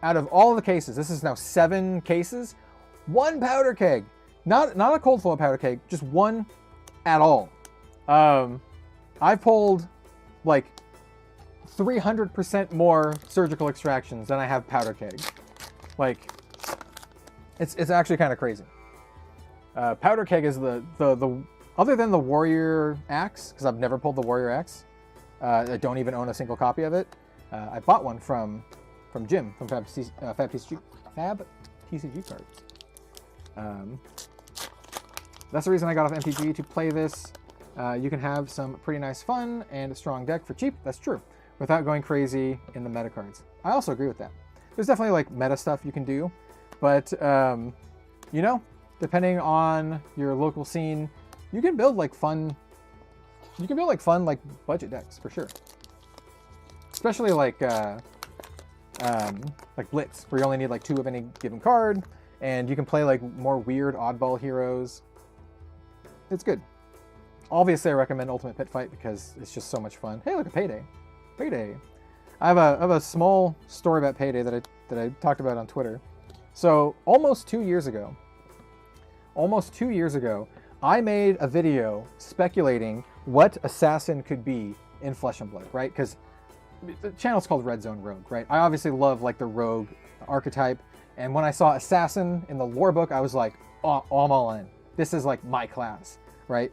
Speaker 1: Out of all the cases, this is now 7 cases, 1 powder keg. Not a cold foil powder keg, just 1 at all. I've pulled like 300% more surgical extractions than I have powder keg. Like, it's actually kind of crazy. Powder keg is the other than the Warrior Axe, because I've never pulled the Warrior Axe. I don't even own a single copy of it. I bought one from Jim from FAB TCG cards. That's the reason I got off MTG to play this. You can have some pretty nice fun and a strong deck for cheap. That's true, without going crazy in the meta cards. I also agree with that. There's definitely like meta stuff you can do, but you know, depending on your local scene, you can build like fun. You can build like fun like budget decks for sure. especially like Blitz, where you only need like 2 of any given card, and you can play like more weird oddball heroes. It's good. Obviously, I recommend Ultimate Pit Fight because it's just so much fun. Hey, look, a Payday. Payday. I have a small story about Payday that I talked about on Twitter. So almost 2 years ago, I made a video speculating what assassin could be in Flesh and Blood, right? Because the channel's called Red Zone Rogue, right? I obviously love like the rogue archetype, and when I saw assassin in the lore book, I was like, oh, I'm all in. This is like my class, right?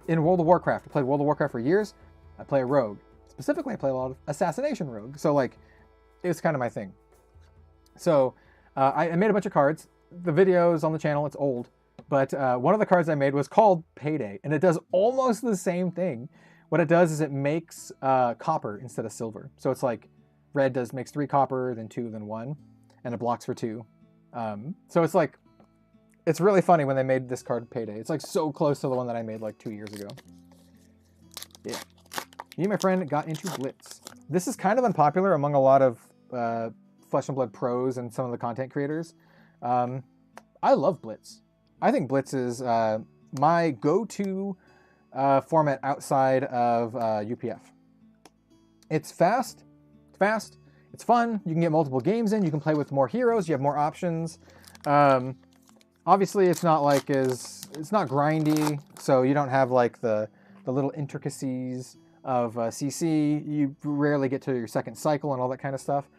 Speaker 1: In World of Warcraft, I played World of Warcraft for years. I play a rogue. Specifically, I play a lot of assassination rogue. So like, it's kind of my thing. So I made a bunch of cards. The video's on the channel, it's old. But one of the cards I made was called Payday, and it does almost the same thing. What it does is it makes copper instead of silver. So it's like red makes 3 copper, then 2, then 1, and it blocks for 2. So it's like, it's really funny when they made this card Payday. It's like so close to the one that I made like 2 years ago. Yeah. Me and my friend got into Blitz. This is kind of unpopular among a lot of Flesh and Blood pros and some of the content creators. I love Blitz. I think Blitz is my go-to format outside of UPF. It's fast, it's fun, you can get multiple games in, you can play with more heroes, you have more options. Obviously it's not like it's not grindy, so you don't have like the little intricacies of CC. You rarely get to your second cycle and all that kind of stuff.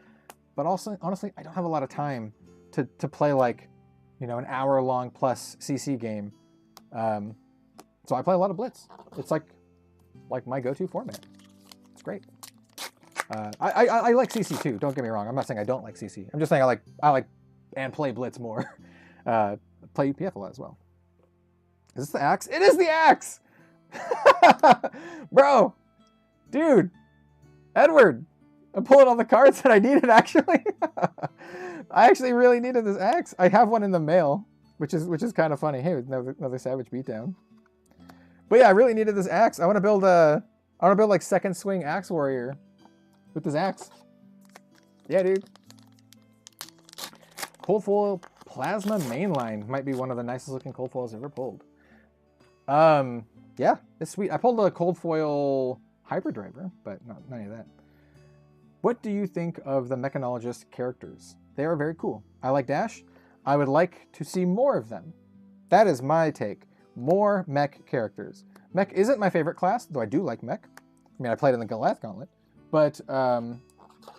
Speaker 1: But also, honestly, I don't have a lot of time to play like, you know, an hour-long plus CC game. So I play a lot of Blitz. It's like my go-to format. It's great. I like CC too. Don't get me wrong. I'm not saying I don't like CC. I'm just saying I like and play Blitz more. Play UPF a lot as well. Is this the axe? It is the axe! Bro! Dude! Edward! I'm pulling all the cards that I needed, actually. I actually really needed this axe. I have one in the mail, which is kind of funny. Hey, another Savage Beatdown. But yeah, I really needed this axe. I want to build like second swing axe warrior with this axe. Yeah, dude. Cold foil plasma mainline might be one of the nicest looking cold foils ever pulled. Yeah, it's sweet. I pulled a cold foil hyperdriver, but not any of that. What do you think of the mechanologist characters? They are very cool. I like Dash. I would like to see more of them. That is my take. More mech characters. Mech isn't my favorite class, though I do like mech. I mean, I played in the Goliath Gauntlet, but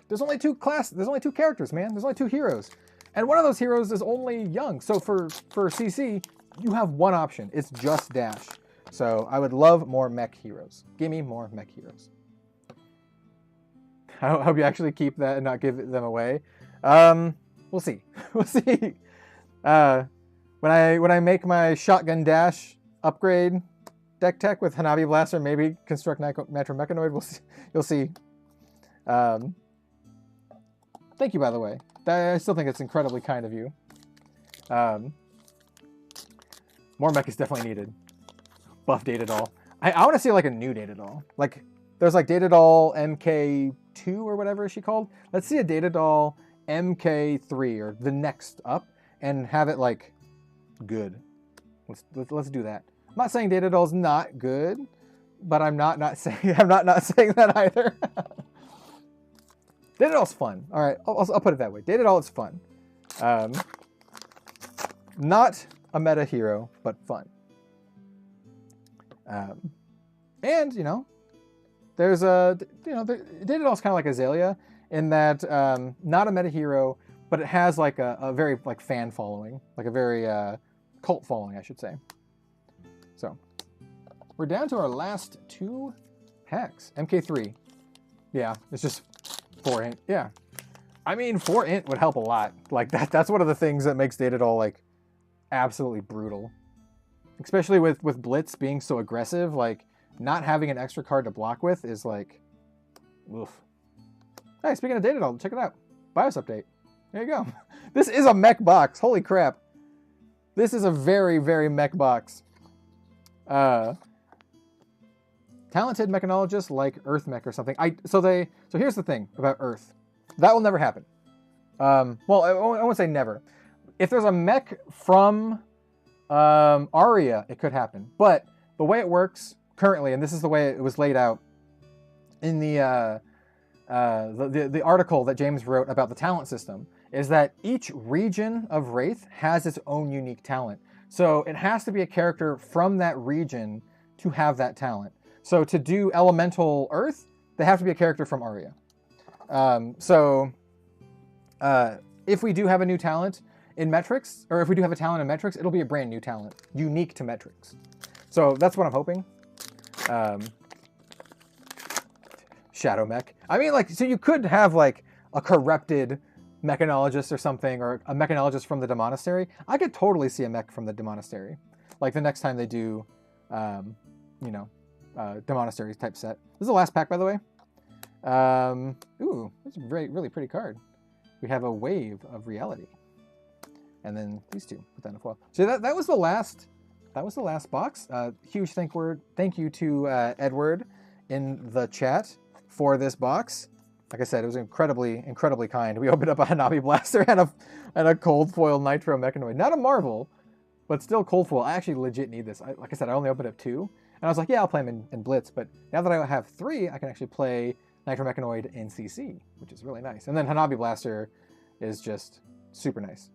Speaker 1: there's only 2 characters, man. There's only 2 heroes. And one of those heroes is only young. So for CC, you have one option. It's just Dash. So I would love more mech heroes. Give me more mech heroes. I hope you actually keep that and not give them away. We'll see. We'll see. When I make my shotgun dash upgrade deck tech with Hanabi Blaster, maybe construct Nitro Mechanoid. We'll see. You'll see. Thank you, by the way. I still think it's incredibly kind of you. More mech is definitely needed. Buff Datadol. I want to see like a new Datadol. Like there's like Datadol MK2 or whatever is she called. Let's see a Datadol MK3 or the next up and have it like good. Let's do that. I'm not saying Datadol's not good, but I'm not saying saying that either. Datadol's fun. All right, I'll put it that way. Datadol is fun. Not a meta hero, but fun. And you know, there's Datadol's kind of like Azalea in that not a meta hero, but it has like a very like fan following, like a very cult following, I should say. So we're down to our last 2 hacks. MK3. Yeah, it's just 4 int. Yeah. I mean, 4 int would help a lot. Like that's one of the things that makes Datadol like absolutely brutal. Especially with Blitz being so aggressive, like not having an extra card to block with is like, oof. Hey, speaking of Datadol, check it out. BIOS update. There you go. This is a mech box. Holy crap. This is a very, very mech box. talented mechanologists like Earth Mech or something. So here's the thing about Earth. That will never happen. Well, I won't say never. If there's a mech from Aria, it could happen. But the way it works currently, and this is the way it was laid out in the article that James wrote about the talent system, is that each region of Wraith has its own unique talent. So it has to be a character from that region to have that talent. So to do Elemental Earth, they have to be a character from Aria. If we do have a new talent in Metrics, or if we do have a talent in Metrics, it'll be a brand new talent, unique to Metrics. So that's what I'm hoping. Shadow Mech. I mean, like, so you could have, like, a corrupted mechanologist or something, or a mechanologist from the Demonastery. I could totally see a mech from the Demonastery. Like, the next time they do, you know, Demonastery type set. This is the last pack, by the way. Ooh, this is a really pretty card. We have a Wave of Reality. And then these two, put that in a foil. So that was the last box. Huge thank you to Edward in the chat for this box. Like I said, it was incredibly kind. We opened up a Hanabi Blaster and a cold foil Nitro Mechanoid. Not a Marvel, but still cold foil. I actually legit need this. Like I said, I only opened up 2. And I was like, yeah, I'll play them in Blitz. But now that I have 3, I can actually play Nitro Mechanoid in CC, which is really nice. And then Hanabi Blaster is just super nice.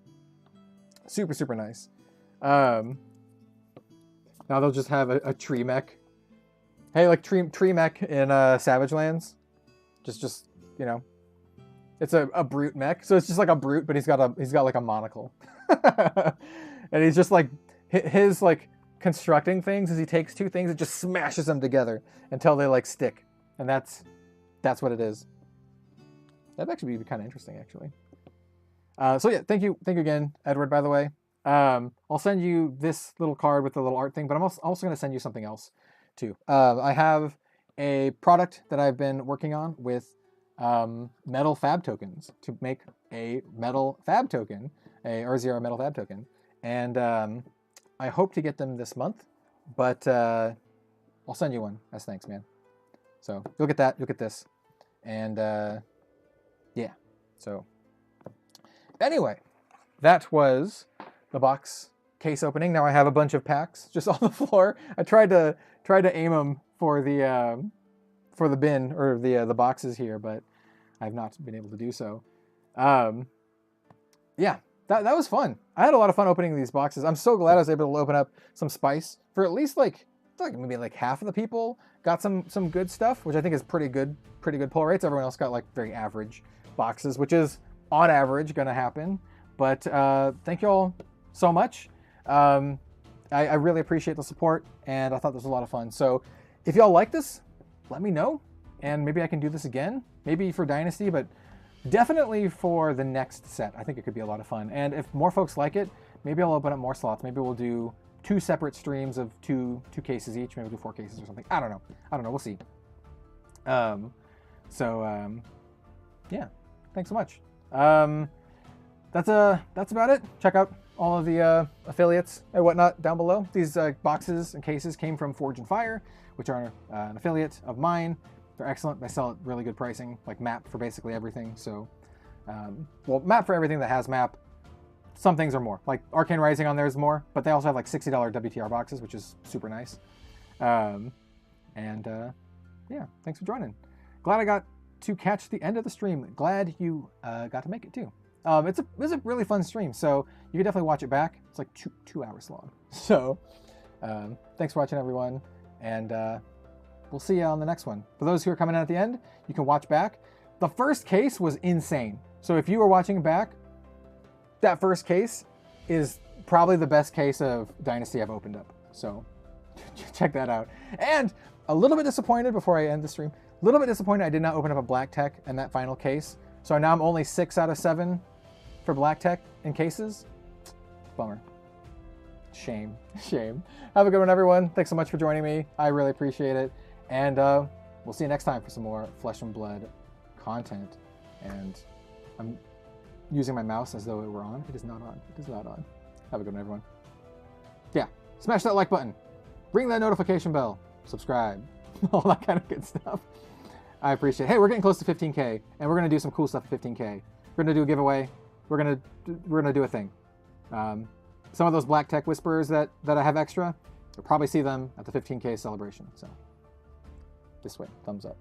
Speaker 1: Super nice. Now they'll just have a tree mech. Hey, like tree mech in Savage Lands. Just you know, it's a brute mech. So it's just like a brute, but he's got like a monocle. And he's just like his like constructing things is he takes 2 things and just smashes them together until they like stick. And that's what it is. That'd actually be kind of interesting, actually. So yeah, thank you again, Edward, by the way. I'll send you this little card with the little art thing, but I'm also going to send you something else too. I have a product that I've been working on with metal fab tokens to make a metal fab token, a RZR metal fab token. And I hope to get them this month, but I'll send you one as thanks, man. So you'll get that, you'll get this. And yeah, so anyway, that was the box case opening. Now I have a bunch of packs just on the floor. I tried to aim them for the bin or the boxes here, but I've not been able to do so. Yeah, that was fun. I had a lot of fun opening these boxes. I'm so glad I was able to open up some spice for at least like maybe like half of the people got some good stuff, which I think is pretty good pull rates. Everyone else got like very average boxes, which is on average gonna happen. But thank you all so much. I really appreciate the support, and I thought this was a lot of fun. So if y'all like this, let me know, and maybe I can do this again. Maybe for Dynasty, but definitely for the next set. I think it could be a lot of fun. And if more folks like it, maybe I'll open up more slots. Maybe we'll do 2 separate streams of two cases each. Maybe we'll do 4 cases or something. I don't know. We'll see. Yeah. Thanks so much. That's about it. Check out all of the affiliates and whatnot down below. These boxes and cases came from Forge and Fire, which are an affiliate of mine. They're excellent. They sell at really good pricing, like map for basically everything. So, well, map for everything that has map. Some things are more. Like Arcane Rising on there is more, but they also have like $60 WTR boxes, which is super nice. Yeah, thanks for joining. Glad I got to catch the end of the stream. Glad you got to make it too. It's a really fun stream, so you can definitely watch it back. It's like two hours long. So thanks for watching, everyone, and we'll see you on the next one. For those who are coming in at the end, you can watch back. The first case was insane. So if you were watching back, that first case is probably the best case of Dynasty I've opened up. So check that out. And a little bit disappointed before I end the stream. A little bit disappointed I did not open up a Black Tech in that final case. So now I'm only 6 out of 7 for Black Tech in cases. Bummer. Shame. Have a good one, everyone. Thanks so much for joining me. I really appreciate it. And we'll see you next time for some more Flesh and Blood content. And I'm using my mouse as though it were on. It is not on. It is not on. Have a good one, everyone. Yeah. Smash that like button. Ring that notification bell. Subscribe. all that kind of good stuff. I appreciate it. Hey, we're getting close to 15K, and we're going to do some cool stuff at 15K. We're going to do a giveaway. We're going to do a thing. Some of those Black Tech Whisperers that I have extra, you'll probably see them at the 15K celebration. So this way, thumbs up.